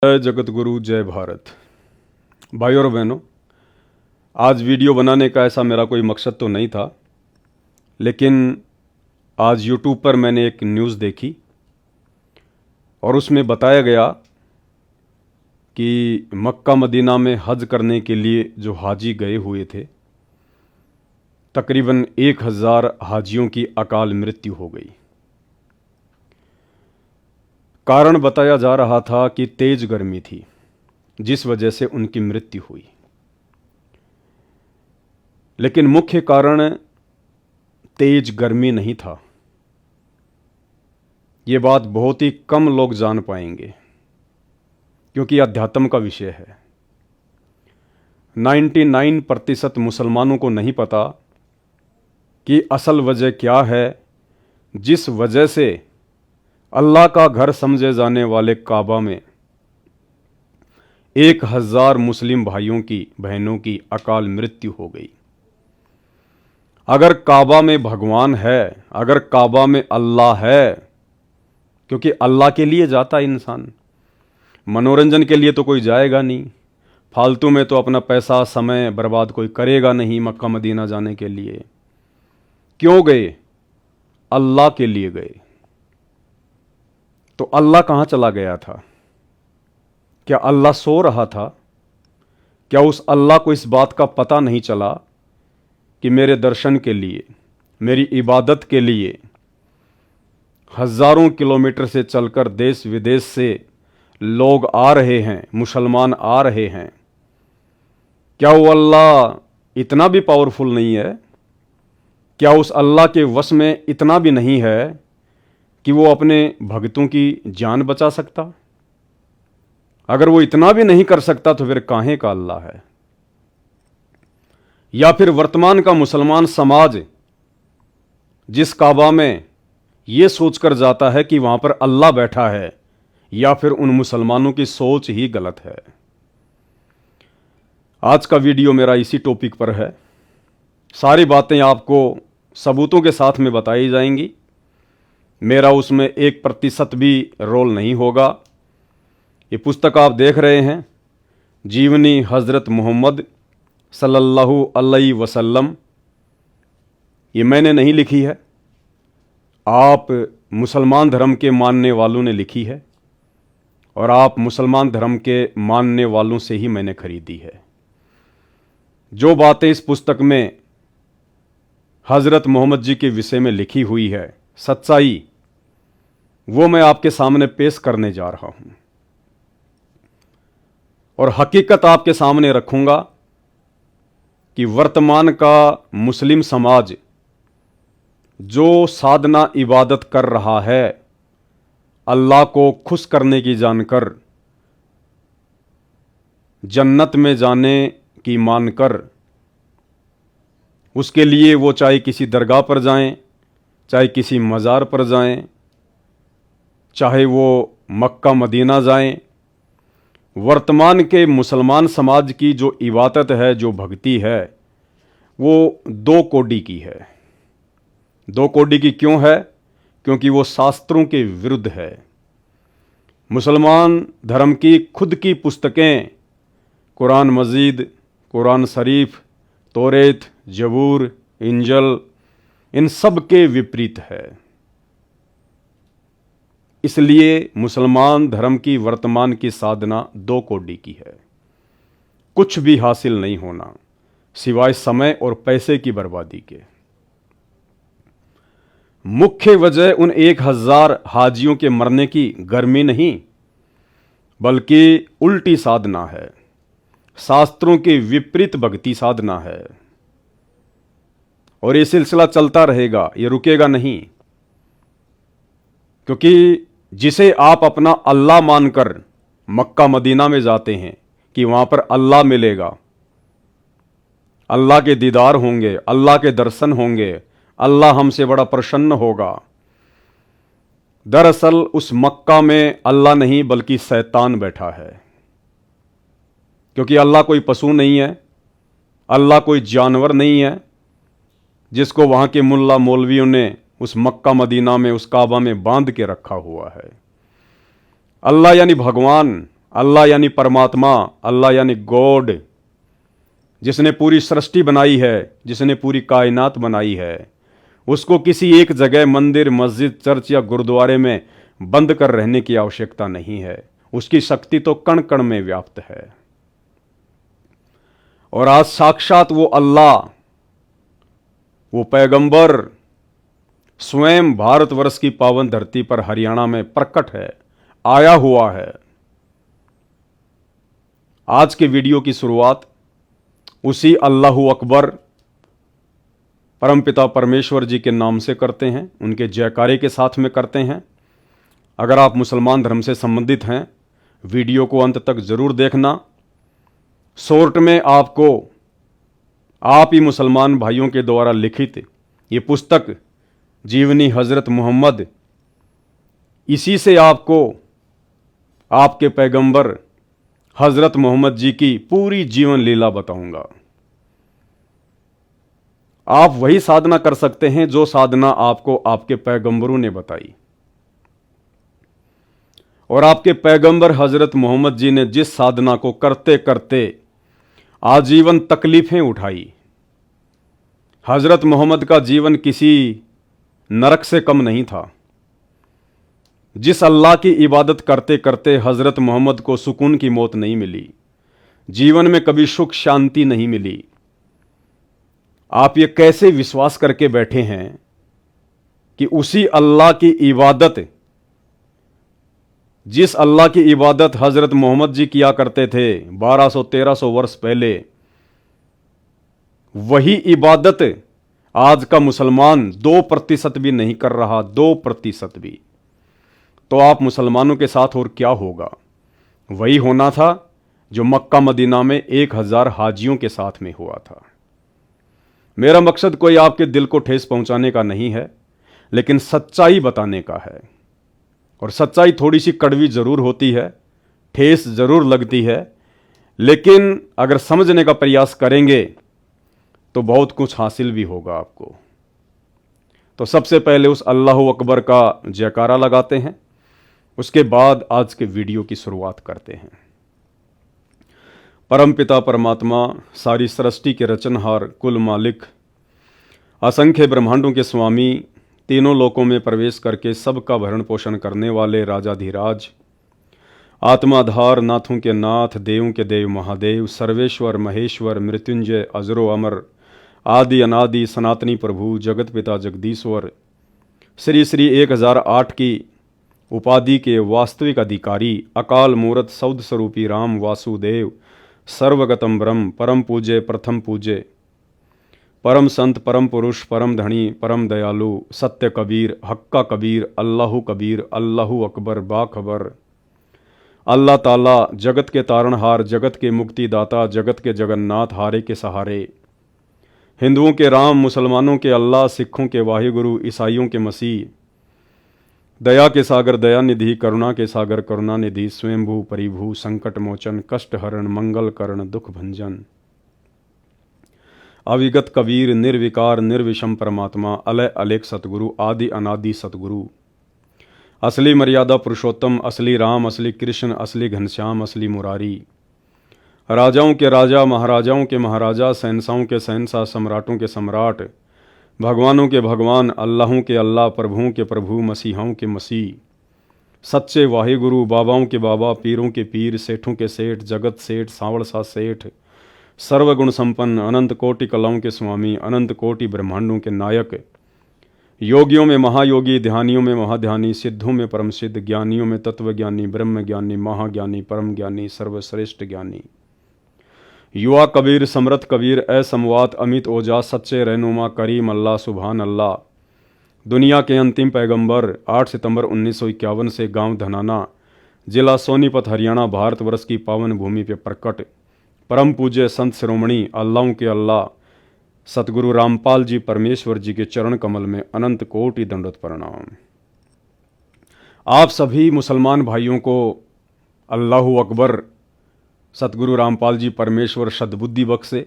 जय जगत गुरु, जय भारत। भाइयों और बहनों, आज वीडियो बनाने का ऐसा मेरा कोई मकसद तो नहीं था, लेकिन आज यूट्यूब पर मैंने एक न्यूज़ देखी और उसमें बताया गया कि मक्का मदीना में हज करने के लिए जो हाजी गए हुए थे, तकरीबन 1000 हाजियों की अकाल मृत्यु हो गई। कारण बताया जा रहा था कि तेज गर्मी थी, जिस वजह से उनकी मृत्यु हुई। लेकिन मुख्य कारण तेज गर्मी नहीं था। ये बात बहुत ही कम लोग जान पाएंगे, क्योंकि अध्यात्म का विषय है। 99% मुसलमानों को नहीं पता कि असल वजह क्या है जिस वजह से अल्लाह का घर समझे जाने वाले काबा में 1000 मुस्लिम भाइयों की, बहनों की अकाल मृत्यु हो गई। अगर काबा में भगवान है, अगर काबा में अल्लाह है, क्योंकि अल्लाह के लिए जाता इंसान, मनोरंजन के लिए तो कोई जाएगा नहीं। फालतू में तो अपना पैसा समय बर्बाद कोई करेगा नहीं मक्का मदीना जाने के लिए। क्यों गए? अल्लाह के लिए गए। तो अल्लाह कहाँ चला गया था? क्या अल्लाह सो रहा था? क्या उस अल्लाह को इस बात का पता नहीं चला कि मेरे दर्शन के लिए, मेरी इबादत के लिए हजारों किलोमीटर से चलकर देश विदेश से लोग आ रहे हैं, मुसलमान आ रहे हैं? क्या वो अल्लाह इतना भी पावरफुल नहीं है? क्या उस अल्लाह के वश में इतना भी नहीं है कि वो अपने भक्तों की जान बचा सकता? अगर वो इतना भी नहीं कर सकता तो फिर काहे का अल्लाह है? या फिर वर्तमान का मुसलमान समाज जिस काबा में ये सोचकर जाता है कि वहां पर अल्लाह बैठा है, या फिर उन मुसलमानों की सोच ही गलत है। आज का वीडियो मेरा इसी टॉपिक पर है। सारी बातें आपको सबूतों के साथ में बताई जाएंगी। मेरा उसमें 1% भी रोल नहीं होगा। ये पुस्तक आप देख रहे हैं, जीवनी हज़रत मोहम्मद सल्लल्लाहु अलैहि वसल्लम, ये मैंने नहीं लिखी है, आप मुसलमान धर्म के मानने वालों ने लिखी है, और आप मुसलमान धर्म के मानने वालों से ही मैंने खरीदी है। जो बातें इस पुस्तक में हज़रत मोहम्मद जी के विषय में लिखी हुई है, सच्चाई, वो मैं आपके सामने पेश करने जा रहा हूं, और हकीकत आपके सामने रखूंगा कि वर्तमान का मुस्लिम समाज जो साधना इबादत कर रहा है, अल्लाह को खुश करने की जानकर, जन्नत में जाने की मानकर, उसके लिए वो चाहे किसी दरगाह पर जाएं, चाहे किसी मज़ार पर जाएं, चाहे वो मक्का मदीना जाएं, वर्तमान के मुसलमान समाज की जो इबादत है, जो भक्ति है, वो 2 कोडी की है। 2 कोडी की क्यों है? क्योंकि वो शास्त्रों के विरुद्ध है। मुसलमान धर्म की खुद की पुस्तकें, कुरान मजीद, कुरान शरीफ, तौरेत, जबूर, इंजल, इन सब के विपरीत है। इसलिए मुसलमान धर्म की वर्तमान की साधना 2 कोडी की है। कुछ भी हासिल नहीं होना सिवाय समय और पैसे की बर्बादी के। मुख्य वजह उन 1000 हाजियों के मरने की गर्मी नहीं, बल्कि उल्टी साधना है, शास्त्रों के विपरीत भक्ति साधना है। और ये सिलसिला चलता रहेगा, ये रुकेगा नहीं, क्योंकि जिसे आप अपना अल्लाह मानकर मक्का मदीना में जाते हैं कि वहां पर अल्लाह मिलेगा, अल्लाह के दीदार होंगे, अल्लाह के दर्शन होंगे, अल्लाह हमसे बड़ा प्रसन्न होगा, दरअसल उस मक्का में अल्लाह नहीं बल्कि शैतान बैठा है। क्योंकि अल्लाह कोई पशु नहीं है, अल्लाह कोई जानवर नहीं है जिसको वहां के मुल्ला मौलवियों ने उस मक्का मदीना में, उस काबा में बांध के रखा हुआ है। अल्लाह यानी भगवान, अल्लाह यानी परमात्मा, अल्लाह यानी गॉड, जिसने पूरी सृष्टि बनाई है, जिसने पूरी कायनात बनाई है, उसको किसी एक जगह मंदिर, मस्जिद, चर्च या गुरुद्वारे में बंद कर रहने की आवश्यकता नहीं है। उसकी शक्ति तो कण कण में व्याप्त है। और आज साक्षात वो अल्लाह, वो पैगंबर स्वयं भारतवर्ष की पावन धरती पर हरियाणा में प्रकट है, आया हुआ है। आज के वीडियो की शुरुआत उसी अल्लाहु अकबर परमपिता परमेश्वर जी के नाम से करते हैं, उनके जयकारे के साथ में करते हैं। अगर आप मुसलमान धर्म से संबंधित हैं, वीडियो को अंत तक जरूर देखना। शॉर्ट में आपको आप ही मुसलमान भाइयों के द्वारा लिखित ये पुस्तक जीवनी हजरत मोहम्मद, इसी से आपको आपके पैगंबर हजरत मोहम्मद जी की पूरी जीवन लीला बताऊंगा। आप वही साधना कर सकते हैं जो साधना आपको आपके पैगंबरों ने बताई, और आपके पैगंबर हजरत मोहम्मद जी ने जिस साधना को करते करते आजीवन तकलीफें उठाई। हजरत मोहम्मद का जीवन किसी नरक से कम नहीं था। जिस अल्लाह की इबादत करते करते हजरत मोहम्मद को सुकून की मौत नहीं मिली, जीवन में कभी सुख शांति नहीं मिली, आप ये कैसे विश्वास करके बैठे हैं कि उसी अल्लाह की इबादत, जिस अल्लाह की इबादत हजरत मोहम्मद जी किया करते थे 1200-1300 वर्ष पहले, वही इबादत आज का मुसलमान 2% भी नहीं कर रहा, 2% भी, तो आप मुसलमानों के साथ और क्या होगा? वही होना था जो मक्का मदीना में 1000 हाजियों के साथ में हुआ था। मेरा मकसद कोई आपके दिल को ठेस पहुंचाने का नहीं है, लेकिन सच्चाई बताने का है। और सच्चाई थोड़ी सी कड़वी जरूर होती है, ठेस जरूर लगती है, लेकिन अगर समझने का प्रयास करेंगे तो बहुत कुछ हासिल भी होगा आपको। तो सबसे पहले उस अल्लाह अकबर का जयकारा लगाते हैं, उसके बाद आज के वीडियो की शुरुआत करते हैं। परमपिता परमात्मा, सारी सृष्टि के रचनहार, कुल मालिक, असंख्य ब्रह्मांडों के स्वामी, तीनों लोकों में प्रवेश करके सबका भरण पोषण करने वाले राजाधिराज, आत्माधार, नाथों के नाथ, देवों के देव महादेव, सर्वेश्वर महेश्वर, मृत्युंजय, अजरो अमर, आदि अनादि, सनातनी प्रभु, जगत पिता जगदीश्वर, श्री श्री 1008 की उपाधि के वास्तविक अधिकारी, अकाल मूर्त सौद स्वरूपी राम वासुदेव, सर्वगतम ब्रह्म, परम पूज्य, प्रथम पूज्य, परम संत, परम पुरुष, परम धनी, परम दयालु, सत्य कबीर, हक्का कबीर, अल्लाहु कबीर, अल्लाहु अकबर, बाखबर, अल्लाह ताला, जगत के तारणहार, जगत के मुक्तिदाता, जगत के जगन्नाथ, हारे के सहारे, हिंदुओं के राम, मुसलमानों के अल्लाह, सिखों के वाहिगुरु, ईसाइयों के मसीह, दया के सागर दयानिधि, करुणा के सागर करुणानिधि, स्वयंभू परिभू, संकट मोचन, कष्ट हरण, मंगल करण, दुख भंजन, अविगत कबीर, निर्विकार निर्विषम परमात्मा, अलय अलेख सतगुरु, आदि अनादि सतगुरु, असली मर्यादा पुरुषोत्तम, असली राम, असली कृष्ण, असली घनश्याम, असली मुरारी, राजाओं के राजा, महाराजाओं के महाराजा, शहंशाहों के शहंशाह, सम्राटों के सम्राट, भगवानों के भगवान, अल्लाहों के अल्लाह, प्रभुओं के प्रभु, मसीहाओं के मसीह, सच्चे वाहिगुरु, बाबाओं के बाबा, पीरों के पीर, सेठों के सेठ, जगत सेठ, सांवड़ सा सेठ, सर्वगुण संपन्न, अनंत कोटि कलाओं के स्वामी, अनंत कोटि ब्रह्मांडों के नायक, योगियों में महायोगी, ध्यानियों में महाध्यानी, सिद्धों में परम सिद्ध, ज्ञानियों में तत्वज्ञानी, ब्रह्म ज्ञानी, महाज्ञानी, परम ज्ञानी, सर्वश्रेष्ठ ज्ञानी, युवा कबीर, समृद्ध कबीर, असमवात, अमित ओजा, सच्चे रहनुमा, करीम अल्लाह, सुभान अल्लाह, दुनिया के अंतिम पैगंबर, 8 सितंबर 1951 से गांव धनाना, जिला सोनीपत, हरियाणा, भारतवर्ष की पावन भूमि पर प्रकट, परम पूज्य संत शिरोमणि, अल्लाहों के अल्लाह, सतगुरु रामपाल जी परमेश्वर जी के चरण कमल में अनंत कोटि दंडवत प्रणाम। आप सभी मुसलमान भाइयों को अल्लाहु अकबर सतगुरु रामपाल जी परमेश्वर सद्बुद्धि बख्शे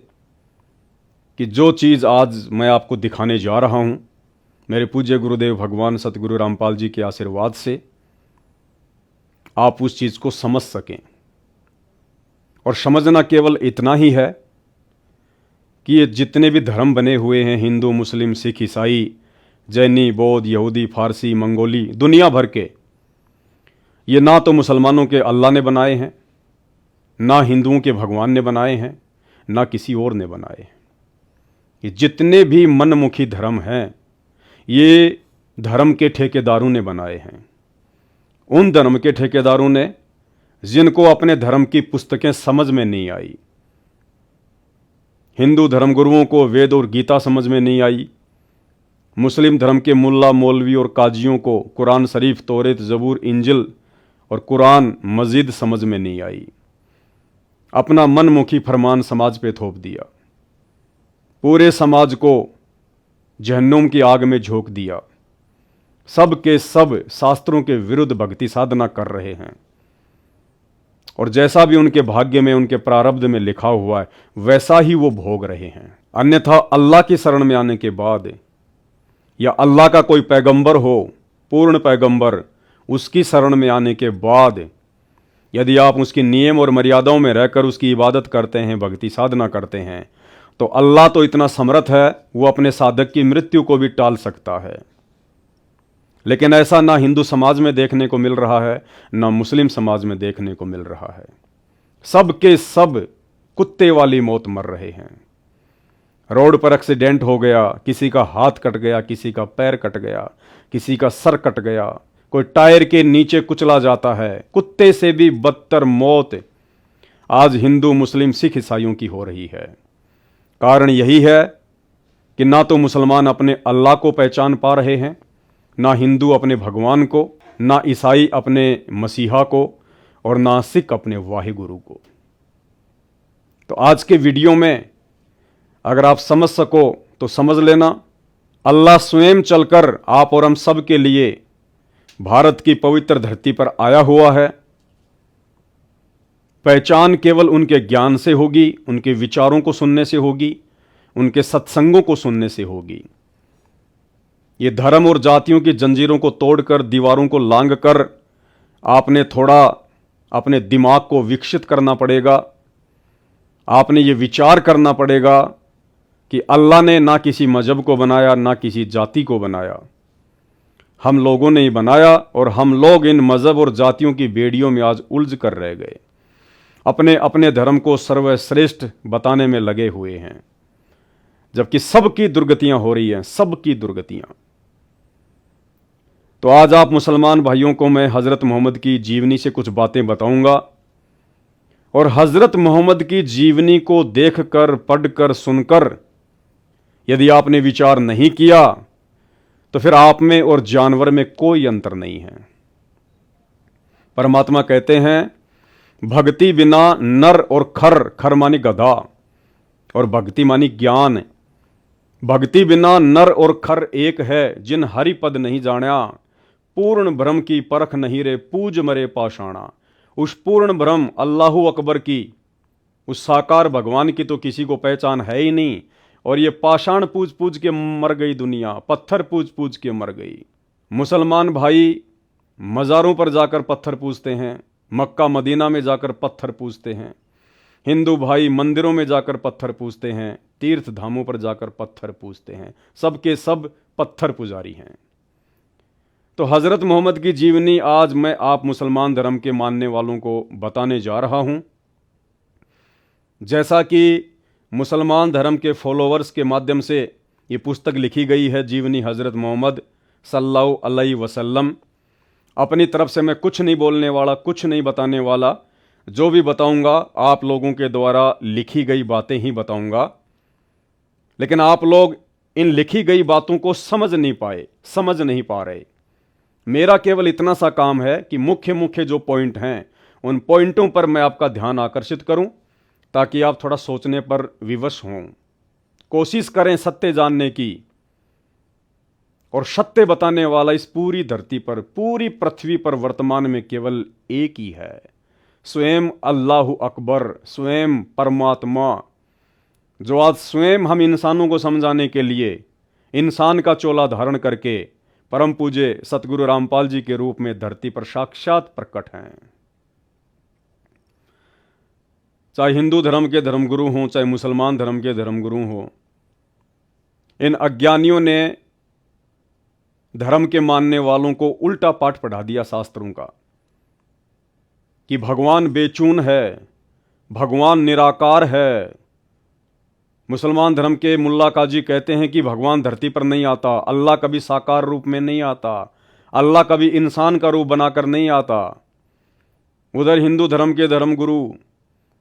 कि जो चीज़ आज मैं आपको दिखाने जा रहा हूँ, मेरे पूज्य गुरुदेव भगवान सतगुरु रामपाल जी के आशीर्वाद से आप उस चीज़ को समझ सकें। और समझना केवल इतना ही है कि ये जितने भी धर्म बने हुए हैं, हिंदू, मुस्लिम, सिख, ईसाई, जैनी, बौद्ध, यहूदी, फारसी, मंगोली, दुनिया भर के, ये ना तो मुसलमानों के अल्लाह ने बनाए हैं, ना हिंदुओं के भगवान ने बनाए हैं, ना किसी और ने बनाए हैं। ये जितने भी मनमुखी धर्म हैं, ये धर्म के ठेकेदारों ने बनाए हैं। उन धर्म के ठेकेदारों ने जिनको अपने धर्म की पुस्तकें समझ में नहीं आई। हिंदू धर्मगुरुओं को वेद और गीता समझ में नहीं आई, मुस्लिम धर्म के मुल्ला, मौलवी और काजियों को कुरान शरीफ, तौरेत, जबूर, इंजिल और कुरान मजीद समझ में नहीं आई। अपना मनमुखी फरमान समाज पे थोप दिया, पूरे समाज को जहन्नुम की आग में झोंक दिया। सब के सब शास्त्रों के विरुद्ध भक्ति साधना कर रहे हैं, और जैसा भी उनके भाग्य में, उनके प्रारब्ध में लिखा हुआ है, वैसा ही वो भोग रहे हैं। अन्यथा अल्लाह की शरण में आने के बाद, या अल्लाह का कोई पैगंबर हो, पूर्ण पैगंबर, उसकी शरण में आने के बाद यदि आप उसकी नियम और मर्यादाओं में रहकर उसकी इबादत करते हैं, भक्ति साधना करते हैं, तो अल्लाह तो इतना समर्थ है, वो अपने साधक की मृत्यु को भी टाल सकता है। लेकिन ऐसा ना हिंदू समाज में देखने को मिल रहा है, ना मुस्लिम समाज में देखने को मिल रहा है। सब के सब कुत्ते वाली मौत मर रहे हैं। रोड पर एक्सीडेंट हो गया, किसी का हाथ कट गया, किसी का पैर कट गया, किसी का सर कट गया, कोई टायर के नीचे कुचला जाता है। कुत्ते से भी बदतर मौत आज हिंदू, मुस्लिम, सिख, ईसाइयों की हो रही है। कारण यही है कि ना तो मुसलमान अपने अल्लाह को पहचान पा रहे हैं, ना हिंदू अपने भगवान को, ना ईसाई अपने मसीहा को, और ना सिख अपने वाहिगुरु को। तो आज के वीडियो में अगर आप समझ सको तो समझ लेना, अल्लाह स्वयं चलकर आप और हम सब के लिए भारत की पवित्र धरती पर आया हुआ है। पहचान केवल उनके ज्ञान से होगी, उनके विचारों को सुनने से होगी, उनके सत्संगों को सुनने से होगी। ये धर्म और जातियों की जंजीरों को तोड़कर, दीवारों को लांघकर आपने थोड़ा अपने दिमाग को विकसित करना पड़ेगा। आपने ये विचार करना पड़ेगा कि अल्लाह ने ना किसी मजहब को बनाया, ना किसी जाति को बनाया, हम लोगों ने ही बनाया, और हम लोग इन मजहब और जातियों की बेड़ियों में आज उलझ कर रह गए, अपने अपने धर्म को सर्वश्रेष्ठ बताने में लगे हुए हैं, जबकि सबकी दुर्गतियां हो रही हैं, सबकी दुर्गतियां। तो आज आप मुसलमान भाइयों को मैं हज़रत मोहम्मद की जीवनी से कुछ बातें बताऊंगा, और हज़रत मोहम्मद की जीवनी को देखकर, पढ़कर, सुनकर यदि आपने विचार नहीं किया तो फिर आप में और जानवर में कोई अंतर नहीं है। परमात्मा कहते हैं, भक्ति बिना नर और खर, खर मानी गधा और भक्ति मानी ज्ञान, भक्ति बिना नर और खर एक है, जिन हरि पद नहीं जाना, पूर्ण ब्रह्म की परख नहीं रे, पूज मरे पाषाणा। उस पूर्ण ब्रह्म अल्लाहु अकबर की, उस साकार भगवान की तो किसी को पहचान है ही नहीं, और ये पाषाण पूज पूज के मर गई दुनिया, पत्थर पूज पूज के मर गई। मुसलमान भाई मज़ारों पर जाकर पत्थर पूजते हैं, मक्का मदीना में जाकर पत्थर पूजते हैं। हिंदू भाई मंदिरों में जाकर पत्थर पूजते हैं, तीर्थ धामों पर जाकर पत्थर पूजते हैं। सब के सब पत्थर पुजारी हैं। तो हज़रत मोहम्मद की जीवनी आज मैं आप मुसलमान धर्म के मानने वालों को बताने जा रहा हूं। जैसा कि मुसलमान धर्म के फॉलोअर्स के माध्यम से ये पुस्तक लिखी गई है, जीवनी हज़रत मोहम्मद सल्लल्लाहु अलैहि वसल्लम। अपनी तरफ से मैं कुछ नहीं बोलने वाला, कुछ नहीं बताने वाला। जो भी बताऊंगा आप लोगों के द्वारा लिखी गई बातें ही बताऊंगा। लेकिन आप लोग इन लिखी गई बातों को समझ नहीं पा रहे। मेरा केवल इतना सा काम है कि मुख्य मुख्य जो पॉइंट हैं, उन पॉइंटों पर मैं आपका ध्यान आकर्षित करूं, ताकि आप थोड़ा सोचने पर विवश हों। कोशिश करें सत्य जानने की, और सत्य बताने वाला इस पूरी धरती पर, पूरी पृथ्वी पर वर्तमान में केवल एक ही है, स्वयं अल्लाहु अकबर, स्वयं परमात्मा, जो आज स्वयं हम इंसानों को समझाने के लिए इंसान का चोला धारण करके परम पूज्य सतगुरु रामपाल जी के रूप में धरती पर साक्षात प्रकट हैं। चाहे हिंदू धर्म के धर्मगुरु हों, चाहे मुसलमान धर्म के धर्मगुरु हों, इन अज्ञानियों ने धर्म के मानने वालों को उल्टा पाठ पढ़ा दिया शास्त्रों का कि भगवान बेचून है, भगवान निराकार है। मुसलमान धर्म के मुल्ला काजी कहते हैं कि भगवान धरती पर नहीं आता, अल्लाह कभी साकार रूप में नहीं आता, अल्लाह कभी इंसान का रूप बनाकर नहीं आता। उधर हिंदू धर्म के धर्मगुरु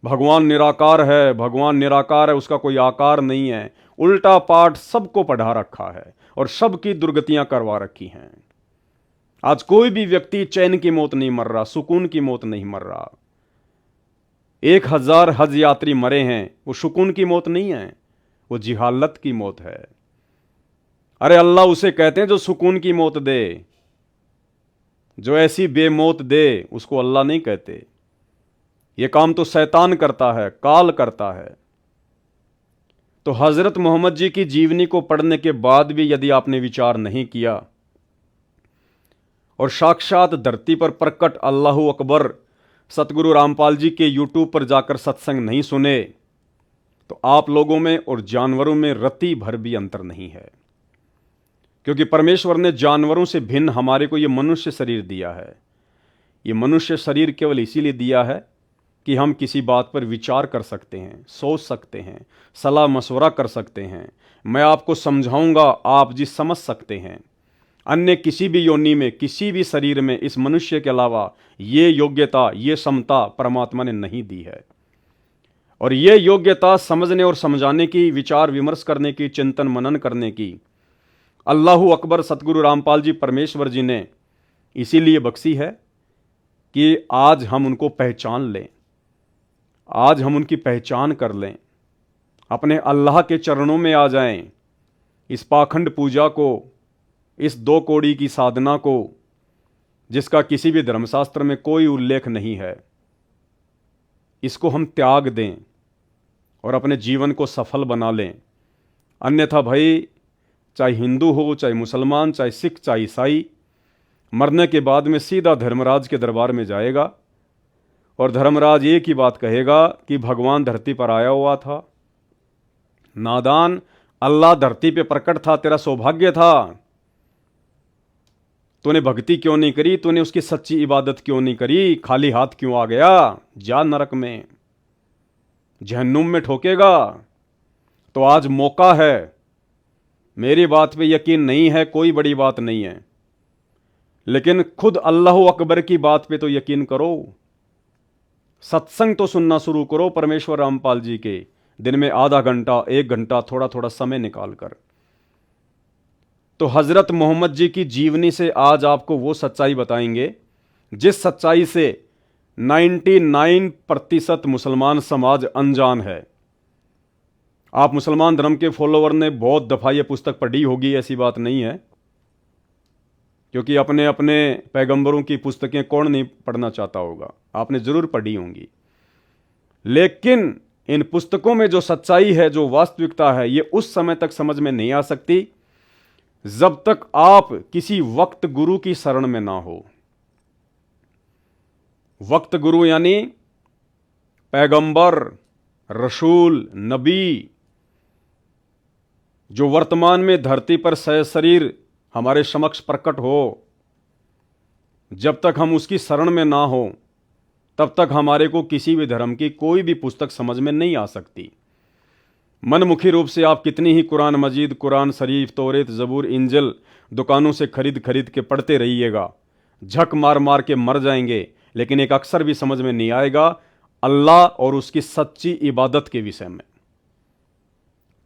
भगवान निराकार है, भगवान निराकार है, उसका कोई आकार नहीं है। उल्टा पाठ सबको पढ़ा रखा है और सबकी दुर्गतियां करवा रखी हैं। आज कोई भी व्यक्ति चैन की मौत नहीं मर रहा, सुकून की मौत नहीं मर रहा। 1000 हज यात्री मरे हैं, वो सुकून की मौत नहीं है, वो जिहालत की मौत है। अरे अल्लाह उसे कहते हैं जो सुकून की मौत दे, जो ऐसी बेमौत दे उसको अल्लाह नहीं कहते। ये काम तो शैतान करता है, काल करता है। तो हजरत मोहम्मद जी की जीवनी को पढ़ने के बाद भी यदि आपने विचार नहीं किया और साक्षात धरती पर प्रकट अल्लाहू अकबर सतगुरु रामपाल जी के यूट्यूब पर जाकर सत्संग नहीं सुने, तो आप लोगों में और जानवरों में रत्ती भर भी अंतर नहीं है। क्योंकि परमेश्वर ने जानवरों से भिन्न हमारे को ये मनुष्य शरीर दिया है। ये मनुष्य शरीर केवल इसीलिए दिया है कि हम किसी बात पर विचार कर सकते हैं, सोच सकते हैं, सलाह मशवरा कर सकते हैं। मैं आपको समझाऊंगा, आप जी समझ सकते हैं। अन्य किसी भी योनि में, किसी भी शरीर में इस मनुष्य के अलावा ये योग्यता, ये क्षमता परमात्मा ने नहीं दी है। और ये योग्यता समझने और समझाने की, विचार विमर्श करने की, चिंतन मनन करने की अल्लाहू अकबर सतगुरु रामपाल जी परमेश्वर जी ने इसीलिए बख्शी है कि आज हम उनको पहचान लें, आज हम उनकी पहचान कर लें, अपने अल्लाह के चरणों में आ जाएं। इस पाखंड पूजा को, इस 2 कौड़ी की साधना को, जिसका किसी भी धर्मशास्त्र में कोई उल्लेख नहीं है, इसको हम त्याग दें और अपने जीवन को सफल बना लें। अन्यथा भाई, चाहे हिंदू हो, चाहे मुसलमान, चाहे सिख, चाहे ईसाई, मरने के बाद में सीधा धर्मराज के दरबार में जाएगा और धर्मराज एक ही बात कहेगा कि भगवान धरती पर आया हुआ था। नादान, अल्लाह धरती पे प्रकट था, तेरा सौभाग्य था। तूने भक्ति क्यों नहीं करी, तूने उसकी सच्ची इबादत क्यों नहीं करी, खाली हाथ क्यों आ गया? जा नरक में, जहन्नुम में ठोकेगा। तो आज मौका है। मेरी बात पे यकीन नहीं है, कोई बड़ी बात नहीं है, लेकिन खुद अल्लाह अकबर की बात पे तो यकीन करो। सत्संग तो सुनना शुरू करो परमेश्वर रामपाल जी के, दिन में आधा घंटा, 1 घंटा, थोड़ा थोड़ा समय निकाल कर। तो हजरत मोहम्मद जी की जीवनी से आज आपको वो सच्चाई बताएंगे जिस सच्चाई से 99% मुसलमान समाज अनजान है। आप मुसलमान धर्म के फॉलोवर ने बहुत दफा ये पुस्तक पढ़ी होगी, ऐसी बात नहीं है, क्योंकि अपने अपने पैगंबरों की पुस्तकें कौन नहीं पढ़ना चाहता होगा, आपने जरूर पढ़ी होंगी। लेकिन इन पुस्तकों में जो सच्चाई है, जो वास्तविकता है, ये उस समय तक समझ में नहीं आ सकती जब तक आप किसी वक्त गुरु की शरण में ना हो। वक्त गुरु यानी पैगंबर, रसूल, नबी, जो वर्तमान में धरती पर सशरीर हमारे समक्ष प्रकट हो। जब तक हम उसकी शरण में ना हो, तब तक हमारे को किसी भी धर्म की कोई भी पुस्तक समझ में नहीं आ सकती। मनमुखी रूप से आप कितनी ही कुरान मजीद, कुरान शरीफ, तौरेत, जबूर, इंजिल दुकानों से खरीद खरीद के पढ़ते रहिएगा, झक मार मार के मर जाएंगे, लेकिन एक अक्षर भी समझ में नहीं आएगा अल्लाह और उसकी सच्ची इबादत के विषय में।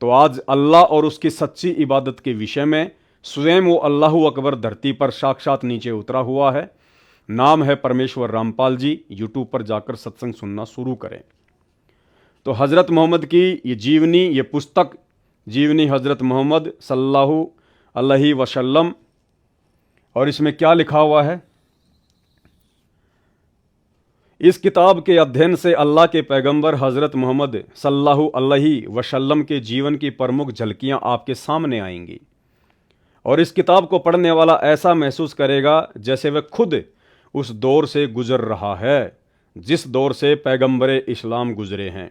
तो आज अल्लाह और उसकी सच्ची इबादत के विषय में स्वयं वो अल्लाहू अकबर धरती पर साक्षात नीचे उतरा हुआ है। नाम है परमेश्वर रामपाल जी। यूट्यूब पर जाकर सत्संग सुनना शुरू करें। तो हज़रत मोहम्मद की ये जीवनी, ये पुस्तक जीवनी हज़रत मोहम्मद सल्लल्लाहु अलैहि वसल्लम, और इसमें क्या लिखा हुआ है? इस किताब के अध्ययन से अल्लाह के पैगंबर हज़रत मोहम्मद सल्लल्लाहु अलैहि वसल्लम के जीवन की प्रमुख झलकियां आपके सामने आएंगी, और इस किताब को पढ़ने वाला ऐसा महसूस करेगा जैसे वह खुद उस दौर से गुजर रहा है जिस दौर से पैगंबरे इस्लाम गुजरे हैं।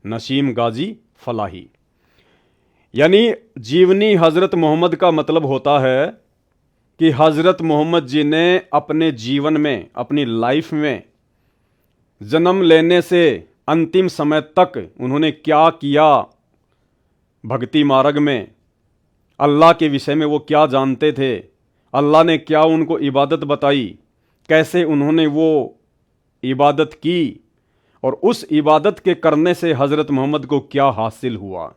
नसीम गाजी फलाही। यानी जीवनी हज़रत मोहम्मद का मतलब होता है कि हज़रत मोहम्मद जी ने अपने जीवन में, अपनी लाइफ में, जन्म लेने से अंतिम समय तक उन्होंने क्या किया, भक्ति मार्ग में अल्लाह के विषय में वो क्या जानते थे, अल्लाह ने क्या उनको इबादत बताई, कैसे उन्होंने वो इबादत की, और उस इबादत के करने से हज़रत मोहम्मद को क्या हासिल हुआ।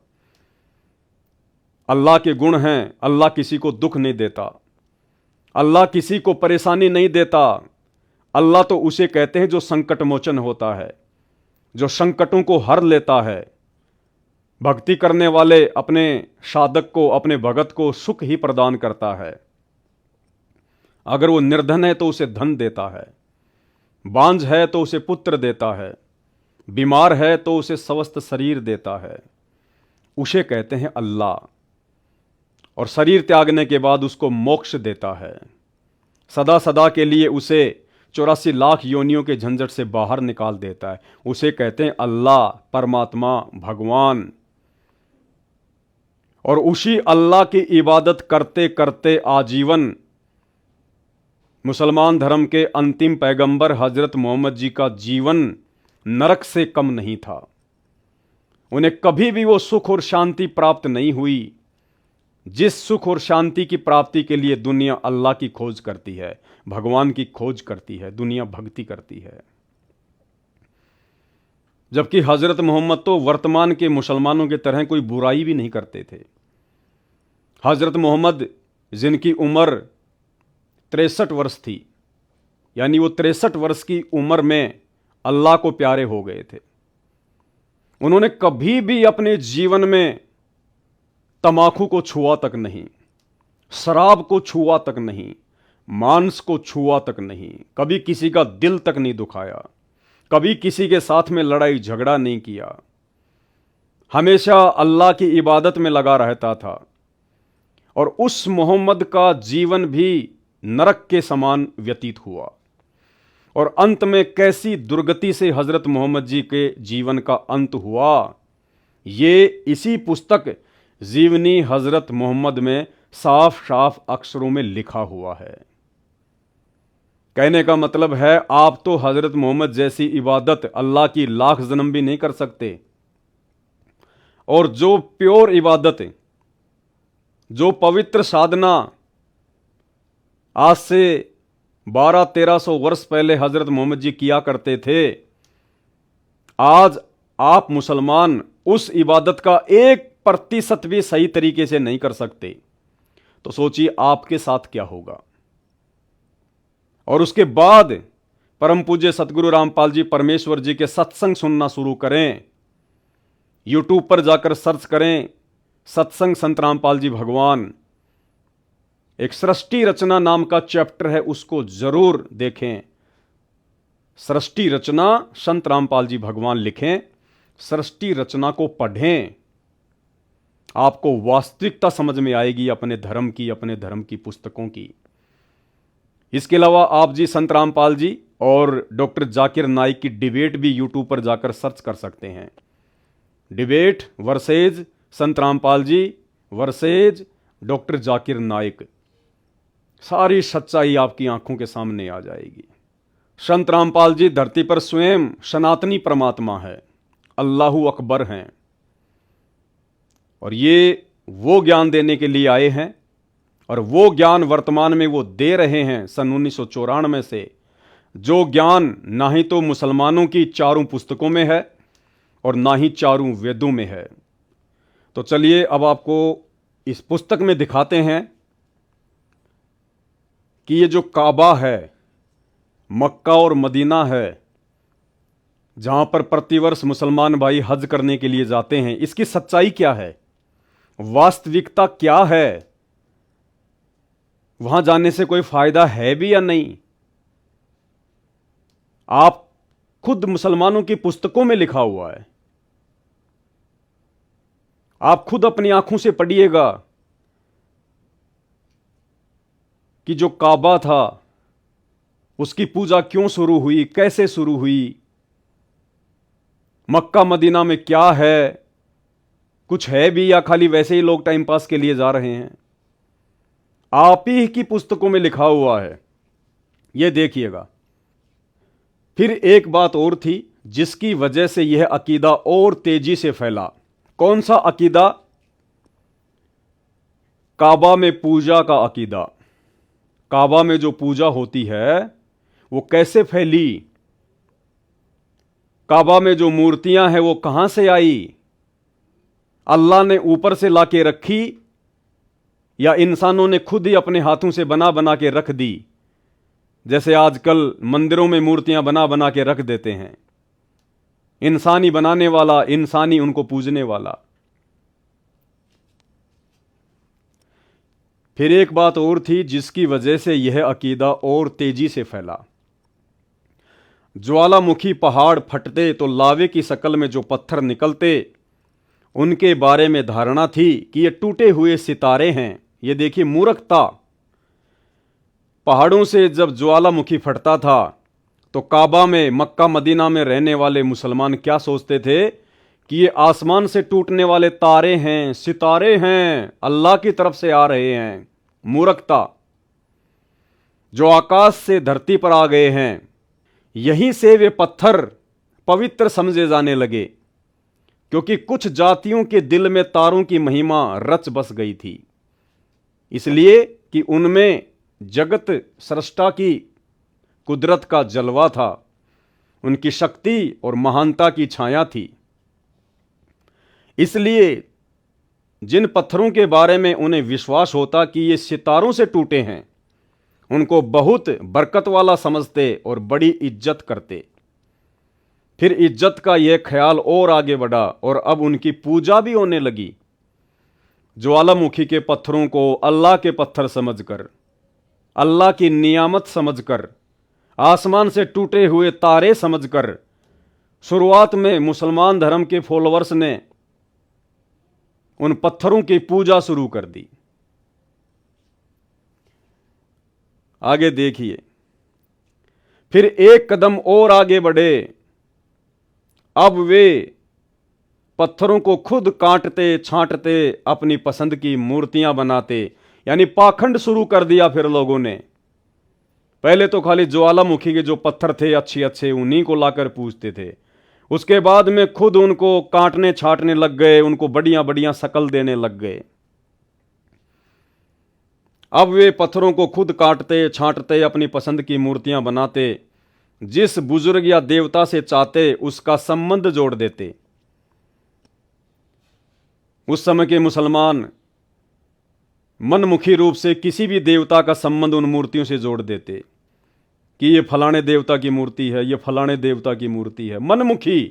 अल्लाह के गुण हैं, अल्लाह किसी को दुख नहीं देता, अल्लाह किसी को परेशानी नहीं देता। अल्लाह तो उसे कहते हैं जो संकट मोचन होता है, जो संकटों को हर लेता है। भक्ति करने वाले अपने साधक को, अपने भगत को सुख ही प्रदान करता है। अगर वो निर्धन है तो उसे धन देता है, बांझ है तो उसे पुत्र देता है, बीमार है तो उसे स्वस्थ शरीर देता है। उसे कहते हैं अल्लाह। और शरीर त्यागने के बाद उसको मोक्ष देता है, सदा सदा के लिए उसे 84 लाख योनियों के झंझट से बाहर निकाल देता है। उसे कहते हैं अल्लाह, परमात्मा, भगवान। और उसी अल्लाह की इबादत करते करते आजीवन मुसलमान धर्म के अंतिम पैगंबर हजरत मोहम्मद जी का जीवन नरक से कम नहीं था। उन्हें कभी भी वो सुख और शांति प्राप्त नहीं हुई जिस सुख और शांति की प्राप्ति के लिए दुनिया अल्लाह की खोज करती है, भगवान की खोज करती है, दुनिया भक्ति करती है। जबकि हजरत मोहम्मद तो वर्तमान के मुसलमानों की तरह कोई बुराई भी नहीं करते थे। हजरत मोहम्मद जिनकी उम्र 63 वर्ष थी, यानी वो 63 वर्ष की उम्र में अल्लाह को प्यारे हो गए थे। उन्होंने कभी भी अपने जीवन में तमाकू को छुआ तक नहीं, शराब को छुआ तक नहीं, मांस को छुआ तक नहीं, कभी किसी का दिल तक नहीं दुखाया, कभी किसी के साथ में लड़ाई झगड़ा नहीं किया, हमेशा अल्लाह की इबादत में लगा रहता था। और उस मोहम्मद का जीवन भी नरक के समान व्यतीत हुआ। और अंत में कैसी दुर्गति से हजरत मोहम्मद जी के जीवन का अंत हुआ, ये इसी पुस्तक जीवनी हजरत मोहम्मद में साफ साफ अक्षरों में लिखा हुआ है। कहने का मतलब है आप तो हजरत मोहम्मद जैसी इबादत अल्लाह की लाख जन्म भी नहीं कर सकते। और जो प्योर इबादत, जो पवित्र साधना आज से 1200-1300 वर्ष पहले हजरत मोहम्मद जी किया करते थे, आज आप मुसलमान उस इबादत का 1% भी सही तरीके से नहीं कर सकते। तो सोचिए आपके साथ क्या होगा। और उसके बाद परम पूज्य सतगुरु रामपाल जी परमेश्वर जी के सत्संग सुनना शुरू करें। यूट्यूब पर जाकर सर्च करें सत्संग संत रामपाल जी भगवान। एक सृष्टि रचना नाम का चैप्टर है, उसको जरूर देखें। सृष्टि रचना संत रामपाल जी भगवान लिखें, सृष्टि रचना को पढ़ें, आपको वास्तविकता समझ में आएगी अपने धर्म की, अपने धर्म की पुस्तकों की। इसके अलावा आप जी संत रामपाल जी और डॉक्टर जाकिर नाइक की डिबेट भी यूट्यूब पर जाकर सर्च कर सकते हैं। डिबेट वर्सेज संत Rampal G versus doctor Zakir Naik. सारी सच्चाई आपकी आंखों के सामने आ जाएगी। संत रामपाल जी धरती पर स्वयं सनातनी परमात्मा है, अल्लाहू अकबर हैं। और ये वो ज्ञान देने के लिए आए हैं, और वो ज्ञान वर्तमान में वो दे रहे हैं सन 1994 से, जो ज्ञान ना ही तो मुसलमानों की चारों पुस्तकों में है और ना ही चारों वेदों में है। तो चलिए अब आपको इस पुस्तक में दिखाते हैं कि ये जो काबा है, मक्का और मदीना है, जहां पर प्रतिवर्ष मुसलमान भाई हज करने के लिए जाते हैं, इसकी सच्चाई क्या है, वास्तविकता क्या है, वहां जाने से कोई फायदा है भी या नहीं। आप खुद मुसलमानों की पुस्तकों में लिखा हुआ है, आप खुद अपनी आंखों से पढ़िएगा कि जो काबा था उसकी पूजा क्यों शुरू हुई, कैसे शुरू हुई, मक्का मदीना में क्या है, कुछ है भी या खाली वैसे ही लोग टाइम पास के लिए जा रहे हैं, आप ही की पुस्तकों में लिखा हुआ है। यह देखिएगा। फिर एक बात और थी जिसकी वजह से यह अकीदा और तेजी से फैला। कौन सा अकीदा? काबा में पूजा का अकीदा। काबा में जो पूजा होती है वो कैसे फैली, काबा में जो मूर्तियां हैं वो कहां से आई, अल्लाह ने ऊपर से लाके रखी या इंसानों ने खुद ही अपने हाथों से बना बना के रख दी, जैसे आजकल मंदिरों में मूर्तियां बना बना के रख देते हैं। इंसानी बनाने वाला, इंसानी उनको पूजने वाला। फिर एक बात और थी जिसकी वजह से यह अकीदा और तेजी से फैला। ज्वालामुखी पहाड़ फटते तो लावे की शक्ल में जो पत्थर निकलते, उनके बारे में धारणा थी कि ये टूटे हुए सितारे हैं। ये देखिए मूर्खता। पहाड़ों से जब ज्वालामुखी फटता था तो काबा में, मक्का मदीना में रहने वाले मुसलमान क्या सोचते थे कि ये आसमान से टूटने वाले तारे हैं, सितारे हैं, अल्लाह की तरफ से आ रहे हैं। मूर्खता। जो आकाश से धरती पर आ गए हैं, यहीं से वे पत्थर पवित्र समझे जाने लगे, क्योंकि कुछ जातियों के दिल में तारों की महिमा रच बस गई थी, इसलिए कि उनमें जगत सृष्टा की कुदरत का जलवा था, उनकी शक्ति और महानता की छाया थी। इसलिए जिन पत्थरों के बारे में उन्हें विश्वास होता कि ये सितारों से टूटे हैं, उनको बहुत बरकत वाला समझते और बड़ी इज्जत करते। फिर इज्जत का यह ख्याल और आगे बढ़ा और अब उनकी पूजा भी होने लगी। ज्वालामुखी के पत्थरों को अल्लाह के पत्थर समझकर, अल्लाह की नियामत समझकर, आसमान से टूटे हुए तारे समझकर शुरुआत में मुसलमान धर्म के फॉलोअर्स ने उन पत्थरों की पूजा शुरू कर दी। आगे देखिए, फिर एक कदम और आगे बढ़े। अब वे पत्थरों को खुद काटते छांटते अपनी पसंद की मूर्तियां बनाते, यानी पाखंड शुरू कर दिया। फिर लोगों ने पहले तो खाली ज्वालामुखी के जो पत्थर थे अच्छे अच्छे, उन्हीं को लाकर पूजते थे। उसके बाद में खुद उनको काटने छाटने लग गए, उनको बढ़िया बढ़िया शक्ल देने लग गए। अब वे पत्थरों को खुद काटते छांटते अपनी पसंद की मूर्तियां बनाते, जिस बुजुर्ग या देवता से चाहते उसका संबंध जोड़ देते। उस समय के मुसलमान मनमुखी रूप से किसी भी देवता का संबंध उन मूर्तियों से जोड़ देते कि ये फलाने देवता की मूर्ति है, ये फलाने देवता की मूर्ति है, मनमुखी।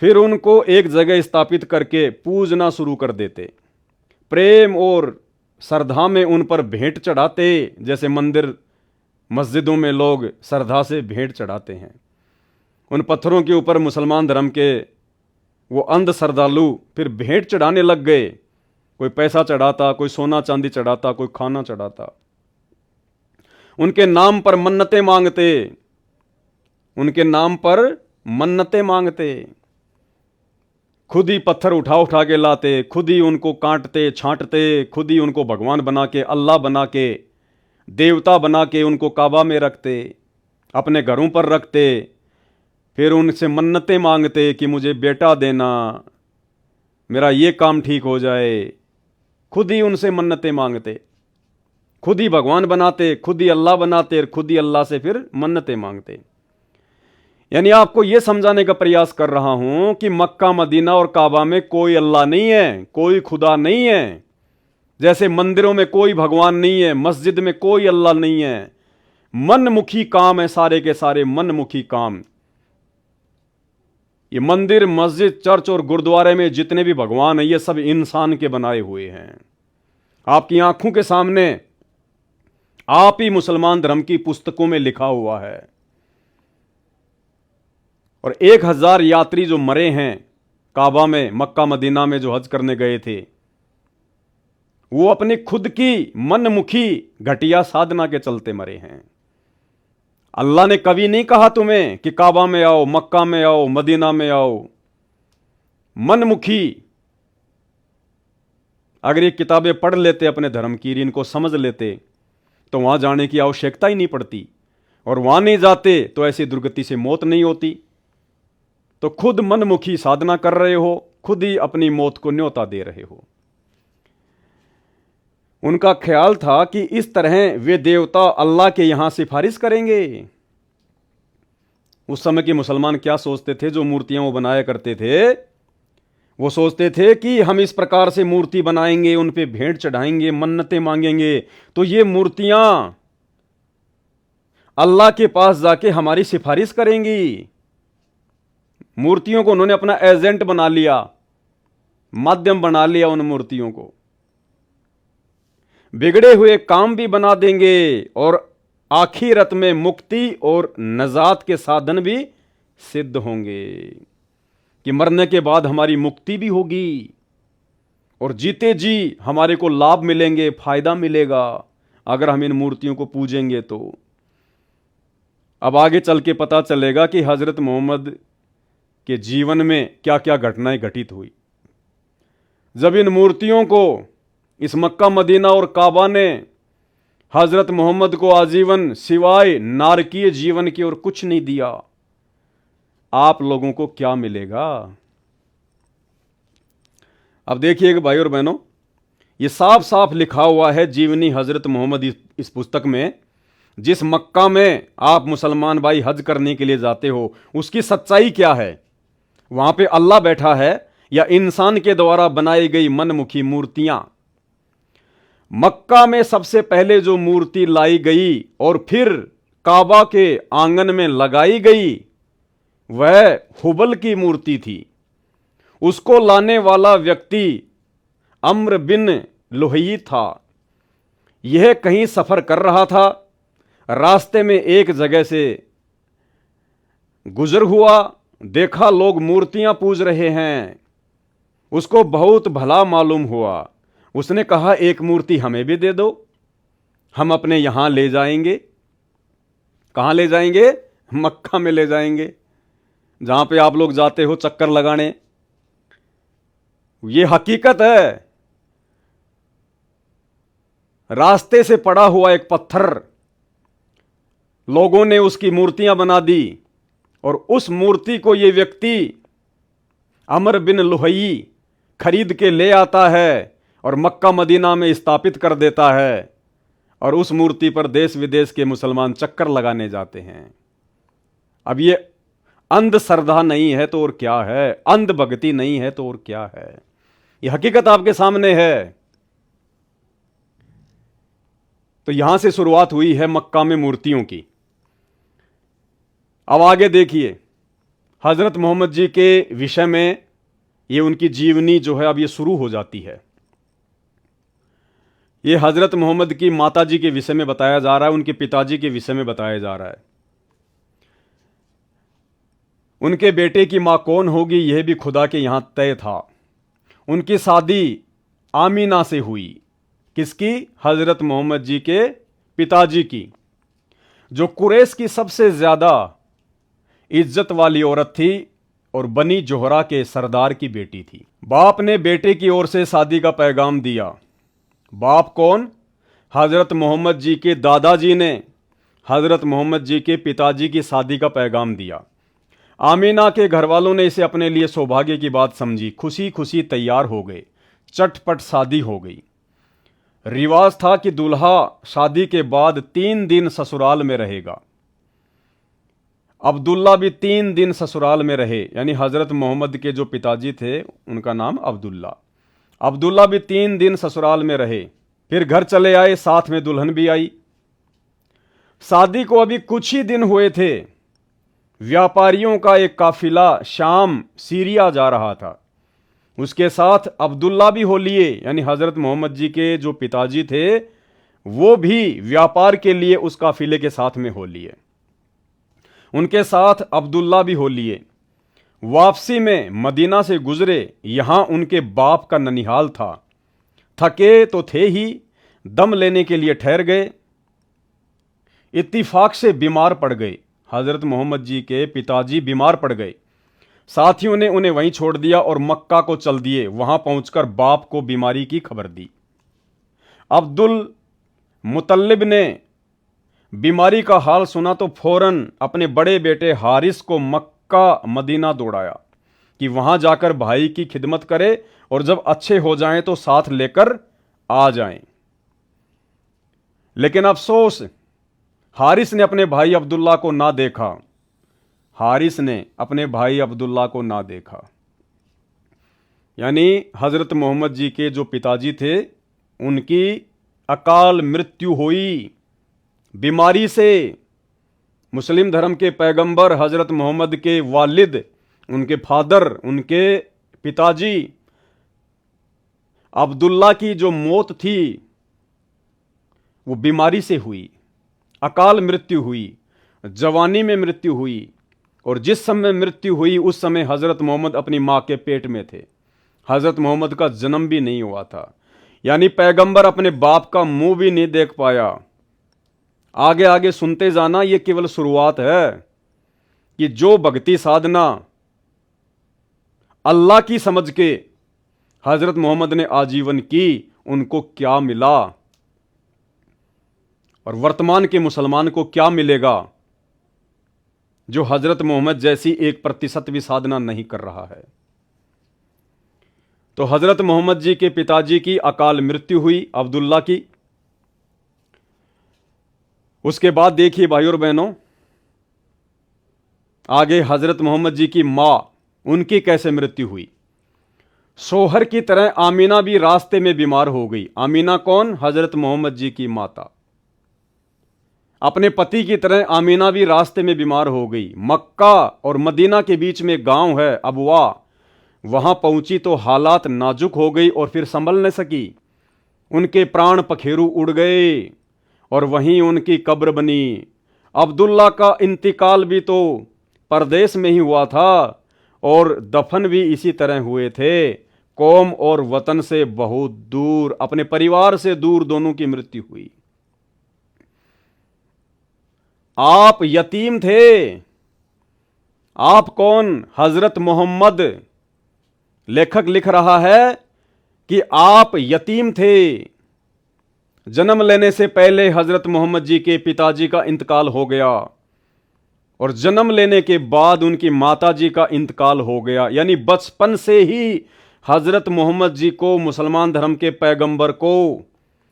फिर उनको एक जगह स्थापित करके पूजना शुरू कर देते, प्रेम और श्रद्धा में उन पर भेंट चढ़ाते, जैसे मंदिर मस्जिदों में लोग श्रद्धा से भेंट चढ़ाते हैं। उन पत्थरों के ऊपर मुसलमान धर्म के वो अंध श्रद्धालु फिर भेंट चढ़ाने लग गए। कोई पैसा चढ़ाता, कोई सोना चांदी चढ़ाता, कोई खाना चढ़ाता। उनके नाम पर मन्नतें मांगते, उनके नाम पर मन्नतें मांगते। खुद ही पत्थर उठा उठा के लाते, खुद ही उनको काटते छांटते, खुद ही उनको भगवान बना के, अल्लाह बना के, देवता बना के उनको काबा में रखते, अपने घरों पर रखते। फिर उनसे मन्नतें मांगते कि मुझे बेटा देना, मेरा ये काम ठीक हो जाए। खुद ही उनसे मन्नतें मांगते, खुद ही भगवान बनाते, खुद ही अल्लाह बनाते और खुद ही अल्लाह से फिर मन्नतें मांगते। यानी आपको यह समझाने का प्रयास कर रहा हूं कि मक्का मदीना और काबा में कोई अल्लाह नहीं है, कोई खुदा नहीं है। जैसे मंदिरों में कोई भगवान नहीं है, मस्जिद में कोई अल्लाह नहीं है। मनमुखी काम है, सारे के सारे मनमुखी काम। ये मंदिर, मस्जिद, चर्च और गुरुद्वारे में जितने भी भगवान हैं, ये सब इंसान के बनाए हुए हैं। आपकी आंखों के सामने आप ही मुसलमान धर्म की पुस्तकों में लिखा हुआ है। और 1000 यात्री जो मरे हैं काबा में, मक्का मदीना में जो हज करने गए थे, वो अपनी खुद की मनमुखी घटिया साधना के चलते मरे हैं। अल्लाह ने कभी नहीं कहा तुम्हें कि काबा में आओ, मक्का में आओ, मदीना में आओ। मनमुखी अगर ये किताबें पढ़ लेते, अपने धर्म की इनको समझ लेते, तो वहां जाने की आवश्यकता ही नहीं पड़ती। और वहां नहीं जाते तो ऐसी दुर्गति से मौत नहीं होती। तो खुद मनमुखी साधना कर रहे हो, खुद ही अपनी मौत को न्योता दे रहे हो। उनका ख्याल था कि इस तरह वे देवता अल्लाह के यहां सिफारिश करेंगे। उस समय के मुसलमान क्या सोचते थे? जो मूर्तियां वो बनाया करते थे, वो सोचते थे कि हम इस प्रकार से मूर्ति बनाएंगे, उन पे भेंट चढ़ाएंगे, मन्नतें मांगेंगे, तो ये मूर्तियां अल्लाह के पास जाके हमारी सिफारिश करेंगी। मूर्तियों को उन्होंने अपना एजेंट बना लिया, माध्यम बना लिया। उन मूर्तियों को बिगड़े हुए काम भी बना देंगे और आखिरत में मुक्ति और नजात के साधन भी सिद्ध होंगे कि मरने के बाद हमारी मुक्ति भी होगी और जीते जी हमारे को लाभ मिलेंगे, फायदा मिलेगा अगर हम इन मूर्तियों को पूजेंगे। तो अब आगे चल के पता चलेगा कि हजरत मोहम्मद के जीवन में क्या क्या घटनाएं घटित हुई। जब इन मूर्तियों को, इस मक्का मदीना और काबा ने हजरत मोहम्मद को आजीवन सिवाय नारकीय जीवन की और कुछ नहीं दिया, आप लोगों को क्या मिलेगा? अब देखिएगा भाई और बहनों, ये साफ साफ लिखा हुआ है जीवनी हजरत मोहम्मद इस पुस्तक में। जिस मक्का में आप मुसलमान भाई हज करने के लिए जाते हो, उसकी सच्चाई क्या है? वहां पे अल्लाह बैठा है या इंसान के द्वारा बनाई गई मनमुखी मूर्तियां? मक्का में सबसे पहले जो मूर्ति लाई गई और फिर काबा के आंगन में लगाई गई, वह हुबल की मूर्ति थी। उसको लाने वाला व्यक्ति अम्र बिन लुहई था। यह कहीं सफर कर रहा था, रास्ते में एक जगह से गुजर हुआ, देखा लोग मूर्तियां पूज रहे हैं। उसको बहुत भला मालूम हुआ। उसने कहा एक मूर्ति हमें भी दे दो, हम अपने यहां ले जाएंगे। कहां ले जाएंगे? मक्का में ले जाएंगे, जहां पे आप लोग जाते हो चक्कर लगाने। यह हकीकत है। रास्ते से पड़ा हुआ एक पत्थर, लोगों ने उसकी मूर्तियां बना दी और उस मूर्ति को यह व्यक्ति अमर बिन लुहई खरीद के ले आता है और मक्का मदीना में स्थापित कर देता है और उस मूर्ति पर देश विदेश के मुसलमान चक्कर लगाने जाते हैं। अब ये अंधश्रद्धा नहीं है तो और क्या है, अंधभक्ति नहीं है तो और क्या है, ये हकीकत आपके सामने है। तो यहां से शुरुआत हुई है मक्का में मूर्तियों की। अब आगे देखिए हजरत मोहम्मद जी के विषय में, ये उनकी जीवनी जो है अब ये शुरू हो जाती है। ये हजरत मोहम्मद की माता जी के विषय में बताया जा रहा है, उनके पिताजी के विषय में बताया जा रहा है। उनके बेटे की मां कौन होगी यह भी खुदा के यहां तय था। उनकी शादी आमीना से हुई। किसकी? हजरत मोहम्मद जी के पिताजी की, जो कुरैश की सबसे ज्यादा इज्जत वाली औरत थी और बनी जोहरा के सरदार की बेटी थी। बाप ने बेटे की ओर से शादी का पैगाम दिया। बाप कौन? हजरत मोहम्मद जी के दादाजी ने हजरत मोहम्मद जी के पिताजी की शादी का पैगाम दिया। आमीना के घर वालों ने इसे अपने लिए सौभाग्य की बात समझी, खुशी खुशी तैयार हो गए, चटपट शादी हो गई। रिवाज था कि दूल्हा शादी के बाद 3 दिन ससुराल में रहेगा। अब्दुल्ला भी 3 दिन ससुराल में रहे, यानी हजरत मोहम्मद के जो पिताजी थे उनका नाम अब्दुल्ला। अब्दुल्ला भी 3 दिन ससुराल में रहे, फिर घर चले आए, साथ में दुल्हन भी आई। शादी को अभी कुछ ही दिन हुए थे, व्यापारियों का एक काफिला शाम सीरिया जा रहा था। उसके साथ अब्दुल्ला भी हो लिए, यानी हजरत मोहम्मद जी के जो पिताजी थे वो भी व्यापार के लिए उस काफिले के साथ में हो लिए। उनके साथ अब्दुल्ला भी हो लिए। वापसी में मदीना से गुजरे, यहां उनके बाप का ननिहाल था। थके तो थे ही, दम लेने के लिए ठहर गए। इत्तिफाक से बीमार पड़ गए। हजरत मोहम्मद जी के पिताजी बीमार पड़ गए। साथियों ने उन्हें वहीं छोड़ दिया और मक्का को चल दिए। वहां पहुंचकर बाप को बीमारी की खबर दी। अब्दुल मुतल्लिब ने बीमारी का हाल सुना तो फौरन अपने बड़े बेटे हारिस को मक्का मदीना दौड़ाया कि वहां जाकर भाई की खिदमत करे और जब अच्छे हो जाएं तो साथ लेकर आ जाएं। लेकिन अफसोस, हारिस ने अपने भाई अब्दुल्ला को ना देखा। हारिस ने अपने भाई अब्दुल्ला को ना देखा। यानी हजरत मोहम्मद जी के जो पिताजी थे उनकी अकाल मृत्यु हुई बीमारी से। मुस्लिम धर्म के पैगंबर हजरत मोहम्मद के वालिद, उनके फादर, उनके पिताजी अब्दुल्ला की जो मौत थी वो बीमारी से हुई, अकाल मृत्यु हुई, जवानी में मृत्यु हुई। और जिस समय मृत्यु हुई उस समय हजरत मोहम्मद अपनी मां के पेट में थे। हजरत मोहम्मद का जन्म भी नहीं हुआ था। यानी पैगंबर अपने बाप का मुंह भी नहीं देख पाया। आगे आगे सुनते जाना, यह केवल शुरुआत है कि जो भक्ति साधना अल्लाह की समझ के हजरत मोहम्मद ने आजीवन की, उनको क्या मिला और वर्तमान के मुसलमान को क्या मिलेगा जो हजरत मोहम्मद जैसी 1% भी साधना नहीं कर रहा है। तो हजरत मोहम्मद जी के पिताजी की अकाल मृत्यु हुई, अब्दुल्ला की। उसके बाद देखिए भाई और बहनों, आगे हजरत मोहम्मद जी की मां, उनकी कैसे मृत्यु हुई। सोहर की तरह आमीना भी रास्ते में बीमार हो गई। आमीना कौन? हजरत मोहम्मद जी की माता। अपने पति की तरह आमीना भी रास्ते में बीमार हो गई। मक्का और मदीना के बीच में गांव है अबवा, वहां पहुंची तो हालात नाजुक हो गई और फिर संभल न सकी। उनके प्राण पखेरु उड़ गए और वहीं उनकी कब्र बनी। अब्दुल्ला का इंतकाल भी तो परदेश में ही हुआ था और दफन भी इसी तरह हुए थे। कौम और वतन से बहुत दूर, अपने परिवार से दूर दोनों की मृत्यु हुई। आप यतीम थे। आप कौन? हजरत मोहम्मद। लेखक लिख रहा है कि आप यतीम थे। जन्म लेने से पहले हजरत मोहम्मद जी के पिताजी का इंतकाल हो गया और जन्म लेने के बाद उनकी माता जी का इंतकाल हो गया। यानी बचपन से ही हजरत मोहम्मद जी को, मुसलमान धर्म के पैगंबर को,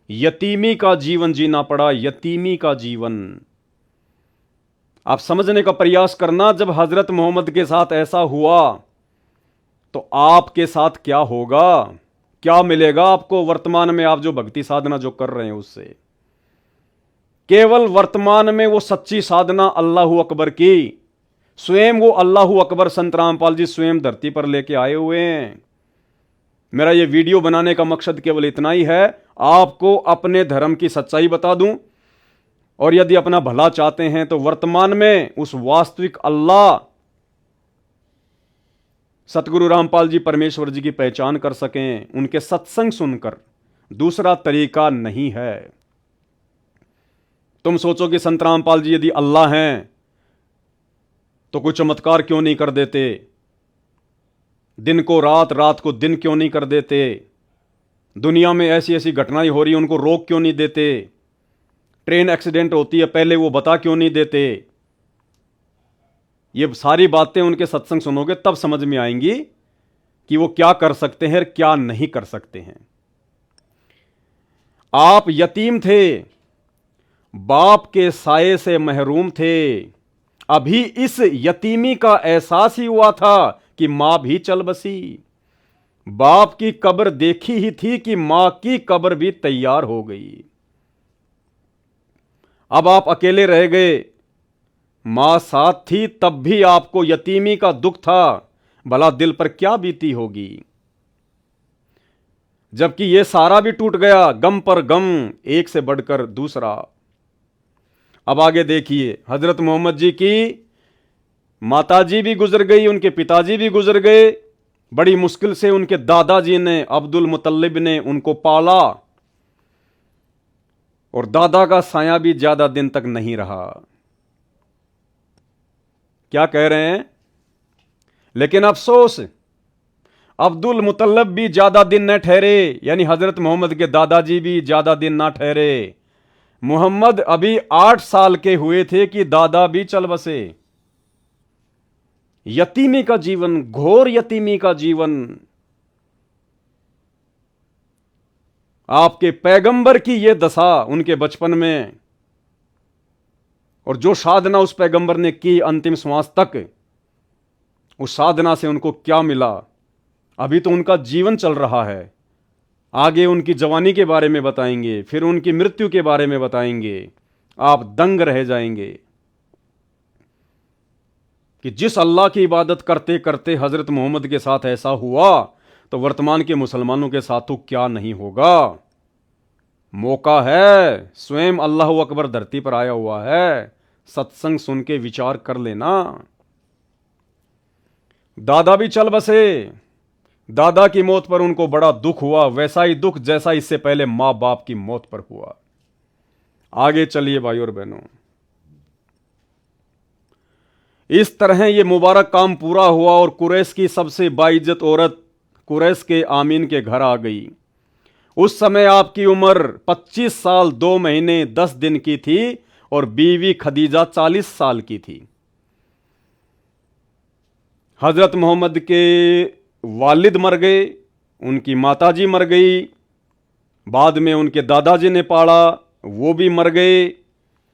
यतीमी का जीवन जीना पड़ा। यतीमी का जीवन आप समझने का प्रयास करना। जब हजरत मोहम्मद के साथ ऐसा हुआ तो आपके साथ क्या होगा, क्या मिलेगा आपको वर्तमान में? आप जो भक्ति साधना जो कर रहे हैं उससे केवल वर्तमान में वो सच्ची साधना अल्लाहू अकबर की, स्वयं वो अल्लाहू अकबर संत रामपाल जी स्वयं धरती पर लेके आए हुए हैं। मेरा ये वीडियो बनाने का मकसद केवल इतना ही है, आपको अपने धर्म की सच्चाई बता दूं और यदि अपना भला चाहते हैं तो वर्तमान में उस वास्तविक अल्लाह सतगुरु रामपाल जी परमेश्वर जी की पहचान कर सकें, उनके सत्संग सुनकर। दूसरा तरीका नहीं है। तुम सोचो कि संत रामपाल जी यदि अल्लाह हैं तो कोई चमत्कार क्यों नहीं कर देते? दिन को रात, रात को दिन क्यों नहीं कर देते? दुनिया में ऐसी ऐसी घटनाएं हो रही हैं, उनको रोक क्यों नहीं देते? ट्रेन एक्सीडेंट होती है, पहले वो बता क्यों नहीं देते? ये सारी बातें उनके सत्संग सुनोगे तब समझ में आएंगी कि वो क्या कर सकते हैं और क्या नहीं कर सकते हैं। आप यतीम थे, बाप के साये से महरूम थे। अभी इस यतीमी का एहसास ही हुआ था कि मां भी चल बसी। बाप की कब्र देखी ही थी कि मां की कब्र भी तैयार हो गई। अब आप अकेले रह गए। मां साथ थी तब भी आपको यतीमी का दुख था। भला दिल पर क्या बीती होगी? जबकि यह सारा भी टूट गया, गम पर गम, एक से बढ़कर दूसरा। अब आगे देखिए, हजरत मोहम्मद जी की माताजी भी गुजर गई, उनके पिताजी भी गुजर गए। बड़ी मुश्किल से उनके दादाजी ने, अब्दुल मुतल्लिब ने उनको पाला, और दादा का साया भी ज्यादा दिन तक नहीं रहा। क्या कह रहे हैं? लेकिन अफसोस, अब्दुल मुतल्लिब भी ज्यादा दिन न ठहरे, यानी हजरत मोहम्मद के दादाजी भी ज्यादा दिन ना ठहरे। मोहम्मद अभी 8 साल के हुए थे कि दादा भी चल बसे। यतीमी का जीवन, घोर यतीमी का जीवन। आपके पैगंबर की यह दशा उनके बचपन में, और जो साधना उस पैगंबर ने की अंतिम श्वास तक, उस साधना से उनको क्या मिला? अभी तो उनका जीवन चल रहा है। आगे उनकी जवानी के बारे में बताएंगे, फिर उनकी मृत्यु के बारे में बताएंगे। आप दंग रह जाएंगे कि जिस अल्लाह की इबादत करते करते हजरत मोहम्मद के साथ ऐसा हुआ, तो वर्तमान के मुसलमानों के साथ तो क्या नहीं होगा। मौका है, स्वयं अल्लाह अकबर धरती पर आया हुआ है, सत्संग सुन के विचार कर लेना। दादा भी चल बसे। दादा की मौत पर उनको बड़ा दुख हुआ, वैसा ही दुख जैसा इससे पहले मां बाप की मौत पर हुआ। आगे चलिए भाई और बहनों, इस तरह यह मुबारक काम पूरा हुआ और कुरैश की सबसे बाइज्जत औरत कुरैश के आमीन के घर आ गई। उस समय आपकी उम्र 25 साल 2 महीने 10 दिन की थी और बीवी खदीजा 40 साल की थी। हजरत मोहम्मद के वालिद मर गए, उनकी माताजी मर गई, बाद में उनके दादाजी ने पाला, वो भी मर गए।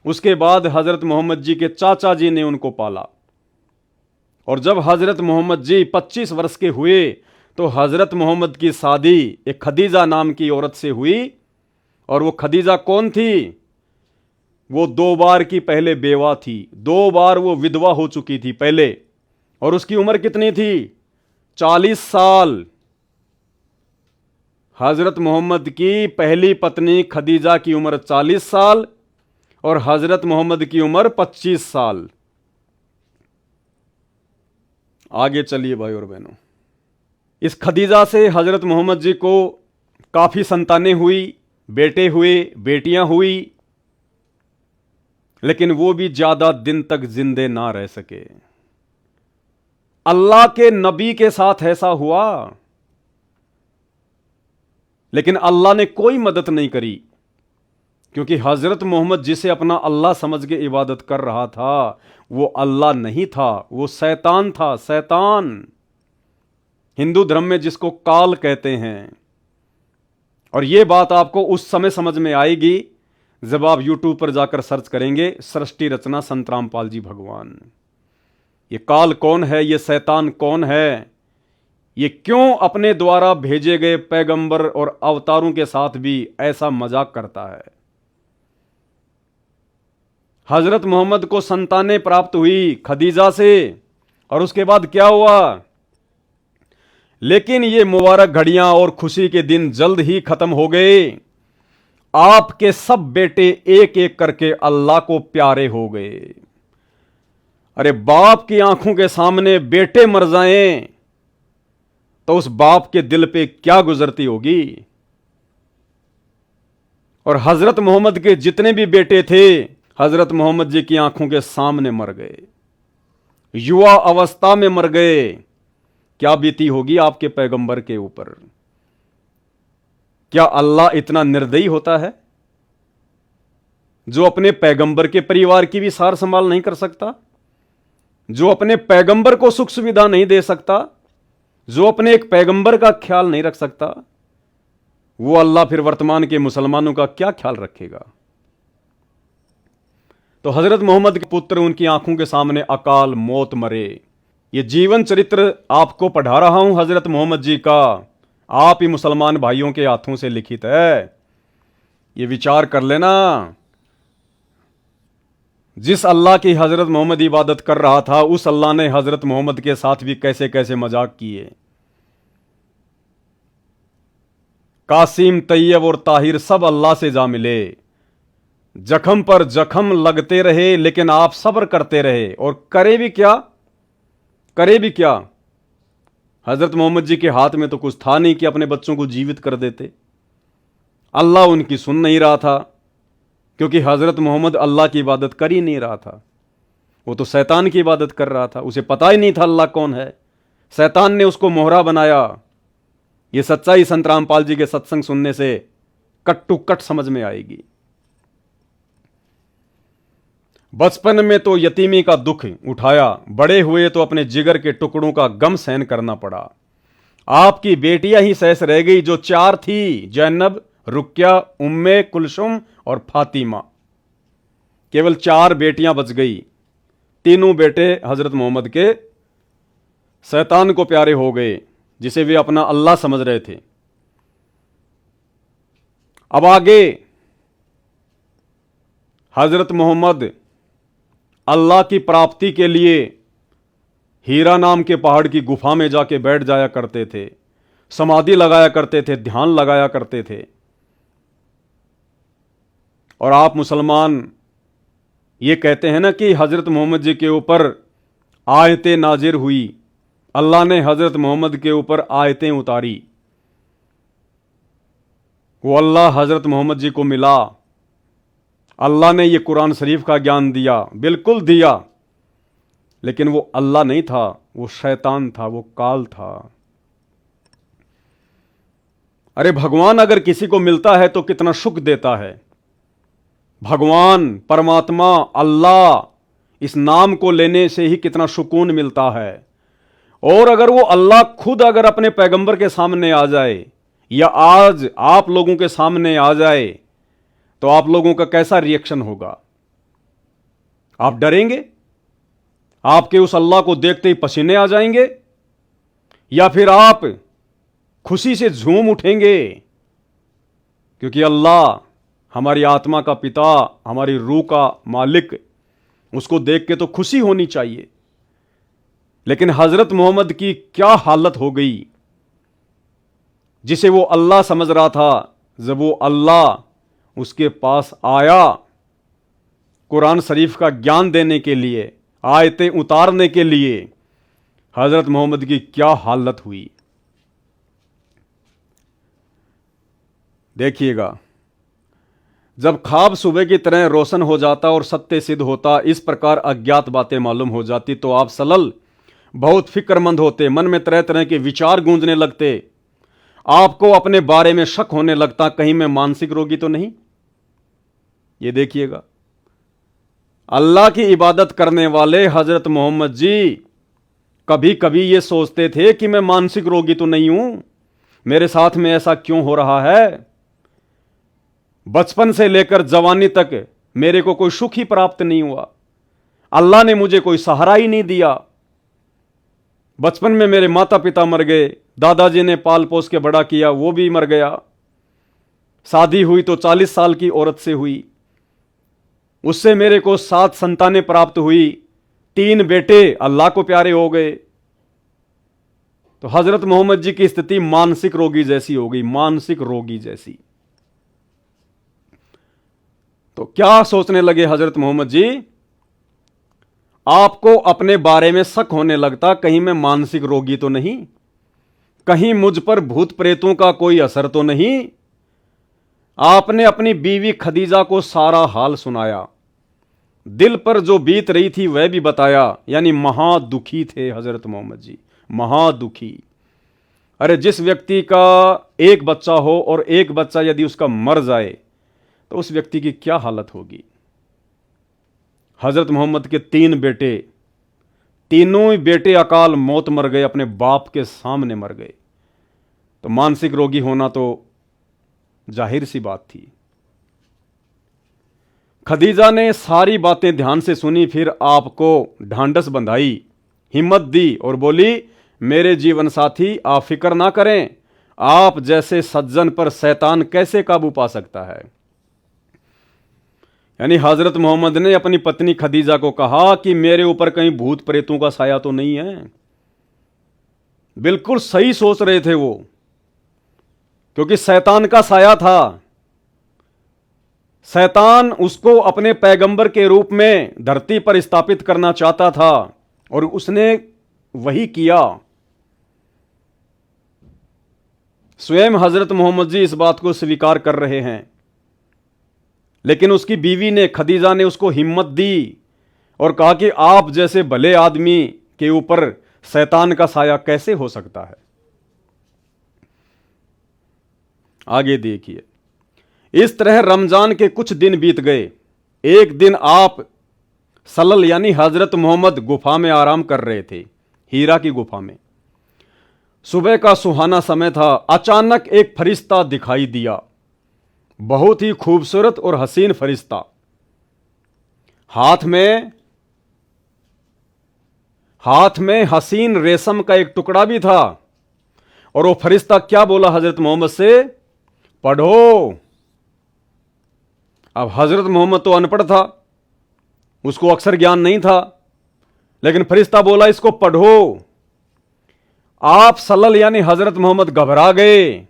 उसके बाद हजरत मोहम्मद जी के चाचा जी ने उनको पाला, और जब हजरत मोहम्मद जी 25 वर्ष के हुए तो हजरत मोहम्मद की शादी एक खदीजा नाम की औरत से हुई। और वो खदीजा कौन थी? वो 2 बार की पहले बेवा थी, 2 बार वो विधवा हो चुकी थी पहले, और उसकी उम्र कितनी थी? 40 साल। हजरत मोहम्मद की पहली पत्नी खदीजा की उम्र 40 साल और हजरत मोहम्मद की उम्र 25 साल। आगे चलिए भाई और बहनों, इस खदीजा से हजरत मोहम्मद जी को काफी संतानें हुई, बेटे हुए, बेटियां हुई, लेकिन वो भी ज्यादा दिन तक जिंदे ना रह सके। अल्लाह के नबी के साथ ऐसा हुआ, लेकिन अल्लाह ने कोई मदद नहीं करी, क्योंकि हजरत मोहम्मद जिसे अपना अल्लाह समझ के इबादत कर रहा था, वो अल्लाह नहीं था, वो शैतान था। शैतान, हिंदू धर्म में जिसको काल कहते हैं। और यह बात आपको उस समय समझ में आएगी जब आप यूट्यूब पर जाकर सर्च करेंगे, सृष्टि रचना संत रामपाल जी भगवान। ये काल कौन है? ये शैतान कौन है? ये क्यों अपने द्वारा भेजे गए पैगंबर और अवतारों के साथ भी ऐसा मजाक करता है? हजरत मोहम्मद को संतानें प्राप्त हुई खदीजा से, और उसके बाद क्या हुआ? लेकिन ये मुबारक घड़ियां और खुशी के दिन जल्द ही खत्म हो गए। आपके सब बेटे एक एक करके अल्लाह को प्यारे हो गए। अरे बाप की आंखों के सामने बेटे मर जाएं तो उस बाप के दिल पे क्या गुजरती होगी। और हजरत मोहम्मद के जितने भी बेटे थे, हजरत मोहम्मद जी की आंखों के सामने मर गए, युवा अवस्था में मर गए। क्या बीती होगी आपके पैगंबर के ऊपर? क्या अल्लाह इतना निर्दयी होता है जो अपने पैगंबर के परिवार की भी सार संभाल नहीं कर सकता, जो अपने पैगंबर को सुख सुविधा नहीं दे सकता, जो अपने एक पैगंबर का ख्याल नहीं रख सकता? वो अल्लाह फिर वर्तमान के मुसलमानों का क्या ख्याल रखेगा? तो हजरत मोहम्मद के पुत्र उनकी आंखों के सामने अकाल मौत मरे। ये जीवन चरित्र आपको पढ़ा रहा हूं हजरत मोहम्मद जी का, आप ही मुसलमान भाइयों के हाथों से लिखित है। ये विचार कर लेना, जिस अल्लाह की हजरत मोहम्मद इबादत कर रहा था, उस अल्लाह ने हजरत मोहम्मद के साथ भी कैसे कैसे मजाक किए। कासिम, तैयब और ताहिर सब अल्लाह से जा मिले, जख्म पर जख्म लगते रहे, लेकिन आप सब्र करते रहे। और करे भी क्या? करे भी क्या? हज़रत मोहम्मद जी के हाथ में तो कुछ था नहीं कि अपने बच्चों को जीवित कर देते। अल्लाह उनकी सुन नहीं रहा था, क्योंकि हज़रत मोहम्मद अल्लाह की इबादत कर ही नहीं रहा था, वो तो शैतान की इबादत कर रहा था। उसे पता ही नहीं था अल्लाह कौन है। शैतान ने उसको मोहरा बनाया। ये सच्चाई संत रामपाल जी के सत्संग सुनने से कट टू कट समझ में आएगी। बचपन में तो यतीमी का दुख उठाया, बड़े हुए तो अपने जिगर के टुकड़ों का गम सहन करना पड़ा। आपकी बेटियां ही शेष रह गई जो 4 थी, जैनब, रुकिया, उम्मे कुलसुम और फातिमा। केवल 4 बेटियां बच गई। तीनों बेटे हजरत मोहम्मद के शैतान को प्यारे हो गए, जिसे वे अपना अल्लाह समझ रहे थे। अब आगे हजरत मोहम्मद अल्लाह की प्राप्ति के लिए हीरा नाम के पहाड़ की गुफा में जाके बैठ जाया करते थे, समाधि लगाया करते थे, ध्यान लगाया करते थे। और आप मुसलमान ये कहते हैं ना कि हजरत मोहम्मद जी के ऊपर आयतें नाजिर हुई, अल्लाह ने हजरत मोहम्मद के ऊपर आयतें उतारी। वो अल्लाह हजरत मोहम्मद जी को मिला, अल्लाह ने ये कुरान शरीफ का ज्ञान दिया, बिल्कुल दिया, लेकिन वो अल्लाह नहीं था, वो शैतान था, वो काल था। अरे भगवान अगर किसी को मिलता है तो कितना सुख देता है। भगवान, परमात्मा, अल्लाह, इस नाम को लेने से ही कितना सुकून मिलता है। और अगर वो अल्लाह खुद अगर अपने पैगंबर के सामने आ जाए या आज आप लोगों के सामने आ जाए तो आप लोगों का कैसा रिएक्शन होगा? आप डरेंगे? आपके उस अल्लाह को देखते ही पसीने आ जाएंगे? या फिर आप खुशी से झूम उठेंगे? क्योंकि अल्लाह हमारी आत्मा का पिता, हमारी रूह का मालिक, उसको देख के तो खुशी होनी चाहिए। लेकिन हजरत मोहम्मद की क्या हालत हो गई, जिसे वो अल्लाह समझ रहा था, जब वो अल्लाह उसके पास आया कुरान शरीफ का ज्ञान देने के लिए, आयतें उतारने के लिए, हजरत मोहम्मद की क्या हालत हुई देखिएगा। जब ख्वाब सुबह की तरह रोशन हो जाता और सत्य सिद्ध होता, इस प्रकार अज्ञात बातें मालूम हो जाती, तो आप सलल बहुत फिक्रमंद होते, मन में तरह तरह के विचार गूंजने लगते, आपको अपने बारे में शक होने लगता, कहीं मैं मानसिक रोगी तो नहीं। ये देखिएगा, अल्लाह की इबादत करने वाले हजरत मोहम्मद जी कभी कभी ये सोचते थे कि मैं मानसिक रोगी तो नहीं हूं, मेरे साथ में ऐसा क्यों हो रहा है। बचपन से लेकर जवानी तक मेरे को कोई सुख ही प्राप्त नहीं हुआ, अल्लाह ने मुझे कोई सहारा ही नहीं दिया। बचपन में मेरे माता पिता मर गए, दादाजी ने पाल पोस के बड़ा किया, वो भी मर गया। शादी हुई तो 40 साल की औरत से हुई, उससे मेरे को 7 संतानें प्राप्त हुई, 3 बेटे अल्लाह को प्यारे हो गए। तो हजरत मोहम्मद जी की स्थिति मानसिक रोगी जैसी हो गई, मानसिक रोगी जैसी। तो क्या सोचने लगे हजरत मोहम्मद जी? आपको अपने बारे में शक होने लगता, कहीं मैं मानसिक रोगी तो नहीं, कहीं मुझ पर भूत प्रेतों का कोई असर तो नहीं। आपने अपनी बीवी खदीजा को सारा हाल सुनाया, दिल पर जो बीत रही थी वह भी बताया, यानी महादुखी थे हजरत मोहम्मद जी, महादुखी। अरे जिस व्यक्ति का एक बच्चा हो और एक बच्चा यदि उसका मर जाए तो उस व्यक्ति की क्या हालत होगी। हजरत मोहम्मद के 3 बेटे, तीनों ही बेटे अकाल मौत मर गए, अपने बाप के सामने मर गए। तो मानसिक रोगी होना तो जाहिर सी बात थी। खदीजा ने सारी बातें ध्यान से सुनी, फिर आपको ढांढस बंधाई, हिम्मत दी और बोली, मेरे जीवन साथी आप फिक्र ना करें, आप जैसे सज्जन पर शैतान कैसे काबू पा सकता है। यानी हजरत मोहम्मद ने अपनी पत्नी खदीजा को कहा कि मेरे ऊपर कहीं भूत प्रेतों का साया तो नहीं है। बिल्कुल सही सोच रहे थे वो, क्योंकि शैतान का साया था। शैतान उसको अपने पैगंबर के रूप में धरती पर स्थापित करना चाहता था और उसने वही किया। स्वयं हजरत मोहम्मद जी इस बात को स्वीकार कर रहे हैं, लेकिन उसकी बीवी ने, खदीजा ने उसको हिम्मत दी और कहा कि आप जैसे भले आदमी के ऊपर शैतान का साया कैसे हो सकता है। आगे देखिए, इस तरह रमजान के कुछ दिन बीत गए। एक दिन आप सल्लल्लाहु यानी हजरत मोहम्मद गुफा में आराम कर रहे थे, हीरा की गुफा में। सुबह का सुहाना समय था। अचानक एक फरिश्ता दिखाई दिया, बहुत ही खूबसूरत और हसीन फरिश्ता। हाथ में हसीन रेशम का एक टुकड़ा भी था। और वो फरिश्ता क्या बोला हजरत मोहम्मद से? पढ़ो। अब हजरत मोहम्मद तो अनपढ़ था, उसको अक्षर ज्ञान नहीं था, लेकिन फरिश्ता बोला इसको पढ़ो। आप सल्लल्लाहु यानी हजरत मोहम्मद घबरा गए।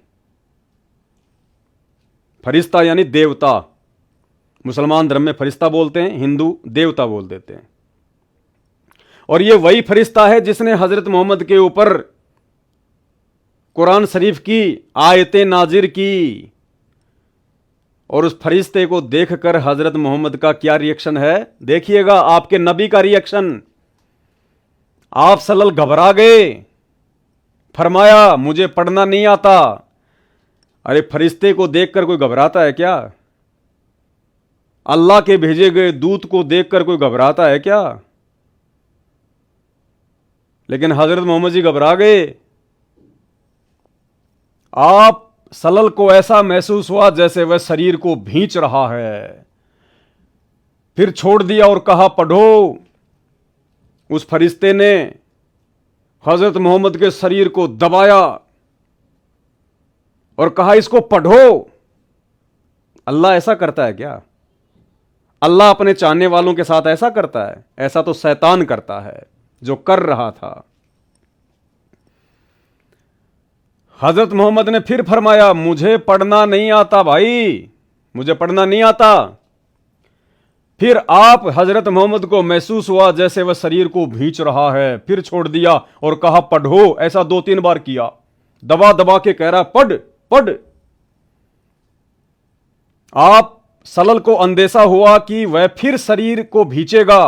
फरिश्ता यानी देवता, मुसलमान धर्म में फरिश्ता बोलते हैं, हिंदू देवता बोल देते हैं। और ये वही फरिश्ता है जिसने हजरत मोहम्मद के ऊपर कुरान शरीफ की आयतें नाजिर की। और उस फरिश्ते को देखकर हजरत मोहम्मद का क्या रिएक्शन है, देखिएगा आपके नबी का रिएक्शन। आप सल्लल्लाहु घबरा गए, फरमाया मुझे पढ़ना नहीं आता। अरे फरिश्ते को देखकर कोई घबराता है क्या? अल्लाह के भेजे गए दूत को देखकर कोई घबराता है क्या? लेकिन हजरत मोहम्मद जी घबरा गए। आप सल्लल्लाहु को ऐसा महसूस हुआ जैसे वह शरीर को भींच रहा है। फिर छोड़ दिया और कहा पढ़ो। उस फरिश्ते ने हजरत मोहम्मद के शरीर को दबाया और कहा इसको पढ़ो। अल्लाह ऐसा करता है क्या? अल्लाह अपने चाहने वालों के साथ ऐसा करता है? ऐसा तो शैतान करता है, जो कर रहा था। हजरत मोहम्मद ने फिर फरमाया मुझे पढ़ना नहीं आता भाई, मुझे पढ़ना नहीं आता। फिर आप हजरत मोहम्मद को महसूस हुआ जैसे वह शरीर को भींच रहा है। फिर छोड़ दिया और कहा पढ़ो। ऐसा 2-3 बार किया, दबा दबा के कह रहा पढ़ पढ़। आप सल्लल्लाहु को अंदेशा हुआ कि वह फिर शरीर को भींचेगा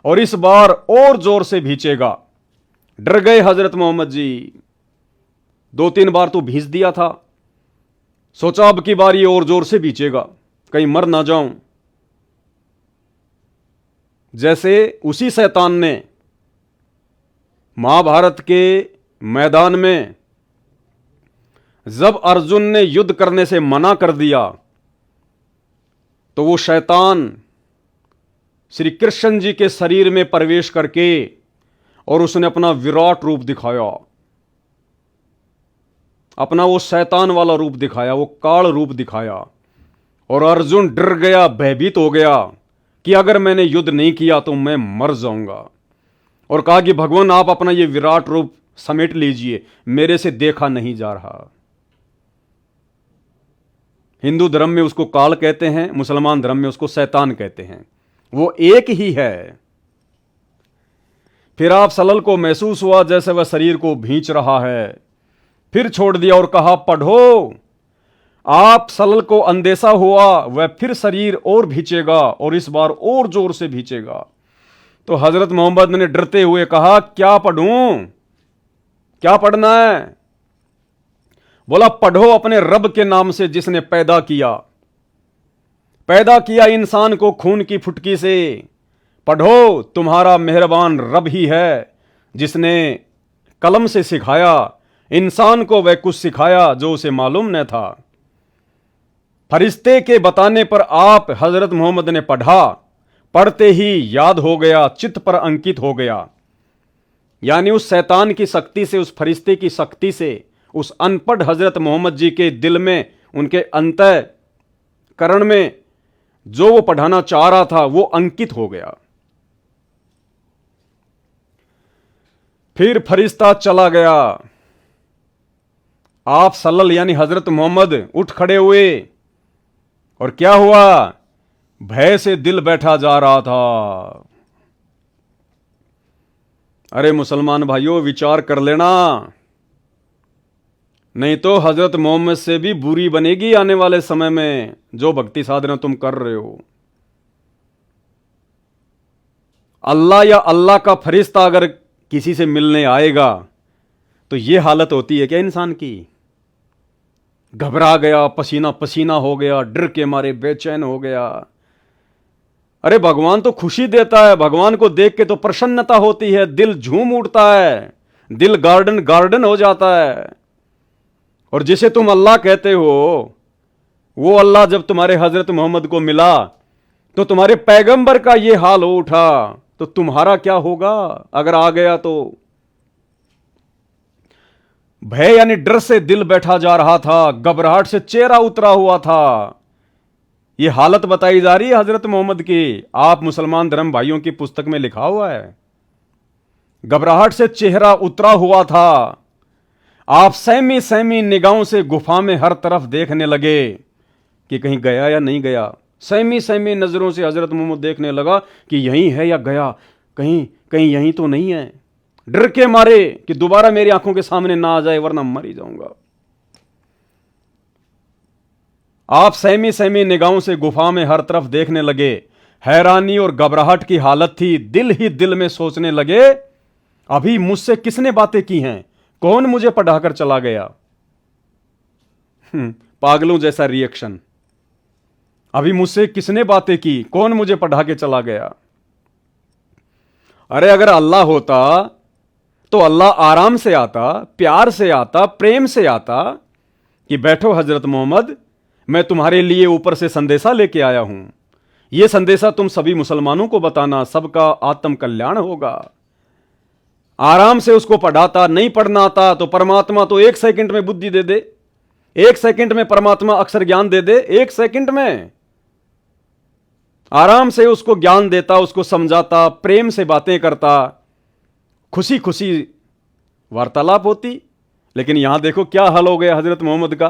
और इस बार और जोर से भींचेगा। डर गए हजरत मोहम्मद जी। 2-3 बार तो भींच दिया था, सोचा अब की बार ये और जोर से भींचेगा, कहीं मर ना जाऊं। जैसे उसी शैतान ने महाभारत के मैदान में जब अर्जुन ने युद्ध करने से मना कर दिया, तो वो शैतान श्री कृष्ण जी के शरीर में प्रवेश करके और उसने अपना विराट रूप दिखाया, अपना वो शैतान वाला रूप दिखाया, वो काल रूप दिखाया। और अर्जुन डर गया, भयभीत हो गया कि अगर मैंने युद्ध नहीं किया तो मैं मर जाऊंगा। और कहा कि भगवान आप अपना ये विराट रूप समेट लीजिए, मेरे से देखा नहीं जा रहा। हिंदू धर्म में उसको काल कहते हैं, मुसलमान धर्म में उसको शैतान कहते हैं, वो एक ही है। फिर आप सल्लल्लाहु को महसूस हुआ जैसे वह शरीर को भींच रहा है। फिर छोड़ दिया और कहा पढ़ो। आप सल्लल्लाहु को अंदेशा हुआ वह फिर शरीर और भींचेगा और इस बार और जोर से भींचेगा। तो हजरत मोहम्मद ने डरते हुए कहा क्या पढ़ूं, क्या पढ़ना है? बोला पढ़ो अपने रब के नाम से जिसने पैदा किया इंसान को खून की फुटकी से। पढ़ो तुम्हारा मेहरबान रब ही है जिसने कलम से सिखाया इंसान को, वह कुछ सिखाया जो उसे मालूम न था। फरिश्ते के बताने पर आप हजरत मोहम्मद ने पढ़ा, पढ़ते ही याद हो गया, चित्त पर अंकित हो गया। यानी उस शैतान की शक्ति से, उस फरिश्ते की शक्ति से, उस अनपढ़ हजरत मोहम्मद जी के दिल में, उनके अंतःकरण में जो वो पढ़ाना चाह रहा था वो अंकित हो गया। फिर फरिश्ता चला गया। आप सल्लल्लाहु यानी हजरत मोहम्मद उठ खड़े हुए और क्या हुआ? भय से दिल बैठा जा रहा था। अरे मुसलमान भाइयों विचार कर लेना, नहीं तो हजरत मोहम्मद से भी बुरी बनेगी आने वाले समय में जो भक्ति साधना तुम कर रहे हो। अल्लाह या अल्लाह का फरिश्ता अगर किसी से मिलने आएगा तो यह हालत होती है क्या इंसान की? घबरा गया, पसीना पसीना हो गया, डर के मारे बेचैन हो गया। अरे भगवान तो खुशी देता है, भगवान को देख के तो प्रसन्नता होती है, दिल झूम उठता है, दिल गार्डन गार्डन हो जाता है। और जिसे तुम अल्लाह कहते हो वो अल्लाह जब तुम्हारे हजरत मोहम्मद को मिला तो तुम्हारे पैगंबर का ये हाल हो उठा, तो तुम्हारा क्या होगा अगर आ गया तो? भय यानी डर से दिल बैठा जा रहा था, घबराहट से चेहरा उतरा हुआ था। यह हालत बताई जा रही है हजरत मोहम्मद की। आप मुसलमान धर्म भाइयों की पुस्तक में लिखा हुआ है, घबराहट से चेहरा उतरा हुआ था। आप सहमी सहमी निगाहों से गुफा में हर तरफ देखने लगे कि कहीं गया या नहीं गया। सहमी सहमी नजरों से हजरत मोहम्मद देखने लगा कि यहीं है या गया, कहीं कहीं यहीं तो नहीं है। डर के मारे कि दोबारा मेरी आंखों के सामने ना आ जाए वरना मर ही जाऊंगा। आप सहमी सहमी निगाहों से गुफा में हर तरफ देखने लगे। हैरानी और घबराहट की हालत थी। दिल ही दिल में सोचने लगे, अभी मुझसे किसने बातें की हैं? कौन मुझे पढ़ाकर चला गया? पागलों जैसा रिएक्शन। अभी मुझसे किसने बातें की? कौन मुझे पढ़ा के चला गया? अरे अगर अल्लाह होता तो अल्लाह आराम से आता, प्यार से आता, प्रेम से आता कि बैठो हजरत मोहम्मद, मैं तुम्हारे लिए ऊपर से संदेशा लेके आया हूं। यह संदेशा तुम सभी मुसलमानों को बताना, सबका आत्म कल्याण होगा। आराम से उसको पढ़ाता। नहीं पढ़ना आता तो परमात्मा तो 1 सेकंड में बुद्धि दे दे, 1 सेकंड में परमात्मा अक्षर ज्ञान दे दे, 1 सेकंड में आराम से उसको ज्ञान देता, उसको समझाता, प्रेम से बातें करता, खुशी खुशी वार्तालाप होती। लेकिन यहां देखो क्या हाल हो गया हजरत मोहम्मद का।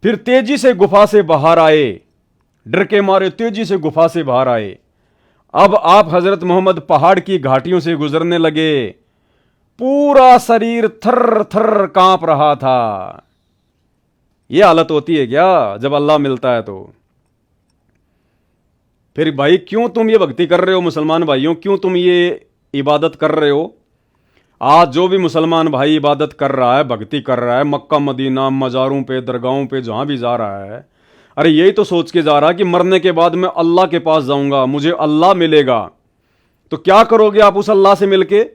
फिर तेजी से गुफा से बाहर आए, डर के मारे तेजी से गुफा से बाहर आए। अब आप हजरत मोहम्मद पहाड़ की घाटियों से गुजरने लगे। पूरा शरीर थर थर कांप रहा था। यह हालत होती है क्या जब अल्लाह मिलता है? तो फिर भाई क्यों तुम ये भक्ति कर रहे हो? मुसलमान भाइयों, क्यों तुम ये इबादत कर रहे हो? आज जो भी मुसलमान भाई इबादत कर रहा है, भक्ति कर रहा है, मक्का मदीना मज़ारों पे, दरगाहों पे जहां भी जा रहा है, अरे यही तो सोच के जा रहा है कि मरने के बाद मैं अल्लाह के पास जाऊंगा, मुझे अल्लाह मिलेगा। तो क्या करोगे आप उस अल्लाह से मिलके,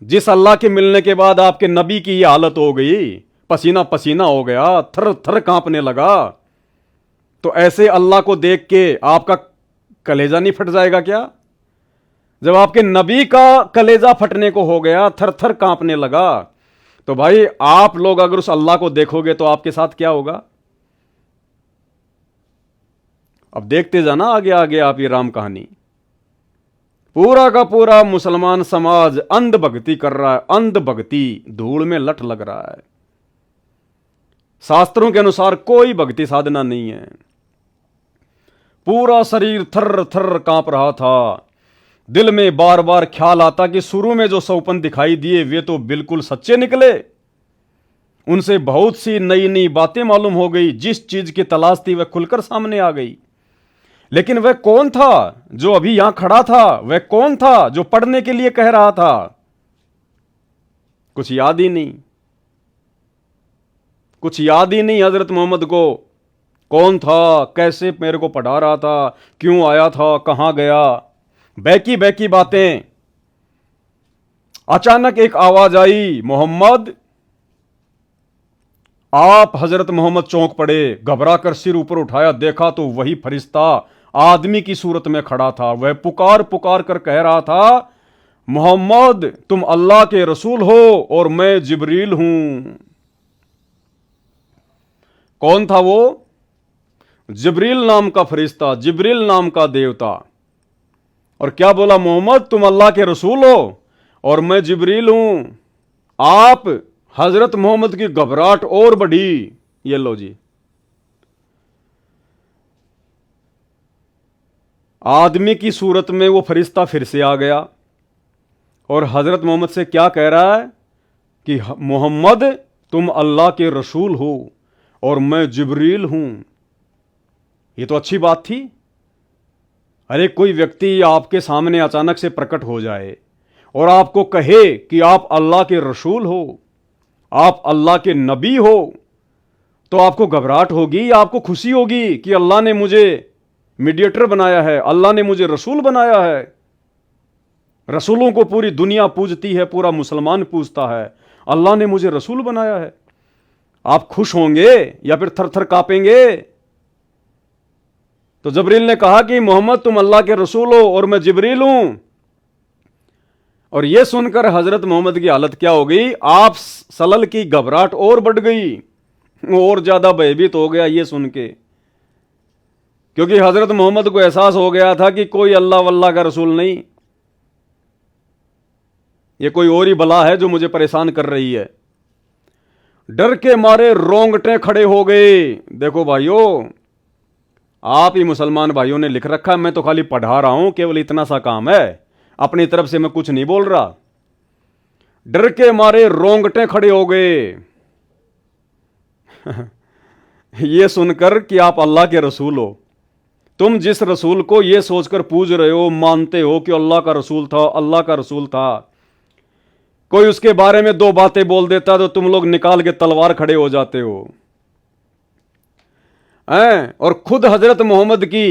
जिस अल्लाह के मिलने के बाद आपके नबी की यह हालत हो गई, पसीना पसीना हो गया, थर थर कांपने लगा? तो ऐसे अल्लाह को देख के आपका कलेजा नहीं फट जाएगा क्या? जब आपके नबी का कलेजा फटने को हो गया, थर थर कांपने लगा, तो भाई आप लोग अगर उस अल्लाह को देखोगे तो आपके साथ क्या होगा? अब देखते जाना आगे आगे आप ये राम कहानी। पूरा का पूरा मुसलमान समाज अंध भक्ति कर रहा है, अंध भक्ति, धूल में लट लग रहा है। शास्त्रों के अनुसार कोई भक्ति साधना नहीं है। पूरा शरीर थर थर कांप रहा था। दिल में बार बार ख्याल आता कि शुरू में जो सौपन दिखाई दिए वे तो बिल्कुल सच्चे निकले। उनसे बहुत सी नई नई बातें मालूम हो गई। जिस चीज की तलाश थी वह खुलकर सामने आ गई। लेकिन वह कौन था जो अभी यहां खड़ा था? वह कौन था जो पढ़ने के लिए कह रहा था? कुछ याद ही नहीं, कुछ याद ही नहीं हजरत मोहम्मद को। कौन था, कैसे मेरे को पढ़ा रहा था, क्यों आया था, कहां गया, बैकी बैकी बातें। अचानक एक आवाज आई, मोहम्मद। आप हजरत मोहम्मद चौंक पड़े। घबरा कर सिर ऊपर उठाया, देखा तो वही फरिश्ता आदमी की सूरत में खड़ा था। वह पुकार पुकार कर कह रहा था, मोहम्मद तुम अल्लाह के रसूल हो और मैं जिब्रील हूं। कौन था वो? जिब्रील नाम का फरिश्ता, जिब्रील नाम का देवता। और क्या बोला? मोहम्मद तुम अल्लाह के रसूल हो और मैं जिब्रील हूं। आप हजरत मोहम्मद की घबराहट और बढ़ी। ये लो जी, आदमी की सूरत में वो फरिश्ता फिर से आ गया और हजरत मोहम्मद से क्या कह रहा है? कि मोहम्मद तुम अल्लाह के रसूल हो और मैं जिब्रील हूं। ये तो अच्छी बात थी। अरे कोई व्यक्ति आपके सामने अचानक से प्रकट हो जाए और आपको कहे कि आप अल्लाह के रसूल हो, आप अल्लाह के नबी हो, तो आपको घबराहट होगी या आपको खुशी होगी कि अल्लाह ने मुझे मीडिएटर बनाया है, अल्लाह ने मुझे रसूल बनाया है। रसूलों को पूरी दुनिया पूजती है, पूरा मुसलमान पूजता है, अल्लाह ने मुझे रसूल बनाया है। आप खुश होंगे या फिर थर थर कांपेंगे? तो जिब्रील ने कहा कि मोहम्मद तुम अल्लाह के रसूल हो और मैं जिब्रील हूं। और यह सुनकर हजरत मोहम्मद की हालत क्या हो गई? आप सलल की घबराहट और बढ़ गई, और ज्यादा भयभीत हो गया ये सुन के, क्योंकि हजरत मोहम्मद को एहसास हो गया था कि कोई अल्लाह वल्लाह का रसूल नहीं, ये कोई और ही बला है जो मुझे परेशान कर रही है। डर के मारे रोंगटे खड़े हो गए। देखो भाइयों, आप ही मुसलमान भाइयों ने लिख रखा, मैं तो खाली पढ़ा रहा हूं, केवल इतना सा काम है, अपनी तरफ से मैं कुछ नहीं बोल रहा। डर के मारे रोंगटे खड़े हो गए ये सुनकर कि आप अल्लाह के रसूल हो। तुम जिस रसूल को यह सोचकर पूज रहे हो, मानते हो कि अल्लाह का रसूल था, अल्लाह का रसूल था, कोई उसके बारे में दो बातें बोल देता तो तुम लोग निकाल के तलवार खड़े हो जाते हो। और खुद हजरत मोहम्मद की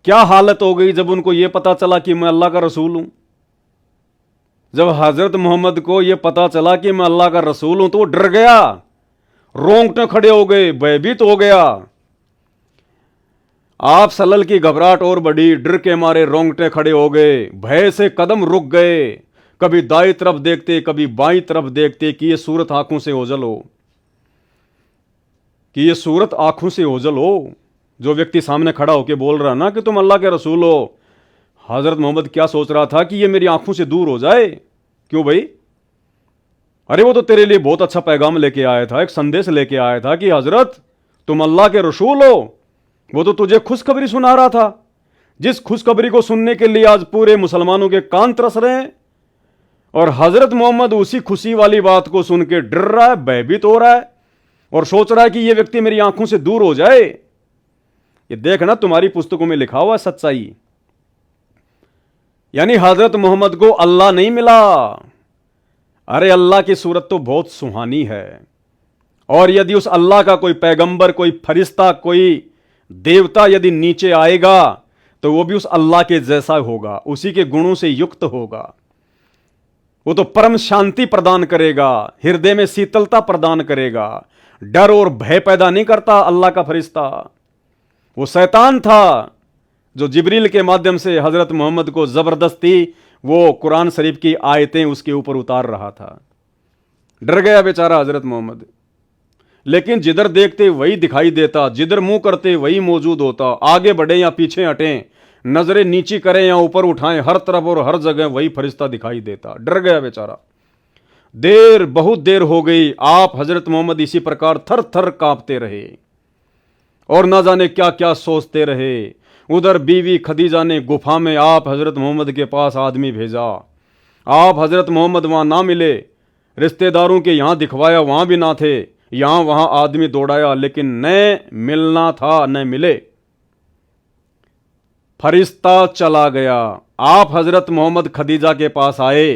क्या हालत हो गई जब उनको यह पता चला कि मैं अल्लाह का रसूल हूं। जब हजरत मोहम्मद को यह पता चला कि मैं अल्लाह का रसूल हूं तो वो डर गया, रोंगटे खड़े हो गए, भयभीत हो गया। आप सलल की घबराहट और बढ़ी, डर के मारे रोंगटे खड़े हो गए, भय से कदम रुक गए, कभी दाई तरफ देखते कभी बाई तरफ देखते कि यह सूरत आंखों से ओझल हो, कि यह सूरत आंखों से ओझल हो। जो व्यक्ति सामने खड़ा होकर बोल रहा ना कि तुम अल्लाह के रसूल हो, हजरत मोहम्मद क्या सोच रहा था कि यह मेरी आंखों से दूर हो जाए। क्यों भाई? अरे वो तो तेरे लिए बहुत अच्छा पैगाम लेके आया था, एक संदेश लेके आया था कि हजरत तुम अल्लाह के रसूल हो। वो तो तुझे खुशखबरी सुना रहा था, जिस खुशखबरी को सुनने के लिए आज पूरे मुसलमानों के कान तरस रहे हैं। और हजरत मोहम्मद उसी खुशी वाली बात को सुन के डर रहा है, भयभीत हो रहा है और सोच रहा है कि यह व्यक्ति मेरी आंखों से दूर हो जाए। ये देखना, तुम्हारी पुस्तकों में लिखा हुआ सच्चाई। यानी हजरत मोहम्मद को अल्लाह नहीं मिला। अरे अल्लाह की सूरत तो बहुत सुहानी है, और यदि उस अल्लाह का कोई पैगंबर, कोई फरिश्ता, कोई देवता यदि नीचे आएगा तो वो भी उस अल्लाह के जैसा होगा, उसी के गुणों से युक्त होगा। वो तो परम शांति प्रदान करेगा, हृदय में शीतलता प्रदान करेगा, डर और भय पैदा नहीं करता अल्लाह का फरिश्ता। वो शैतान था जो जिब्रील के माध्यम से हजरत मोहम्मद को जबरदस्ती वो कुरान शरीफ की आयतें उसके ऊपर उतार रहा था। डर गया बेचारा हजरत मोहम्मद, लेकिन जिधर देखते वही दिखाई देता, जिधर मुंह करते वही मौजूद होता। आगे बढ़े या पीछे हटें, नजरें नीची करें या ऊपर उठाएं, हर तरफ और हर जगह वही फरिश्ता दिखाई देता। डर गया बेचारा। बहुत देर हो गई, आप हजरत मोहम्मद इसी प्रकार थर थर कांपते रहे और ना जाने क्या क्या सोचते रहे। उधर बीवी खदीजा ने गुफा में आप हजरत मोहम्मद के पास आदमी भेजा। आप हजरत मोहम्मद वहां ना मिले, रिश्तेदारों के यहां दिखवाया, वहां भी ना थे, यहां वहां आदमी दौड़ाया, लेकिन न मिलना था न मिले। फरिश्ता चला गया। आप हजरत मोहम्मद खदीजा के पास आए,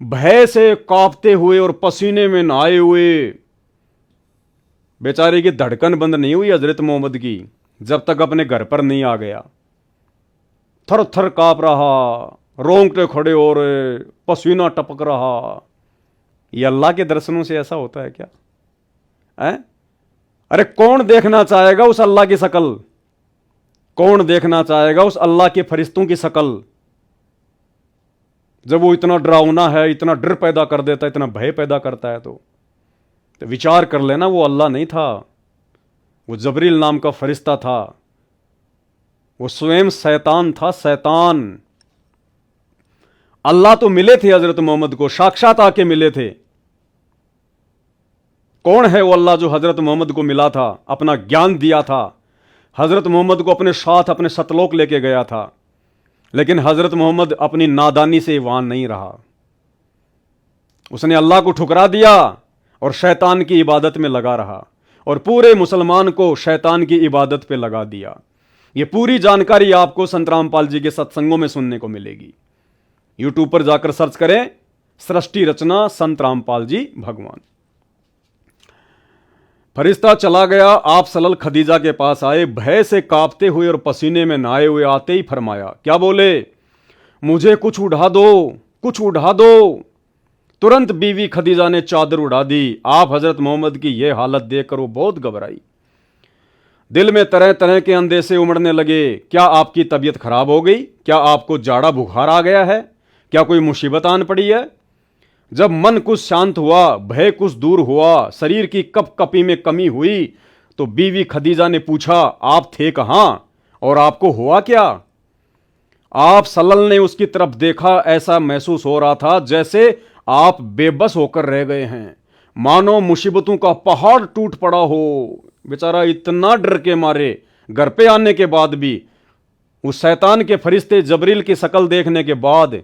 भय से कांपते हुए और पसीने में नहाए हुए। बेचारे की धड़कन बंद नहीं हुई हजरत मोहम्मद की जब तक अपने घर पर नहीं आ गया। थर थर कांप रहा, रोंगटे खड़े हो रहे, पसीना टपक रहा। ये अल्लाह के दर्शनों से ऐसा होता है क्या? अरे कौन देखना चाहेगा उस अल्लाह की शकल? कौन देखना चाहेगा उस अल्लाह के फरिश्तों की शकल जब वो इतना डरावना है, इतना डर पैदा कर देता है, इतना भय पैदा करता है? तो विचार कर लेना, वो अल्लाह नहीं था, वो जबरील नाम का फरिश्ता था, वो स्वयं शैतान था, शैतान। अल्लाह तो मिले थे हजरत मोहम्मद को, साक्षात आके मिले थे। कौन है वो अल्लाह जो हजरत मोहम्मद को मिला था, अपना ज्ञान दिया था, हजरत मोहम्मद को अपने साथ अपने सतलोक लेके गया था? लेकिन हजरत मोहम्मद अपनी नादानी से वहां नहीं रहा। उसने अल्लाह को ठुकरा दिया और शैतान की इबादत में लगा रहा और पूरे मुसलमान को शैतान की इबादत पे लगा दिया। ये पूरी जानकारी आपको संत रामपाल जी के सत्संगों में सुनने को मिलेगी। यूट्यूब पर जाकर सर्च करें सृष्टि रचना संत रामपाल जी भगवान। फरिश्ता चला गया, आप सलल खदीजा के पास आए, भय से कांपते हुए और पसीने में नहाए हुए आते ही फरमाया, क्या बोले? मुझे कुछ उड़ा दो, कुछ उड़ा दो। तुरंत बीवी खदीजा ने चादर उड़ा दी। आप हजरत मोहम्मद की यह हालत देखकर वो बहुत घबराई। दिल में तरह तरह के अंदेशे उमड़ने लगे। क्या आपकी तबीयत खराब हो गई? क्या आपको जाड़ा बुखार आ गया है? क्या कोई मुसीबत आन पड़ी है? जब मन कुछ शांत हुआ, भय कुछ दूर हुआ, शरीर की कपकपी में कमी हुई, तो बीवी खदीजा ने पूछा, आप थे कहां और आपको हुआ क्या? आप सल्लल्लाहु ने उसकी तरफ देखा। ऐसा महसूस हो रहा था जैसे आप बेबस होकर रह गए हैं, मानो मुसीबतों का पहाड़ टूट पड़ा हो। बेचारा इतना डर के मारे घर पे आने के बाद भी, उस शैतान के फरिश्ते जबरील की शक्ल देखने के बाद,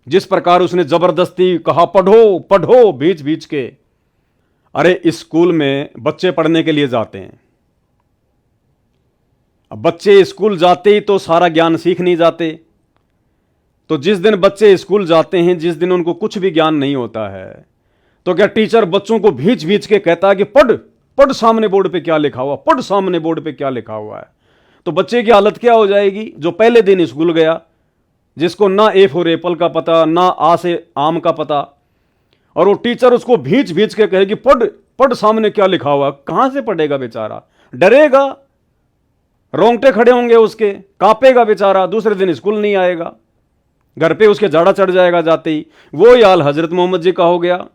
जिस प्रकार उसने जबरदस्ती कहा पढ़ो पढ़ो बीच बीच के। अरे स्कूल में बच्चे पढ़ने के लिए जाते हैं। अब बच्चे स्कूल जाते ही तो सारा ज्ञान सीख नहीं जाते। तो जिस दिन बच्चे स्कूल जाते हैं, जिस दिन उनको कुछ भी ज्ञान नहीं होता है, तो क्या टीचर बच्चों को भींच भींच के कहता है कि पढ़ पढ़, सामने बोर्ड पे क्या लिखा हुआ, पढ़ सामने बोर्ड पे क्या लिखा हुआ है। तो बच्चे की हालत क्या हो जाएगी? जो पहले दिन स्कूल गया, जिसको ना ए फॉर एप्पल का पता, ना आ से आम का पता, और वो टीचर उसको भींच भींच के कहेगी पढ़ पढ़ सामने क्या लिखा हुआ। कहां से पढ़ेगा बेचारा? डरेगा, रोंगटे खड़े होंगे उसके, कांपेगा बेचारा, दूसरे दिन स्कूल नहीं आएगा, घर पे उसके जाड़ा चढ़ जाएगा जाते ही। वो हाल हजरत मोहम्मद जी का हो गया।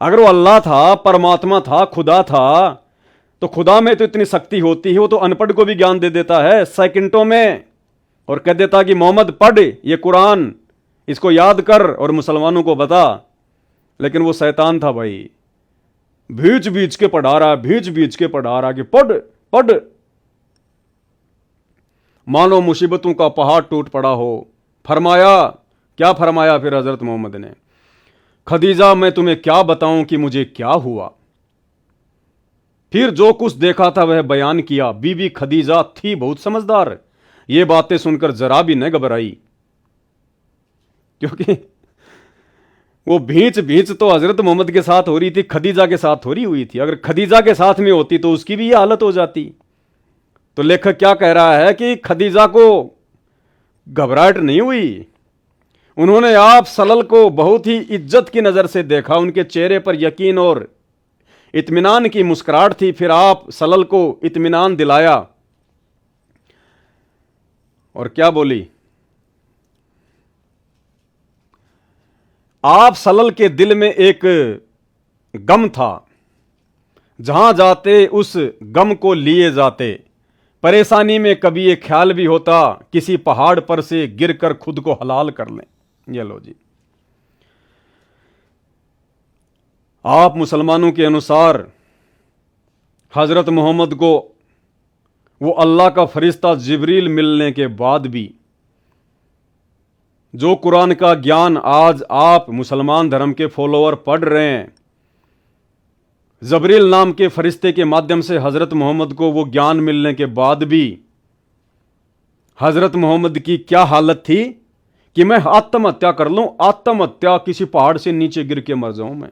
अगर वो अल्लाह था, परमात्मा था, खुदा था, तो खुदा में तो इतनी शक्ति होती है, वो तो अनपढ़ को भी ज्ञान दे देता है सेकंडों में, और कह देता कि मोहम्मद पढ़ ये कुरान, इसको याद कर और मुसलमानों को बता। लेकिन वो शैतान था भाई, भीच भीच के पढ़ा रहा, भीच भीच के पढ़ा रहा कि पढ़ पढ़, मानो मुसीबतों का पहाड़ टूट पड़ा हो। फरमाया, क्या फरमाया फिर हजरत मोहम्मद ने? खदीजा मैं तुम्हें क्या बताऊं कि मुझे क्या हुआ। फिर जो कुछ देखा था वह बयान किया। बीबी खदीजा थी बहुत समझदार, ये बातें सुनकर जरा भी न घबराई, क्योंकि वो भींच भींच तो हजरत मोहम्मद के साथ हो रही थी, खदीजा के साथ हो रही हुई थी। अगर खदीजा के साथ में होती तो उसकी भी ये हालत हो जाती। तो लेखक क्या कह रहा है कि खदीजा को घबराहट नहीं हुई। उन्होंने आप सलल को बहुत ही इज्जत की नजर से देखा, उनके चेहरे पर यकीन और इत्मीनान की मुस्कुराहट थी। फिर आप सलल को इत्मीनान दिलाया और क्या बोली? आप सलल के दिल में एक गम था, जहां जाते उस गम को लिए जाते। परेशानी में कभी ये ख्याल भी होता किसी पहाड़ पर से गिरकर खुद को हलाल कर लें। ये लो जी, आप मुसलमानों के अनुसार हजरत मोहम्मद को वो अल्लाह का फरिश्ता जिब्रील मिलने के बाद भी जो कुरान का ज्ञान आज आप मुसलमान धर्म के फॉलोअर पढ़ रहे हैं, जबरील नाम के फरिश्ते के माध्यम से हजरत मोहम्मद को वो ज्ञान मिलने के बाद भी हजरत मोहम्मद की क्या हालत थी कि मैं आत्महत्या कर लूं, आत्महत्या, किसी पहाड़ से नीचे गिर के मर जाऊं मैं।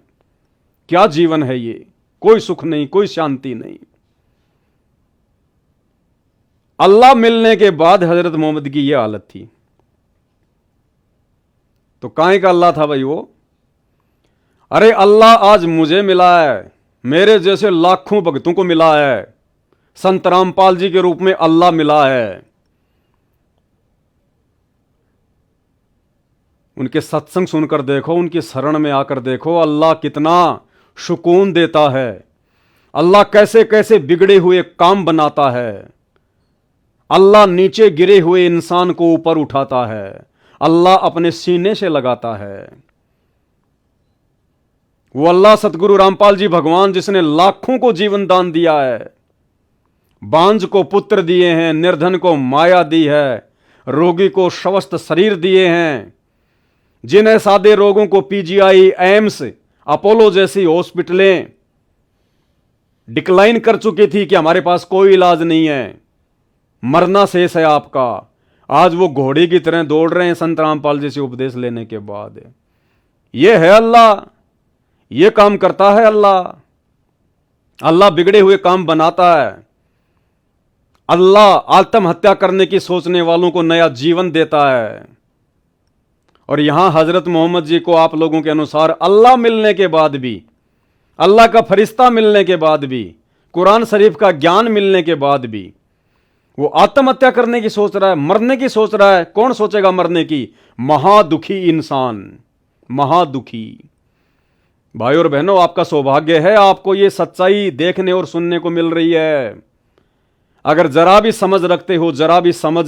क्या जीवन है ये? कोई सुख नहीं, कोई शांति नहीं। अल्लाह मिलने के बाद हजरत मोहम्मद की यह हालत थी। तो काहे का अल्लाह था भाई वो? अरे अल्लाह आज मुझे मिला है, मेरे जैसे लाखों भक्तों को मिला है, संत रामपाल जी के रूप में अल्लाह मिला है। उनके सत्संग सुनकर देखो, उनकी शरण में आकर देखो, अल्लाह कितना सुकून देता है, अल्लाह कैसे कैसे बिगड़े हुए काम बनाता है, अल्लाह नीचे गिरे हुए इंसान को ऊपर उठाता है, अल्लाह अपने सीने से लगाता है। वो अल्लाह सतगुरु रामपाल जी भगवान जिसने लाखों को जीवन दान दिया है, बांझ को पुत्र दिए हैं, निर्धन को माया दी है, रोगी को स्वस्थ शरीर दिए हैं, जिन्हें सादे रोगों को पीजीआई, एम्स, अपोलो जैसी हॉस्पिटलें डिक्लाइन कर चुकी थी कि हमारे पास कोई इलाज नहीं है, मरना शेष है आपका, आज वो घोड़े की तरह दौड़ रहे हैं संत रामपाल जी से उपदेश लेने के बाद। ये है अल्लाह, ये काम करता है अल्लाह। अल्लाह बिगड़े हुए काम बनाता है। अल्लाह आत्महत्या करने की सोचने वालों को नया जीवन देता है। और यहां हजरत मोहम्मद जी को आप लोगों के अनुसार अल्लाह मिलने के बाद भी, अल्लाह का फरिश्ता मिलने के बाद भी, कुरान शरीफ का ज्ञान मिलने के बाद भी वो आत्महत्या करने की सोच रहा है, मरने की सोच रहा है। कौन सोचेगा मरने की? महादुखी इंसान, महादुखी। भाई और बहनों, आपका सौभाग्य है, आपको ये सच्चाई देखने और सुनने को मिल रही है। अगर जरा भी समझ रखते हो, जरा भी समझ,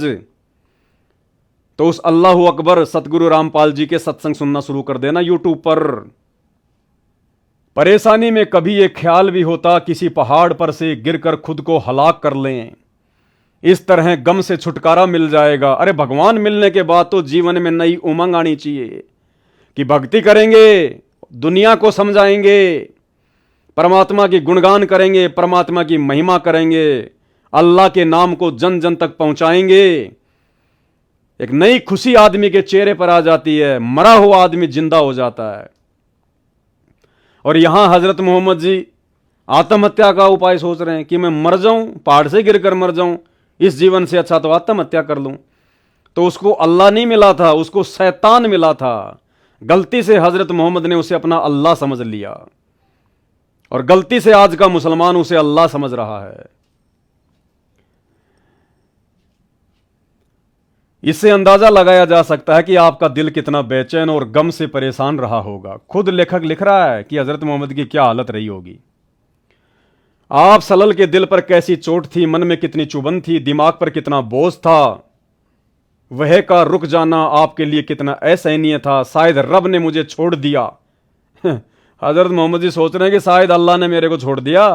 तो उस अल्लाह अकबर सतगुरु रामपाल जी के सत्संग सुनना शुरू कर देना यूट्यूब पर। परेशानी में कभी ये ख्याल भी होता किसी पहाड़ पर से गिरकर खुद को हलाक कर लें, इस तरह गम से छुटकारा मिल जाएगा। अरे भगवान मिलने के बाद तो जीवन में नई उमंग आनी चाहिए कि भक्ति करेंगे, दुनिया को समझाएंगे, परमात्मा की गुणगान करेंगे, परमात्मा की महिमा करेंगे, अल्लाह के नाम को जन जन तक पहुंचाएंगे। एक नई खुशी आदमी के चेहरे पर आ जाती है, मरा हुआ आदमी जिंदा हो जाता है। और यहां हजरत मोहम्मद जी आत्महत्या का उपाय सोच रहे हैं कि मैं मर जाऊं, पहाड़ से गिरकर मर जाऊं, इस जीवन से अच्छा तो आत्महत्या कर लूं। तो उसको अल्लाह नहीं मिला था, उसको शैतान मिला था। गलती से हजरत मोहम्मद ने उसे अपना अल्लाह समझ लिया, और गलती से आज का मुसलमान उसे अल्लाह समझ रहा है। इससे अंदाजा लगाया जा सकता है कि आपका दिल कितना बेचैन और गम से परेशान रहा होगा। खुद लेखक लिख रहा है कि हजरत मोहम्मद की क्या हालत रही होगी। आप सलल के दिल पर कैसी चोट थी, मन में कितनी चुभन थी, दिमाग पर कितना बोझ था, वह का रुक जाना आपके लिए कितना असहनीय था। शायद रब ने मुझे छोड़ दिया। हजरत मोहम्मद जी सोच रहे हैं कि शायद अल्लाह ने मेरे को छोड़ दिया।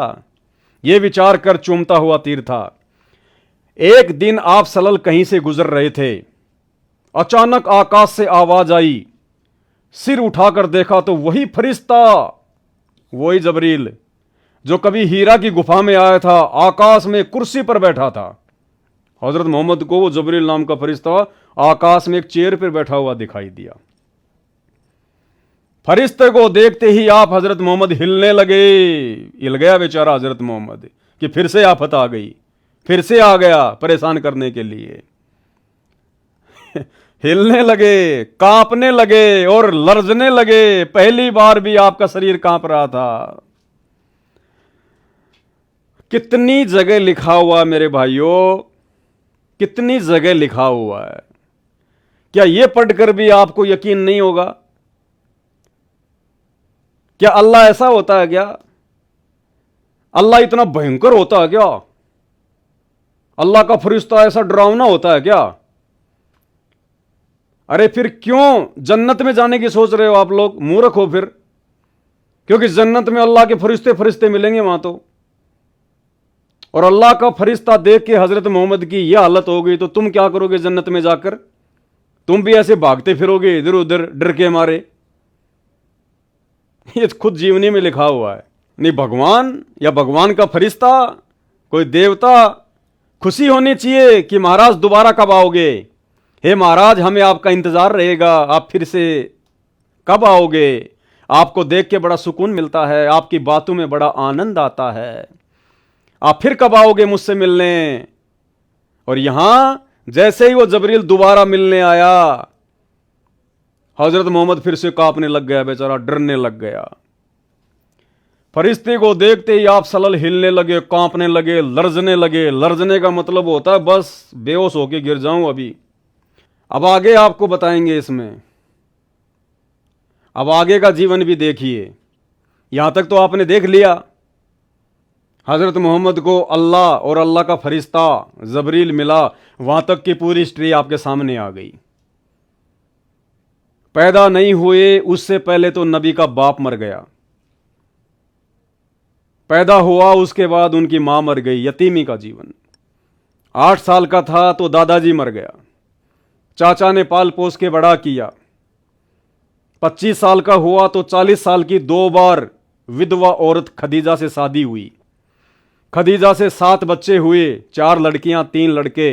यह विचार कर चूमता हुआ तीर था। एक दिन आप सलल कहीं से गुजर रहे थे, अचानक आकाश से आवाज आई। सिर उठाकर देखा तो वही फरिश्ता, वही जबरील जो कभी हीरा की गुफा में आया था, आकाश में कुर्सी पर बैठा था। हजरत मोहम्मद को वो जबरील नाम का फरिश्ता आकाश में एक चेयर पर बैठा हुआ दिखाई दिया। फरिश्ते को देखते ही आप हजरत मोहम्मद हिलने लगे। हिल गया बेचारा हजरत मोहम्मद कि फिर से आफत आ गई, फिर से आ गया परेशान करने के लिए। हिलने लगे, कांपने लगे और लरजने लगे। पहली बार भी आपका शरीर कांप रहा था। कितनी जगह लिखा हुआ मेरे भाइयों, कितनी जगह लिखा हुआ है। क्या यह पढ़कर भी आपको यकीन नहीं होगा? क्या अल्लाह ऐसा होता है क्या? अल्लाह इतना भयंकर होता है क्या? अल्लाह का फरिश्ता ऐसा डरावना होता है क्या? अरे फिर क्यों जन्नत में जाने की सोच रहे हो आप लोग? मूर्ख हो फिर, क्योंकि जन्नत में अल्लाह के फरिश्ते फरिश्ते मिलेंगे वहां तो। और अल्लाह का फरिश्ता देख के हजरत मोहम्मद की यह हालत हो गई तो तुम क्या करोगे जन्नत में जाकर? तुम भी ऐसे भागते फिरोगे इधर उधर डर के मारे। ये खुद जीवनी में लिखा हुआ है। नहीं भगवान या भगवान का फरिश्ता, कोई देवता, खुशी होनी चाहिए कि महाराज दोबारा कब आओगे। हे महाराज, हमें आपका इंतजार रहेगा, आप फिर से कब आओगे। आपको देख के बड़ा सुकून मिलता है, आपकी बातों में बड़ा आनंद आता है, आप फिर कब आओगे मुझसे मिलने। और यहां जैसे ही वो जबरील दोबारा मिलने आया, हजरत मोहम्मद फिर से कांपने लग गया, बेचारा डरने लग गया। फरिश्ते को देखते ही आप सलल हिलने लगे, कांपने लगे, लरजने लगे। लरजने का मतलब होता है बस बेहोश होके गिर जाऊं अभी। अब आगे आपको बताएंगे इसमें, अब आगे का जीवन भी देखिए। यहां तक तो आपने देख लिया, हजरत मोहम्मद को अल्लाह और अल्लाह का फरिश्ता जबरील मिला, वहां तक की पूरी हिस्ट्री आपके सामने आ गई। पैदा नहीं हुए उससे पहले तो नबी का बाप मर गया, पैदा हुआ उसके बाद उनकी मां मर गई, यतीमी का जीवन। 8 साल का था तो दादाजी मर गया, चाचा ने पाल पोस के बड़ा किया, 25 साल का हुआ तो 40 साल की 2 बार विधवा औरत खदीजा से शादी हुई। खदीजा से 7 बच्चे हुए, 4 लड़कियां 3 लड़के।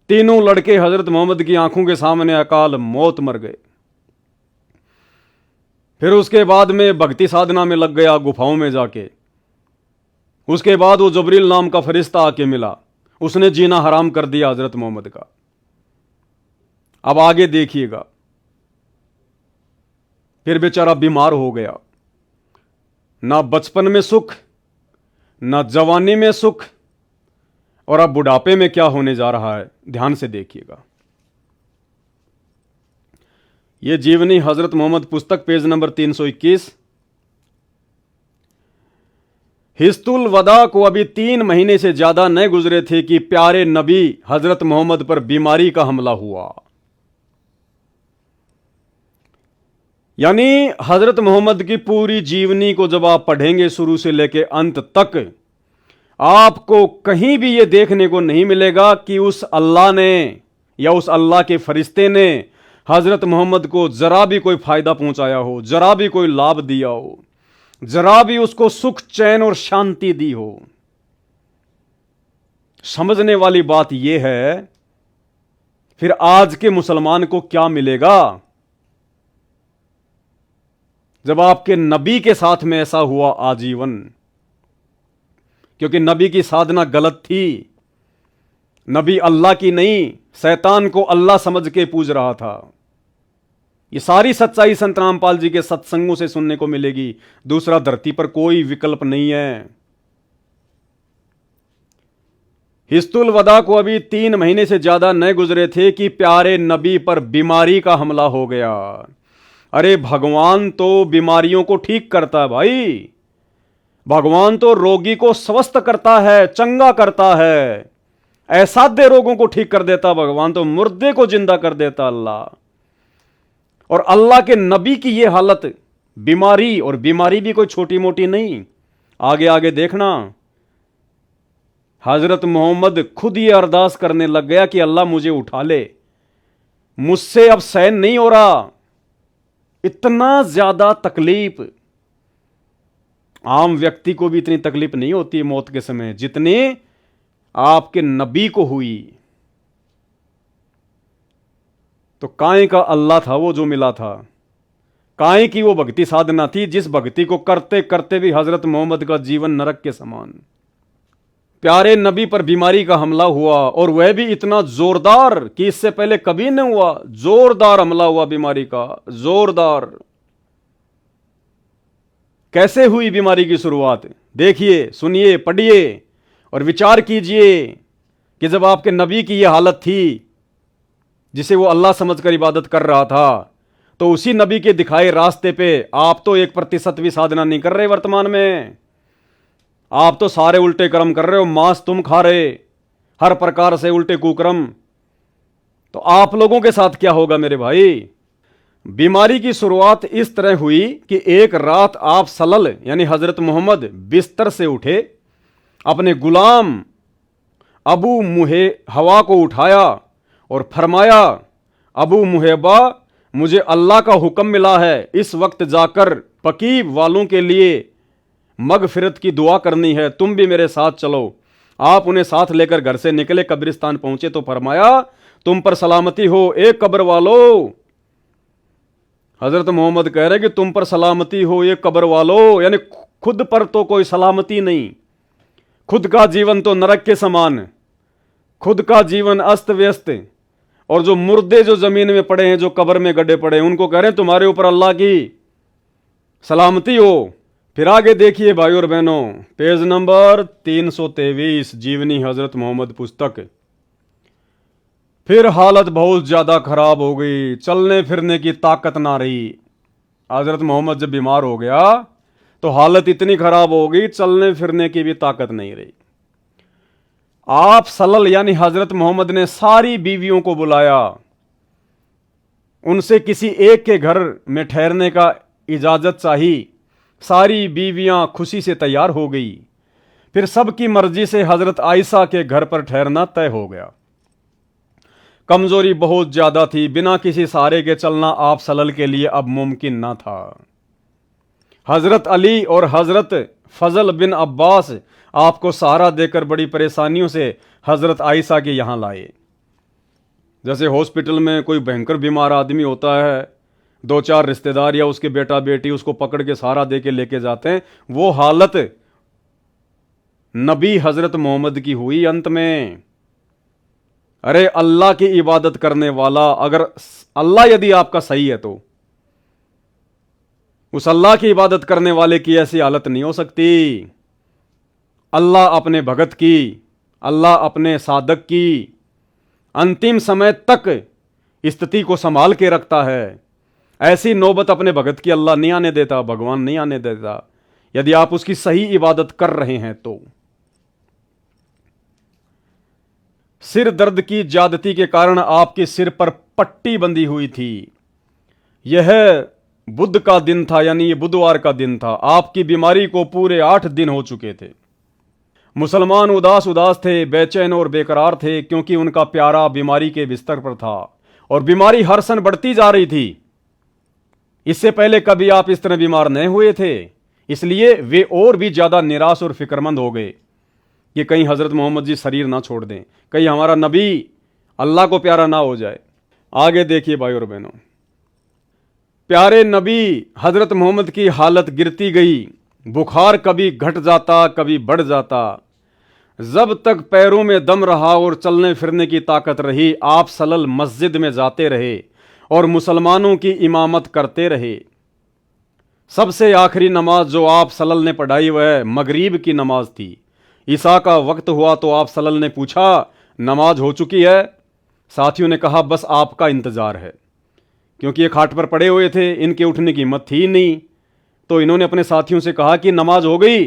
तीनों लड़के हजरत मोहम्मद की आंखों के सामने अकाल मौत मर गए। फिर उसके बाद में भक्ति साधना में लग गया गुफाओं में जाके। उसके बाद वो जबरील नाम का फरिश्ता आके मिला, उसने जीना हराम कर दिया हजरत मोहम्मद का। अब आगे देखिएगा, फिर बेचारा बीमार हो गया। ना बचपन में सुख, ना जवानी में सुख, और अब बुढ़ापे में क्या होने जा रहा है, ध्यान से देखिएगा। यह जीवनी हजरत मोहम्मद पुस्तक, पेज नंबर 321। हिस्तुल वदा को अभी 3 महीने से ज्यादा न गुजरे थे कि प्यारे नबी हजरत मोहम्मद पर बीमारी का हमला हुआ। यानी हजरत मोहम्मद की पूरी जीवनी को जब आप पढ़ेंगे शुरू से लेकर अंत तक, आपको कहीं भी यह देखने को नहीं मिलेगा कि उस अल्लाह ने या उस अल्लाह के फरिश्ते ने हजरत मोहम्मद को जरा भी कोई फायदा पहुंचाया हो, जरा भी कोई लाभ दिया हो, जरा भी उसको सुख चैन और शांति दी हो। समझने वाली बात यह है, फिर आज के मुसलमान को क्या मिलेगा जब आपके नबी के साथ में ऐसा हुआ आजीवन। क्योंकि नबी की साधना गलत थी। नबी अल्लाह की नहीं, शैतान को अल्लाह समझ के पूज रहा था। ये सारी सच्चाई संत रामपाल जी के सत्संगों से सुनने को मिलेगी। दूसरा धरती पर कोई विकल्प नहीं है। हिस्तुल वदा को अभी 3 महीने से ज्यादा न गुजरे थे कि प्यारे नबी पर बीमारी का हमला हो गया। अरे भगवान तो बीमारियों को ठीक करता है भाई। भगवान तो रोगी को स्वस्थ करता है, चंगा करता है, असाध्य रोगों को ठीक कर देता भगवान, तो मुर्दे को जिंदा कर देता अल्लाह। और अल्लाह के नबी की यह हालत, बीमारी, और बीमारी भी कोई छोटी मोटी नहीं। आगे आगे देखना, हजरत मोहम्मद खुद ये अरदास करने लग गया कि अल्लाह मुझे उठा ले, मुझसे अब सहन नहीं हो रहा। इतना ज्यादा तकलीफ, आम व्यक्ति को भी इतनी तकलीफ नहीं होती मौत के समय जितनी आपके नबी को हुई। तो काहे का अल्लाह था वो जो मिला था, काहे की वो भक्ति साधना थी जिस भक्ति को करते करते भी हजरत मोहम्मद का जीवन नरक के समान। प्यारे नबी पर बीमारी का हमला हुआ, और वह भी इतना जोरदार कि इससे पहले कभी नहीं हुआ। जोरदार हमला हुआ बीमारी का, जोरदार। कैसे हुई बीमारी की शुरुआत, देखिए, सुनिए, पढ़िए और विचार कीजिए कि जब आपके नबी की यह हालत थी जिसे वो अल्लाह समझकर इबादत कर रहा था, तो उसी नबी के दिखाए रास्ते पे आप तो 1% भी साधना नहीं कर रहे। वर्तमान में आप तो सारे उल्टे कर्म कर रहे हो, मांस तुम खा रहे, हर प्रकार से उल्टे कुकर्म। तो आप लोगों के साथ क्या होगा मेरे भाई। बीमारी की शुरुआत इस तरह हुई कि एक रात आप सलल यानी हजरत मोहम्मद बिस्तर से उठे, अपने गुलाम अबू मुहे हवा को उठाया और फरमाया, अबू मुहेबा, मुझे अल्लाह का हुक्म मिला है, इस वक्त जाकर पकीब वालों के लिए मगफिरत की दुआ करनी है, तुम भी मेरे साथ चलो। आप उन्हें साथ लेकर घर से निकले, कब्रिस्तान पहुंचे तो फरमाया, तुम पर सलामती हो ए कब्र वालों। हजरत मोहम्मद कह रहे कि तुम पर सलामती हो ये कब्र वालों, यानी खुद पर तो कोई सलामती नहीं। खुद का जीवन तो नरक के समान, खुद का जीवन अस्त व्यस्त, और जो मुर्दे जो जमीन में पड़े हैं, जो कब्र में गड्ढे पड़े हैं, उनको कह रहे हैं तुम्हारे ऊपर अल्लाह की सलामती हो। फिर आगे देखिए भाई और बहनों, पेज नंबर 323, जीवनी हजरत मोहम्मद पुस्तक। फिर हालत बहुत ज्यादा खराब हो गई, चलने फिरने की ताकत ना रही। हजरत मोहम्मद जब बीमार हो गया तो हालत इतनी खराब हो गई, चलने फिरने की भी ताकत नहीं रही। आप सल्लल्लाहु यानी हजरत मोहम्मद ने सारी बीवियों को बुलाया, उनसे किसी एक के घर में ठहरने का इजाजत चाहिए। सारी बीवियां खुशी से तैयार हो गई। फिर सबकी मर्जी से हजरत आयशा के घर पर ठहरना तय हो गया। कमजोरी बहुत ज्यादा थी, बिना किसी सहारे के चलना आप सल्लल्लाहु के लिए अब मुमकिन ना था। हजरत अली और हजरत फजल बिन अब्बास आपको सहारा देकर बड़ी परेशानियों से हजरत आयशा के यहां लाए। जैसे हॉस्पिटल में कोई भयंकर बीमार आदमी होता है, दो चार रिश्तेदार या उसके बेटा बेटी उसको पकड़ के सहारा दे के लेके जाते हैं, वो हालत नबी हजरत मोहम्मद की हुई अंत में। अरे अल्लाह की इबादत करने वाला, अगर अल्लाह यदि आपका सही है तो उस अल्लाह की इबादत करने वाले की ऐसी हालत नहीं हो सकती। अल्लाह अपने भगत की, अल्लाह अपने साधक की अंतिम समय तक स्थिति को संभाल के रखता है। ऐसी नौबत अपने भगत की अल्लाह नहीं आने देता, भगवान नहीं आने देता, यदि आप उसकी सही इबादत कर रहे हैं तो। सिर दर्द की ज्यादती के कारण आपके सिर पर पट्टी बंधी हुई थी। यह बुध का दिन था, यानी ये बुधवार का दिन था। आपकी बीमारी को पूरे 8 दिन हो चुके थे। मुसलमान उदास उदास थे, बेचैन और बेकरार थे, क्योंकि उनका प्यारा बीमारी के बिस्तर पर था और बीमारी हर सन बढ़ती जा रही थी। इससे पहले कभी आप इस तरह बीमार नहीं हुए थे, इसलिए वे और भी ज्यादा निराश और फिक्रमंद हो गए कि कहीं हजरत मोहम्मद जी शरीर ना छोड़ दें, कहीं हमारा नबी अल्लाह को प्यारा ना हो जाए। आगे देखिए भाई और बहनों, प्यारे नबी हजरत मोहम्मद की हालत गिरती गई। बुखार कभी घट जाता, कभी बढ़ जाता। जब तक पैरों में दम रहा और चलने फिरने की ताकत रही, आप सल्लल्लाहु मस्जिद में जाते रहे और मुसलमानों की इमामत करते रहे। सबसे आखिरी नमाज जो आप सल्लल्लाहु ने पढ़ाई वह मगरिब की नमाज थी। ईसा का वक्त हुआ तो आप सल्लल्लाहु ने पूछा, नमाज हो चुकी है? साथियों ने कहा, बस आपका इंतजार है। क्योंकि ये खाट पर पड़े हुए थे, इनके उठने की हिम्मत थी नहीं, तो इन्होंने अपने साथियों से कहा कि नमाज हो गई?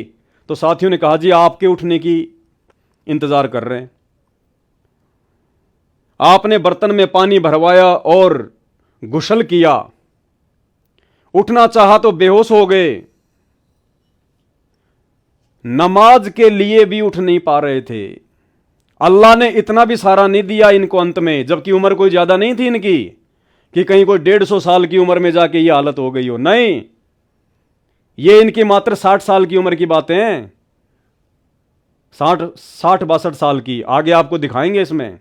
तो साथियों ने कहा, जी आपके उठने की इंतजार कर रहे हैं। आपने बर्तन में पानी भरवाया और गुस्ल किया। उठना चाहा तो बेहोश हो गए। नमाज के लिए भी उठ नहीं पा रहे थे। अल्लाह ने इतना भी सहारा नहीं दिया इनको अंत में, जबकि उम्र कोई ज्यादा नहीं थी इनकी कि कहीं कोई 150 साल की उम्र में जाके ये हालत हो गई हो। नहीं, ये इनकी मात्र 60 साल की उम्र की बातें हैं। 60-62 साल की, आगे आपको दिखाएंगे इसमें।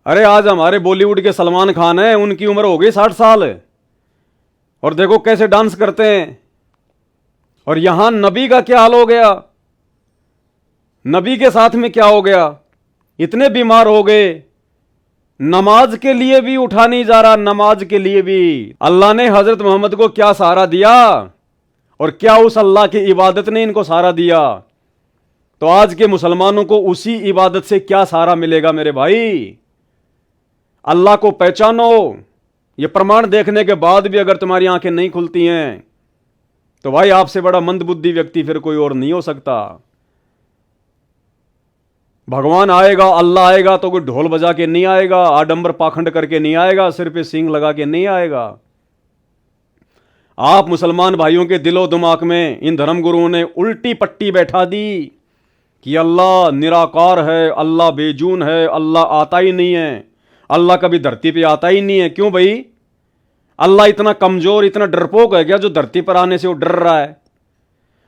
अरे आज हमारे बॉलीवुड के सलमान खान हैं, उनकी उम्र हो गई 60 साल और देखो कैसे डांस करते हैं। और यहां नबी का क्या हाल हो गया, नबी के साथ में क्या हो गया? इतने बीमार हो गए, नमाज के लिए भी उठा नहीं जा रहा। नमाज के लिए भी अल्लाह ने हजरत मोहम्मद को क्या सहारा दिया और क्या उस अल्लाह की इबादत ने इनको सहारा दिया? तो आज के मुसलमानों को उसी इबादत से क्या सहारा मिलेगा मेरे भाई? अल्लाह को पहचानो। ये प्रमाण देखने के बाद भी अगर तुम्हारी आंखें नहीं खुलती हैं तो भाई आपसे बड़ा मंदबुद्धि व्यक्ति फिर कोई और नहीं हो सकता। भगवान आएगा, अल्लाह आएगा तो कोई ढोल बजा के नहीं आएगा, आडंबर पाखंड करके नहीं आएगा, सिर पे सींग लगा के नहीं आएगा। आप मुसलमान भाइयों के दिलो दिमाग में इन धर्मगुरुओं ने उल्टी पट्टी बैठा दी कि अल्लाह निराकार है, अल्लाह बेजून है, अल्लाह आता ही नहीं है, अल्लाह कभी धरती पे आता ही नहीं है। क्यों भाई? अल्लाह इतना कमजोर, इतना डरपोक है क्या जो धरती पर आने से वो डर रहा है?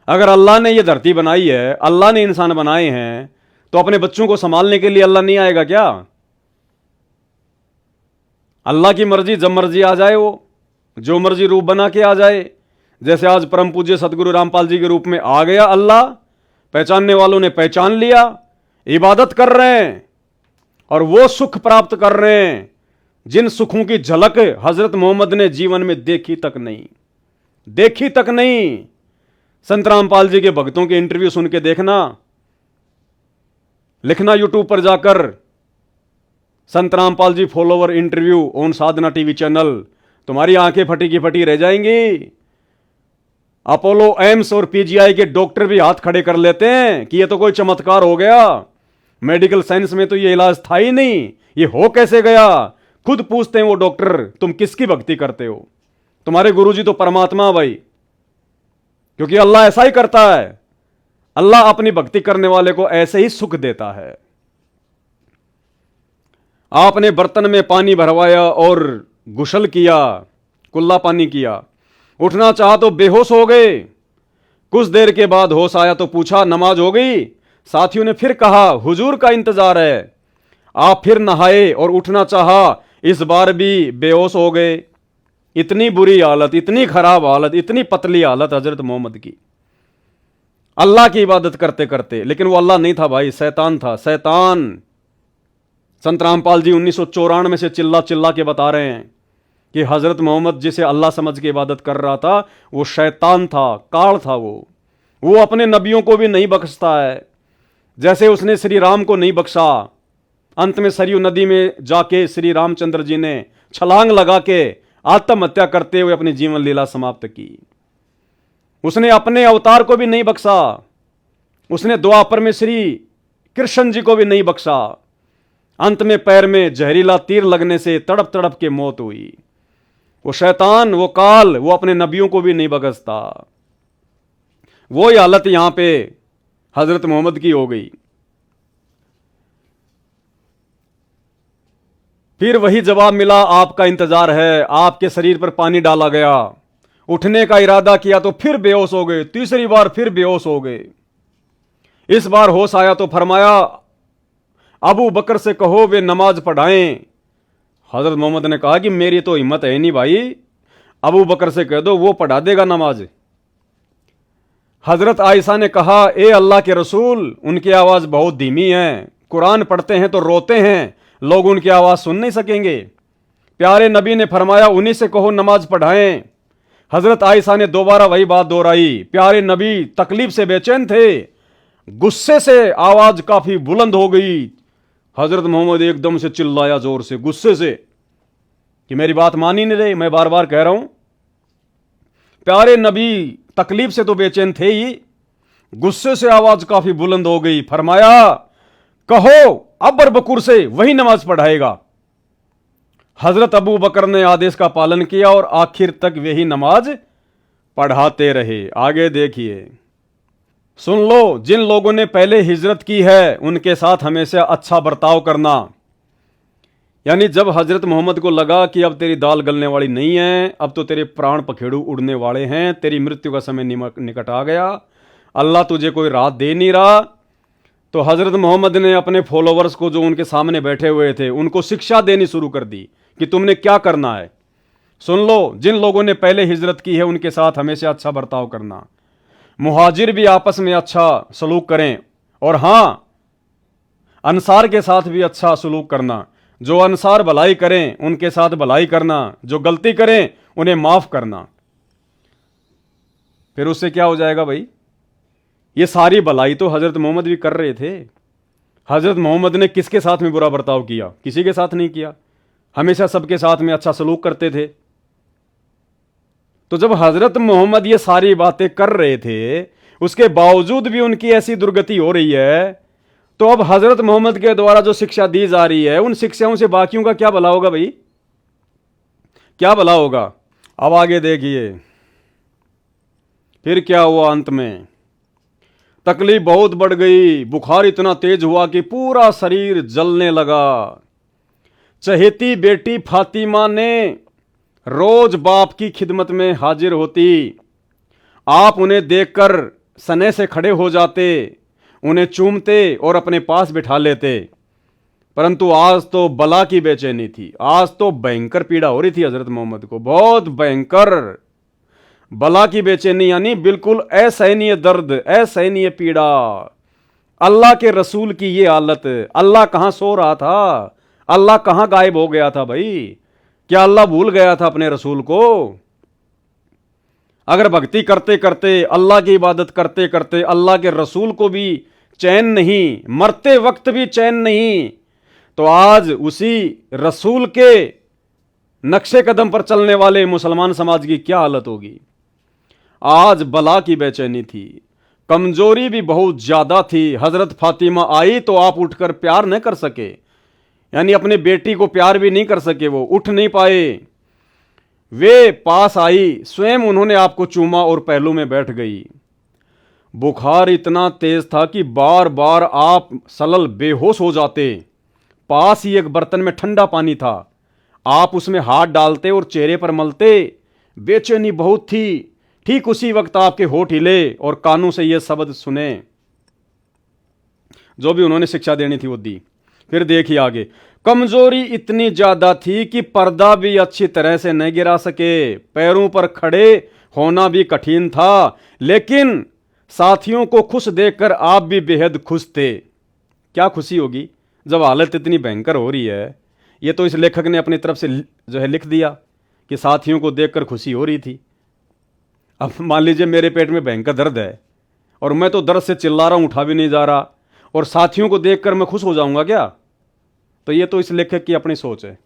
अगर अल्लाह ने ये धरती बनाई है, अल्लाह ने इंसान बनाए हैं, तो अपने बच्चों को संभालने के लिए अल्लाह नहीं आएगा क्या? अल्लाह की मर्जी, जब मर्जी आ जाए, वो जो मर्जी रूप बना के आ जाए। जैसे आज परम पूज्य सदगुरु रामपाल जी के रूप में आ गया अल्लाह, पहचानने वालों ने पहचान लिया, इबादत कर रहे हैं और वो सुख प्राप्त कर रहे हैं जिन सुखों की झलक हजरत मोहम्मद ने जीवन में देखी तक नहीं, देखी तक नहीं। संत रामपाल जी के भक्तों के इंटरव्यू सुन के देखना, लिखना यूट्यूब पर जाकर Sant Rampal ji follower interview on Sadhna TV channel, तुम्हारी आंखें फटी की फटी रह जाएंगी। अपोलो एम्स और पीजीआई के डॉक्टर भी हाथ खड़े कर लेते हैं कि ये तो कोई चमत्कार हो गया, मेडिकल साइंस में तो ये इलाज था ही नहीं, ये हो कैसे गया? खुद पूछते हैं वो डॉक्टर, तुम किसकी भक्ति करते हो? तुम्हारे गुरुजी तो परमात्मा भाई, क्योंकि अल्लाह ऐसा ही करता है। अल्लाह अपनी भक्ति करने वाले को ऐसे ही सुख देता है। आपने बर्तन में पानी भरवाया और गुसल किया, कुल्ला पानी किया। उठना चाहा तो बेहोश हो गए। कुछ देर के बाद होश आया तो पूछा नमाज हो गई? साथियों ने फिर कहा हुजूर का इंतजार है। आप फिर नहाए और उठना चाहा, इस बार भी बेहोश हो गए। इतनी बुरी हालत, इतनी खराब हालत, इतनी पतली हालत हजरत मोहम्मद की, अल्लाह की इबादत करते करते। लेकिन वो अल्लाह नहीं था भाई, शैतान था, शैतान। संत रामपाल जी 1994 से चिल्ला चिल्ला के बता रहे हैं कि हजरत मोहम्मद जिसे अल्लाह समझ के इबादत कर रहा था वो शैतान था, काल था। वो अपने नबियों को भी नहीं बख्शता है, जैसे उसने श्री राम को नहीं बख्शा। अंत में सरयू नदी में जाके श्री रामचंद्र जी ने छलांग लगा के आत्महत्या करते हुए अपनी जीवन लीला समाप्त की। उसने अपने अवतार को भी नहीं बख्शा। उसने द्वापर में श्री कृष्ण जी को भी नहीं बख्शा। अंत में पैर में जहरीला तीर लगने से तड़प तड़प के मौत हुई। वो शैतान, वो काल, वो अपने नबियों को भी नहीं बख्शता। वो ही हालत यहां पे हजरत मोहम्मद की हो गई। फिर वही जवाब मिला, आपका इंतजार है। आपके शरीर पर पानी डाला गया, उठने का इरादा किया तो फिर बेहोश हो गए। तीसरी बार फिर बेहोश हो गए। इस बार होश आया तो फरमाया अबू बकर से कहो वे नमाज पढ़ाएं। हजरत मोहम्मद ने कहा कि मेरी तो हिम्मत है नहीं भाई, अबू बकर से कह दो, वो पढ़ा देगा नमाज। हजरत आयशा ने कहा ए अल्लाह के रसूल, उनकी आवाज बहुत धीमी है, कुरान पढ़ते हैं तो रोते हैं, लोग उनकी आवाज सुन नहीं सकेंगे। प्यारे नबी ने फरमाया उन्हीं से कहो नमाज पढ़ाएं। हजरत आयशा ने दोबारा वही बात दोहराई। प्यारे नबी तकलीफ से बेचैन थे, गुस्से से आवाज काफी बुलंद हो गई। हजरत मोहम्मद एकदम से चिल्लाया जोर से, गुस्से से, कि मेरी बात मान ही नहीं रही, मैं बार बार कह रहा हूं। प्यारे नबी तकलीफ से तो बेचैन थे ही, गुस्से से आवाज काफी बुलंद हो गई। फरमाया कहो अबर बकर से, वही नमाज पढ़ाएगा। हजरत अबू बकर ने आदेश का पालन किया और आखिर तक वही नमाज पढ़ाते रहे। आगे देखिए, सुन लो, जिन लोगों ने पहले हिजरत की है उनके साथ हमेशा अच्छा बर्ताव करना। यानी जब हजरत मोहम्मद को लगा कि अब तेरी दाल गलने वाली नहीं है, अब तो तेरे प्राण पखेड़ू उड़ने वाले हैं, तेरी मृत्यु का समय निकट आ गया, अल्लाह तुझे कोई राहत दे नहीं रहा, तो हजरत मोहम्मद ने अपने फॉलोवर्स को जो उनके सामने बैठे हुए थे उनको शिक्षा देनी शुरू कर दी कि तुमने क्या करना है। सुन लो, जिन लोगों ने पहले हिजरत की है उनके साथ हमेशा अच्छा बर्ताव करना। मुहाजिर भी आपस में अच्छा सलूक करें, और हां, अंसार के साथ भी अच्छा सलूक करना। जो अंसार भलाई करें उनके साथ भलाई करना, जो गलती करें उन्हें माफ करना। फिर उससे क्या हो जाएगा भाई? ये सारी भलाई तो हजरत मोहम्मद भी कर रहे थे। हजरत मोहम्मद ने किसके साथ में बुरा बर्ताव किया? किसी के साथ नहीं किया, हमेशा सबके साथ में अच्छा सलूक करते थे। तो जब हजरत मोहम्मद ये सारी बातें कर रहे थे, उसके बावजूद भी उनकी ऐसी दुर्गति हो रही है, तो अब हजरत मोहम्मद के द्वारा जो शिक्षा दी जा रही है उन शिक्षाओं से बाकियों का क्या भला होगा भाई? क्या भला होगा? अब आगे देखिए फिर क्या हुआ। अंत में तकलीफ बहुत बढ़ गई, बुखार इतना तेज हुआ कि पूरा शरीर जलने लगा। चहेती बेटी फातिमा ने रोज बाप की खिदमत में हाजिर होती। आप उन्हें देखकर सने से खड़े हो जाते, उन्हें चूमते और अपने पास बिठा लेते। परंतु आज तो बला की बेचैनी थी, आज तो भयंकर पीड़ा हो रही थी हजरत मोहम्मद को, बहुत भयंकर बला की बेचैनी, यानी बिल्कुल असहनीय दर्द, असहनीय पीड़ा। अल्लाह के रसूल की ये हालत। अल्लाह कहां सो रहा था? अल्लाह कहां गायब हो गया था भाई? क्या अल्लाह भूल गया था अपने रसूल को? अगर भक्ति करते करते, अल्लाह की इबादत करते करते अल्लाह के रसूल को भी चैन नहीं, मरते वक्त भी चैन नहीं, तो आज उसी रसूल के नक्शे कदम पर चलने वाले मुसलमान समाज की क्या हालत होगी? आज बला की बेचैनी थी, कमजोरी भी बहुत ज्यादा थी। हजरत फातिमा आई तो आप उठकर प्यार न कर सके, यानी अपने बेटी को प्यार भी नहीं कर सके, वो उठ नहीं पाए। वे पास आई, स्वयं उन्होंने आपको चूमा और पहलू में बैठ गई। बुखार इतना तेज था कि बार बार आप सलल बेहोश हो जाते, पास ही एक बर्तन में ठंडा पानी था, आप उसमें हाथ डालते और चेहरे पर मलते। बेचैनी बहुत थी। ठीक उसी वक्त आपके होठ हिले और कानों से ये शब्द सुने। जो भी उन्होंने शिक्षा देनी थी वो दी। फिर देखिए आगे, कमजोरी इतनी ज्यादा थी कि पर्दा भी अच्छी तरह से नहीं गिरा सके, पैरों पर खड़े होना भी कठिन था, लेकिन साथियों को खुश देखकर आप भी बेहद खुश थे। क्या खुशी होगी जब हालत इतनी भयंकर हो रही है। ये तो इस लेखक ने अपनी तरफ से जो है लिख दिया कि साथियों को देखकर खुशी हो रही थी। अब मान लीजिए मेरे पेट में भयंकर दर्द है और मैं तो दर्द से चिल्ला रहा हूं, उठा भी नहीं जा रहा, और साथियों को देखकर मैं खुश हो जाऊंगा क्या? तो ये तो इस लेखक की अपनी सोच है।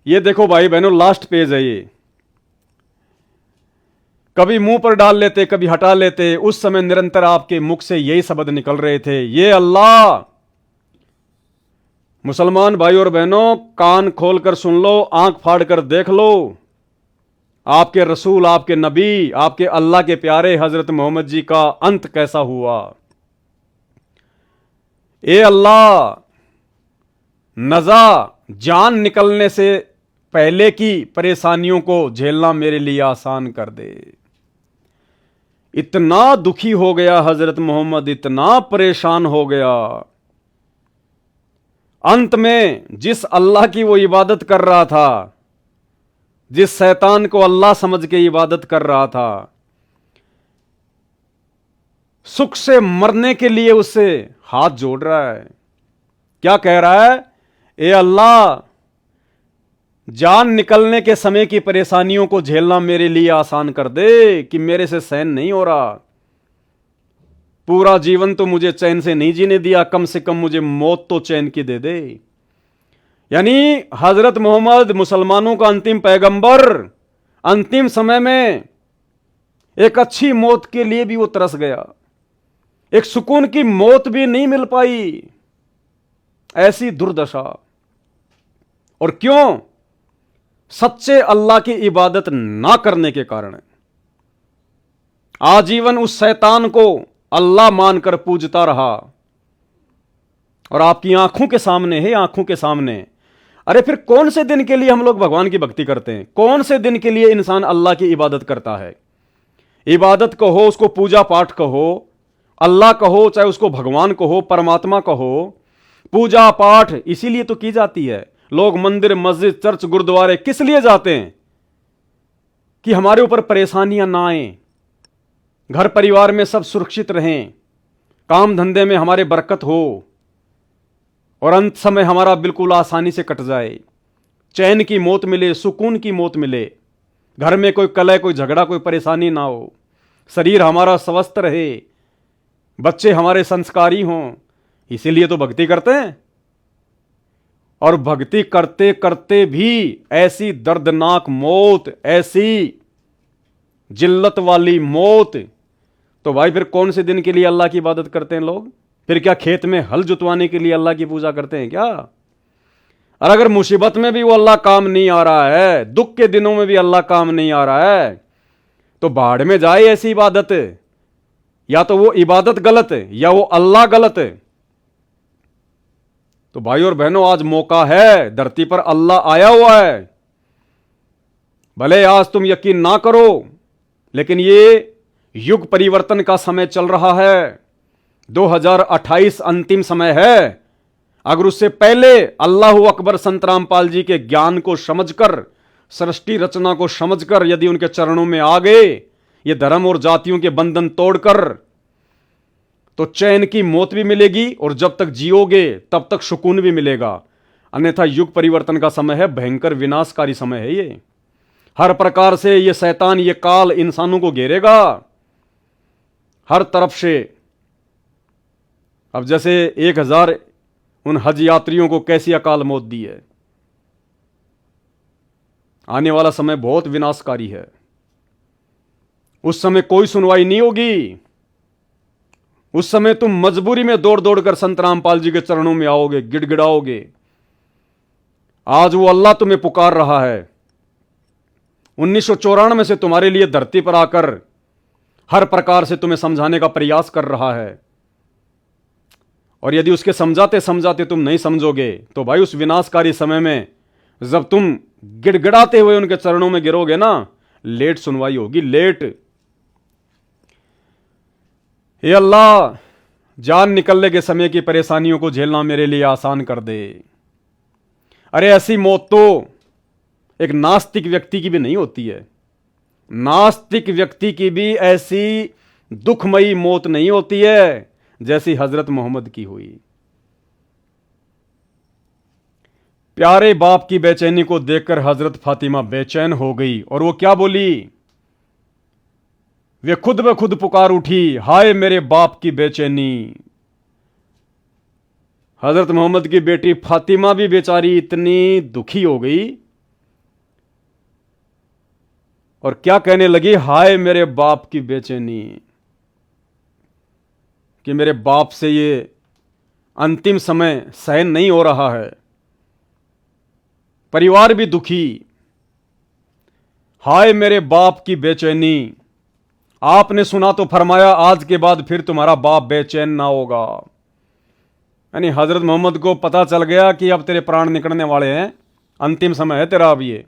ये देखो भाई बहनों, लास्ट पेज है ये। कभी मुंह पर डाल लेते, कभी हटा लेते, उस समय निरंतर आपके मुख से यही शब्द निकल रहे थे, ये अल्लाह। मुसलमान भाई और बहनों, कान खोलकर सुन लो, आंख फाड़ कर देख लो, आपके रसूल, आपके नबी, आपके अल्लाह के प्यारे हजरत मोहम्मद जी का अंत कैसा हुआ। ए अल्लाह, नजा जान निकलने से पहले की परेशानियों को झेलना मेरे लिए आसान कर दे। इतना दुखी हो गया हजरत मोहम्मद, इतना परेशान हो गया। अंत में जिस अल्लाह की वो इबादत कर रहा था, जिस शैतान को अल्लाह समझ के इबादत कर रहा था, सुख से मरने के लिए उससे हाथ जोड़ रहा है। क्या कह रहा है? ए अल्लाह, जान निकलने के समय की परेशानियों को झेलना मेरे लिए आसान कर दे कि मेरे से सहन नहीं हो रहा। पूरा जीवन तो मुझे चैन से नहीं जीने दिया, कम से कम मुझे मौत तो चैन की दे दे। यानी हजरत मोहम्मद मुसलमानों का अंतिम पैगंबर, अंतिम समय में एक अच्छी मौत के लिए भी वो तरस गया। एक सुकून की मौत भी नहीं मिल पाई, ऐसी दुर्दशा। और क्यों? सच्चे अल्लाह की इबादत ना करने के कारण। आजीवन उस शैतान को अल्लाह मानकर पूजता रहा। और आपकी आंखों के सामने है, आंखों के सामने। अरे फिर कौन से दिन के लिए हम लोग भगवान की भक्ति करते हैं? कौन से दिन के लिए इंसान अल्लाह की इबादत करता है? इबादत कहो, उसको पूजा पाठ कहो, अल्लाह कहो, चाहे उसको भगवान कहो, परमात्मा कहो। पूजा पाठ इसीलिए तो की जाती है। लोग मंदिर, मस्जिद, चर्च, गुरुद्वारे किस लिए जाते हैं? कि हमारे ऊपर परेशानियां ना आए, घर परिवार में सब सुरक्षित रहें, काम धंधे में हमारे बरकत हो, और अंत समय हमारा बिल्कुल आसानी से कट जाए, चैन की मौत मिले, सुकून की मौत मिले, घर में कोई कलह, कोई झगड़ा, कोई परेशानी ना हो, शरीर हमारा स्वस्थ रहे, बच्चे हमारे संस्कारी हों। इसीलिए तो भक्ति करते हैं। और भक्ति करते करते भी ऐसी दर्दनाक मौत, ऐसी जिल्लत वाली मौत, तो भाई फिर कौन से दिन के लिए अल्लाह की इबादत करते हैं लोग? फिर क्या खेत में हल जुतवाने के लिए अल्लाह की पूजा करते हैं क्या? और अगर मुसीबत में भी वो अल्लाह काम नहीं आ रहा है, दुख के दिनों में भी अल्लाह काम नहीं आ रहा है, तो बाढ़ में जाए ऐसी इबादत। या तो वो इबादत गलत है या वो अल्लाह गलत है। तो भाई और बहनों, आज मौका है, धरती पर अल्लाह आया हुआ है। भले आज तुम यकीन ना करो, लेकिन ये युग परिवर्तन का समय चल रहा है। 2028 अंतिम समय है। अगर उससे पहले अल्लाह अकबर संत रामपाल जी के ज्ञान को समझकर, सृष्टि रचना को समझकर यदि उनके चरणों में आ गए, ये धर्म और जातियों के बंधन तोड़कर, तो चैन की मौत भी मिलेगी और जब तक जियोगे तब तक सुकून भी मिलेगा। अन्यथा युग परिवर्तन का समय है, भयंकर विनाशकारी समय है ये। हर प्रकार से ये शैतान, ये काल इंसानों को घेरेगा हर तरफ से। अब जैसे 1000 उन हज यात्रियों को कैसी अकाल मौत दी है। आने वाला समय बहुत विनाशकारी है। उस समय कोई सुनवाई नहीं होगी। उस समय तुम मजबूरी में दौड़ दौड़ कर संत रामपाल जी के चरणों में आओगे, गिड़गिड़ाओगे। आज वो अल्लाह तुम्हें पुकार रहा है। 1994 से तुम्हारे लिए धरती पर आकर हर प्रकार से तुम्हें समझाने का प्रयास कर रहा है। और यदि उसके समझाते समझाते तुम नहीं समझोगे तो भाई उस विनाशकारी समय में जब तुम गिड़गिड़ाते हुए उनके चरणों में गिरोगे ना, लेट सुनवाई होगी, लेट। हे अल्लाह, जान निकलने के समय की परेशानियों को झेलना मेरे लिए आसान कर दे। अरे ऐसी मौत तो एक नास्तिक व्यक्ति की भी नहीं होती है। नास्तिक व्यक्ति की भी ऐसी दुखमयी मौत नहीं होती है जैसी हजरत मोहम्मद की हुई। प्यारे बाप की बेचैनी को देखकर हजरत फातिमा बेचैन हो गई और वो क्या बोली? वे खुद ब खुद पुकार उठी, हाय मेरे बाप की बेचैनी। हजरत मोहम्मद की बेटी फातिमा भी बेचारी इतनी दुखी हो गई और क्या कहने लगी, हाय मेरे बाप की बेचैनी, कि मेरे बाप से ये अंतिम समय सहन नहीं हो रहा है। परिवार भी दुखी, हाय मेरे बाप की बेचैनी। आपने सुना तो फरमाया आज के बाद फिर तुम्हारा बाप बेचैन ना होगा। यानी हजरत मोहम्मद को पता चल गया कि अब तेरे प्राण निकलने वाले हैं, अंतिम समय है तेरा, अब ये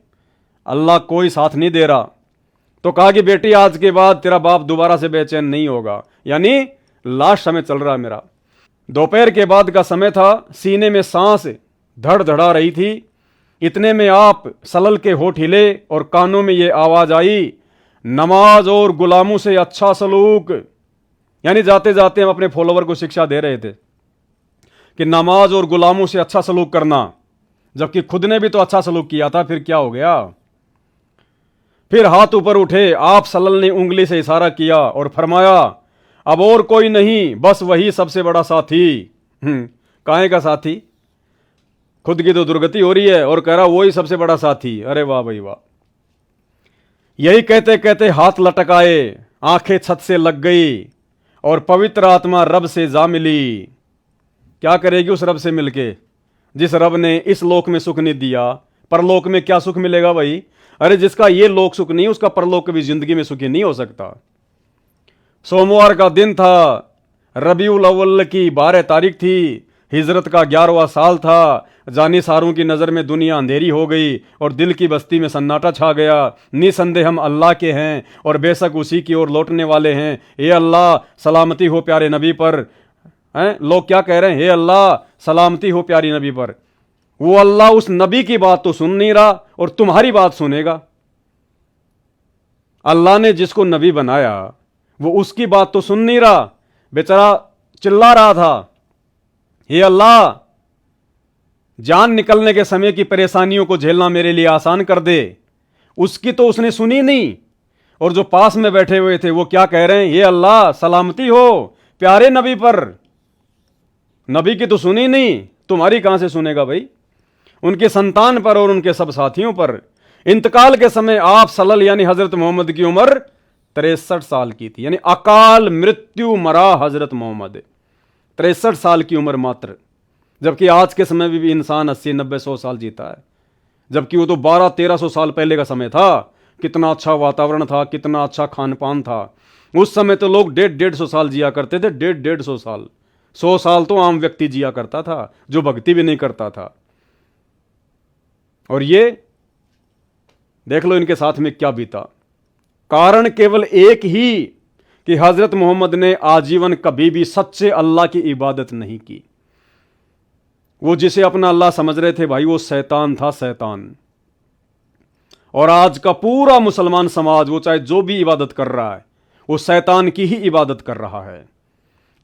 अल्लाह कोई साथ नहीं दे रहा। तो कहा कि बेटी आज के बाद तेरा बाप दोबारा से बेचैन नहीं होगा। यानी लास्ट समय चल रहा है मेरा। दोपहर के बाद का समय था, सीने में सांस धड़धड़ा रही थी। इतने में आप सलल के होठ हिले और कानों में ये आवाज आई, नमाज और गुलामों से अच्छा सलूक। यानी जाते जाते हम अपने फॉलोवर को शिक्षा दे रहे थे कि नमाज और गुलामों से अच्छा सलूक करना, जबकि खुद ने भी तो अच्छा सलूक किया था, फिर क्या हो गया? फिर हाथ ऊपर उठे, आप सल्लल्लाहु ने उंगली से इशारा किया और फरमाया, अब और कोई नहीं, बस वही सबसे बड़ा साथी। काहे का साथी? खुद की तो दुर्गति हो रही है और कह रहा वही सबसे बड़ा साथी। अरे वाह भाई वाह। यही कहते कहते हाथ लटकाए, आंखें छत से लग गई और पवित्र आत्मा रब से जा मिली। क्या करेगी उस रब से मिलके, जिस रब ने इस लोक में सुख नहीं दिया, परलोक में क्या सुख मिलेगा भाई? अरे जिसका ये लोक सुख नहीं, उसका परलोक कभी जिंदगी में सुखी नहीं हो सकता। सोमवार का दिन था, रबीउल अव्वल की 12 तारीख थी, हिजरत का 11वां साल था। जानिसारों की नज़र में दुनिया अंधेरी हो गई और दिल की बस्ती में सन्नाटा छा गया। निसंदेह हम अल्लाह के हैं और बेशक उसी की ओर लौटने वाले हैं। हे अल्लाह सलामती हो प्यारे नबी पर। हैं लोग क्या कह रहे हैं? हे अल्लाह सलामती हो प्यारी नबी पर। वो अल्लाह उस नबी की बात तो सुन नहीं रहा और तुम्हारी बात सुनेगा। अल्लाह ने जिसको नबी बनाया वो उसकी बात तो सुन नहीं रहा, बेचारा चिल्ला रहा था, हे अल्लाह जान निकलने के समय की परेशानियों को झेलना मेरे लिए आसान कर दे। उसकी तो उसने सुनी नहीं। और जो पास में बैठे हुए थे वो क्या कह रहे हैं? हे अल्लाह सलामती हो प्यारे नबी पर। नबी की तो सुनी नहीं, तुम्हारी कहां से सुनेगा भाई? उनके संतान पर और उनके सब साथियों पर। इंतकाल के समय आप सल्लल्लाहु यानी हजरत मोहम्मद की उम्र 63 साल की थी। यानी अकाल मृत्यु मरा हजरत मोहम्मद, 63 साल की उम्र मात्र। जबकि आज के समय में भी इंसान 80, 90, 100 साल जीता है, जबकि वो तो 1200-1300 साल पहले का समय था। कितना अच्छा वातावरण था, कितना अच्छा खान पान था। उस समय तो लोग 150-150 साल जिया करते थे, 150-150 साल। 100 साल तो आम व्यक्ति जिया करता था जो भक्ति भी नहीं करता था। और ये देख लो इनके साथ में क्या बीता। कारण केवल एक ही कि हजरत मोहम्मद ने आजीवन कभी भी सच्चे अल्लाह की इबादत नहीं की। वो जिसे अपना अल्लाह समझ रहे थे भाई, वो शैतान था, शैतान। और आज का पूरा मुसलमान समाज, वो चाहे जो भी इबादत कर रहा है, वो शैतान की ही इबादत कर रहा है।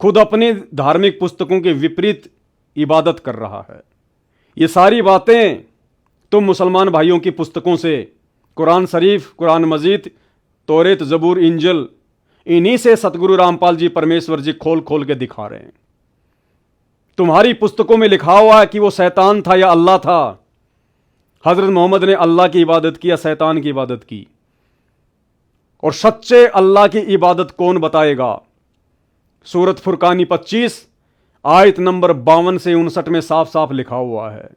खुद अपनी धार्मिक पुस्तकों के विपरीत इबादत कर रहा है। ये सारी बातें तुम मुसलमान भाइयों की पुस्तकों से, कुरान शरीफ, कुरान मजीद, तौरेत, जबूर, इंजल, इन्हीं से सतगुरु रामपाल जी परमेश्वर जी खोल खोल के दिखा रहे हैं। तुम्हारी पुस्तकों में लिखा हुआ है कि वो शैतान था या अल्लाह था। हजरत मोहम्मद ने अल्लाह की इबादत की या शैतान की इबादत की? और सच्चे अल्लाह की इबादत कौन बताएगा? सूरत फुरकानी 25 आयत नंबर 52 से 59 में साफ साफ लिखा हुआ है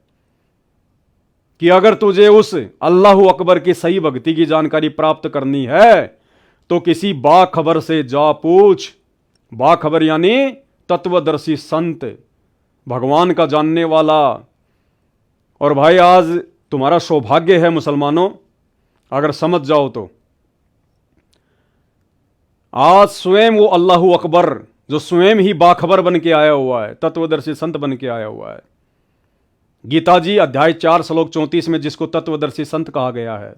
कि अगर तुझे उस अल्लाह अकबर की सही भक्ति की जानकारी प्राप्त करनी है तो किसी बाखबर से जा पूछ। बाखबर यानी तत्वदर्शी संत, भगवान का जानने वाला। और भाई आज तुम्हारा सौभाग्य है मुसलमानों, अगर समझ जाओ तो आज स्वयं वो अल्लाहू अकबर जो स्वयं ही बाखबर बन के आया हुआ है, तत्वदर्शी संत बन के आया हुआ है। गीता जी अध्याय 4 श्लोक 34 में जिसको तत्वदर्शी संत कहा गया है,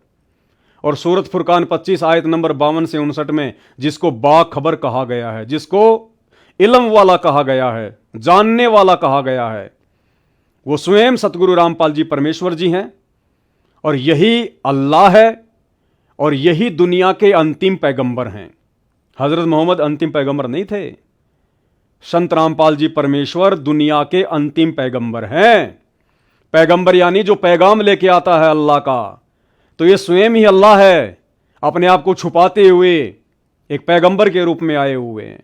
और सूरत फुरकान 25 आयत नंबर 52 से 59 में जिसको बाखबर कहा गया है, जिसको इल्म वाला कहा गया है, जानने वाला कहा गया है, वो स्वयं सतगुरु रामपाल जी परमेश्वर जी हैं। और यही अल्लाह है और यही दुनिया के अंतिम पैगंबर हैं। हजरत मोहम्मद अंतिम पैगंबर नहीं थे, संत रामपाल जी परमेश्वर दुनिया के अंतिम पैगंबर हैं। पैगंबर यानी जो पैगाम लेके आता है अल्लाह का, तो ये स्वयं ही अल्लाह है, अपने आप को छुपाते हुए एक पैगंबर के रूप में आए हुए हैं,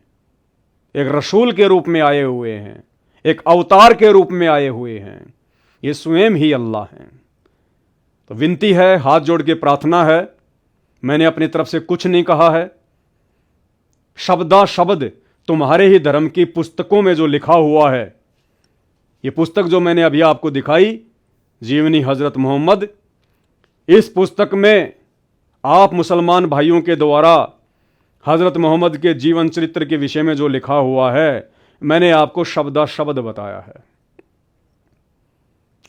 एक रसूल के रूप में आए हुए हैं, एक अवतार के रूप में आए हुए हैं। ये स्वयं ही अल्लाह हैं। तो विनती है, हाथ जोड़ के प्रार्थना है, मैंने अपनी तरफ से कुछ नहीं कहा है। शब्दा शब्द तुम्हारे ही धर्म की पुस्तकों में जो लिखा हुआ है, ये पुस्तक जो मैंने अभी आपको दिखाई, जीवनी हजरत मोहम्मद, इस पुस्तक में आप मुसलमान भाइयों के द्वारा हजरत मोहम्मद के जीवन चरित्र के विषय में जो लिखा हुआ है, मैंने आपको शब्दा शब्द बताया है।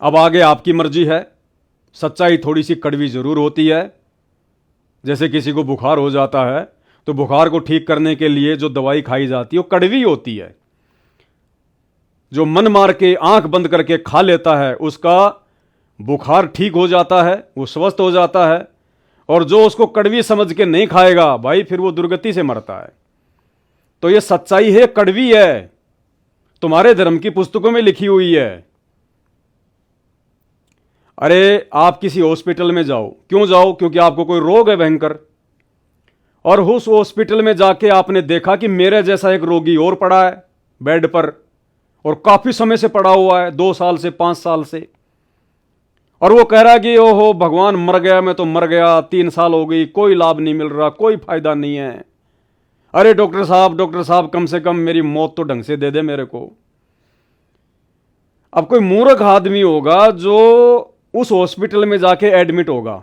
अब आगे आपकी मर्जी है। सच्चाई थोड़ी सी कड़वी जरूर होती है। जैसे किसी को बुखार हो जाता है तो बुखार को ठीक करने के लिए जो दवाई खाई जाती है वो कड़वी होती है। जो मन मार के आंख बंद करके खा लेता है उसका बुखार ठीक हो जाता है, वो स्वस्थ हो जाता है। और जो उसको कड़वी समझ के नहीं खाएगा भाई, फिर वो दुर्गति से मरता है। तो ये सच्चाई है, कड़वी है, तुम्हारे धर्म की पुस्तकों में लिखी हुई है। अरे आप किसी हॉस्पिटल में जाओ, क्यों जाओ? क्योंकि आपको कोई रोग है भयंकर, और उस हॉस्पिटल में जाके आपने देखा कि मेरे जैसा एक रोगी और पड़ा है बेड पर, और काफी समय से पड़ा हुआ है, 2 साल से 5 साल से, और वो कह रहा है कि ओहो भगवान मर गया, मैं तो मर गया, 3 साल हो गई, कोई लाभ नहीं मिल रहा, कोई फायदा नहीं है। अरे डॉक्टर साहब कम से कम मेरी मौत तो ढंग से दे दे मेरे को। अब कोई मूर्ख आदमी होगा जो उस हॉस्पिटल में जाके एडमिट होगा,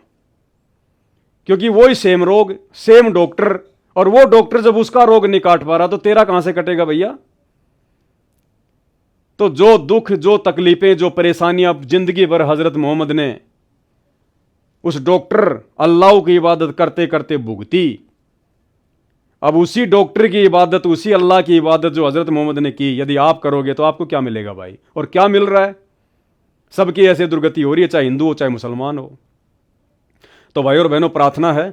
क्योंकि वही सेम रोग, सेम डॉक्टर, और वो डॉक्टर जब उसका रोग नहीं काट पा रहा तो तेरा कहां से कटेगा भैया? तो जो दुख, जो तकलीफें, जो परेशानियां जिंदगी भर हजरत मोहम्मद ने उस डॉक्टर अल्लाह की इबादत करते करते भुगती, अब उसी डॉक्टर की इबादत, उसी अल्लाह की इबादत जो हजरत मोहम्मद ने की, यदि आप करोगे तो आपको क्या मिलेगा भाई? और क्या मिल रहा है? सबकी ऐसे दुर्गति हो रही है, चाहे हिंदू हो चाहे मुसलमान हो। तो भाई और बहनों, प्रार्थना है,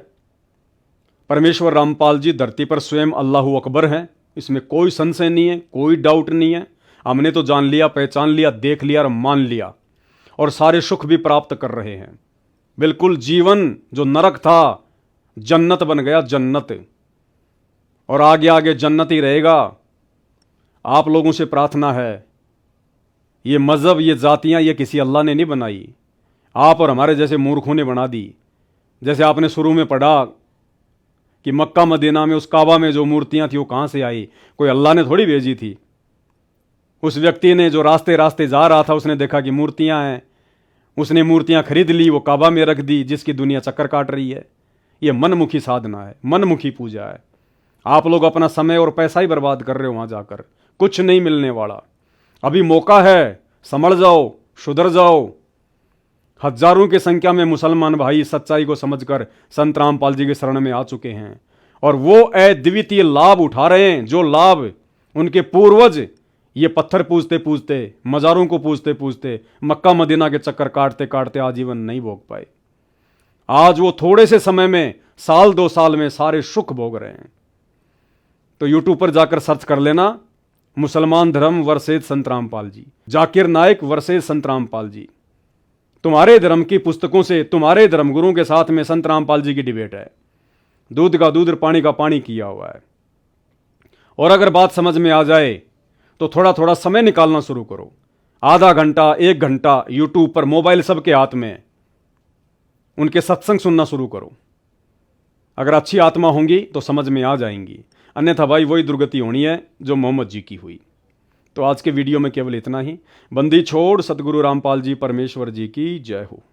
परमेश्वर रामपाल जी धरती पर स्वयं अल्लाहू अकबर हैं, इसमें कोई संशय नहीं है, कोई डाउट नहीं है। हमने तो जान लिया, पहचान लिया, देख लिया और मान लिया, और सारे सुख भी प्राप्त कर रहे हैं। बिल्कुल जीवन जो नरक था जन्नत बन गया, जन्नत, और आगे आगे जन्नत ही रहेगा। आप लोगों से प्रार्थना है, ये मज़हब, ये जातियां, ये किसी अल्लाह ने नहीं बनाई, आप और हमारे जैसे मूर्खों ने बना दी। जैसे आपने शुरू में पढ़ा कि मक्का मदीना में उस काबा में जो मूर्तियां थी वो कहां से आई? कोई अल्लाह ने थोड़ी भेजी थी। उस व्यक्ति ने जो रास्ते रास्ते जा रहा था, उसने देखा कि मूर्तियां हैं, उसने मूर्तियां खरीद ली, वो काबा में रख दी, जिसकी दुनिया चक्कर काट रही है। ये मनमुखी साधना है, मनमुखी पूजा है। आप लोग अपना समय और पैसा ही बर्बाद कर रहे हो, वहां जाकर कुछ नहीं मिलने वाला। अभी मौका है, समझ जाओ, सुधर जाओ। हजारों की संख्या में मुसलमान भाई सच्चाई को समझकर संत रामपाल जी के शरण में आ चुके हैं, और वो अद्वितीय लाभ उठा रहे हैं, जो लाभ उनके पूर्वज ये पत्थर पूजते पूजते, मज़ारों को पूजते पूजते, मक्का मदीना के चक्कर काटते काटते आजीवन नहीं भोग पाए। आज वो थोड़े से समय में, 1-2 साल में सारे सुख भोग रहे हैं। तो यूट्यूब पर जाकर सर्च कर लेना, मुसलमान धर्म वर्सेज संत रामपाल जी, जाकिर नाइक वर्सेज संत रामपाल जी। तुम्हारे धर्म की पुस्तकों से, तुम्हारे धर्मगुरुओं के साथ में संत रामपाल जी की डिबेट है। दूध का दूध और पानी का पानी किया हुआ है। और अगर बात समझ में आ जाए तो थोड़ा थोड़ा समय निकालना शुरू करो, आधा घंटा, 1 घंटा यूट्यूब पर, मोबाइल सबके हाथ में, उनके सत्संग सुनना शुरू करो। अगर अच्छी आत्मा होंगी तो समझ में आ जाएंगी, अन्यथा भाई वही दुर्गति होनी है जो मोहम्मद जी की हुई। तो आज के वीडियो में केवल इतना ही। बंदी छोड़ सतगुरु रामपाल जी परमेश्वर जी की जय हो।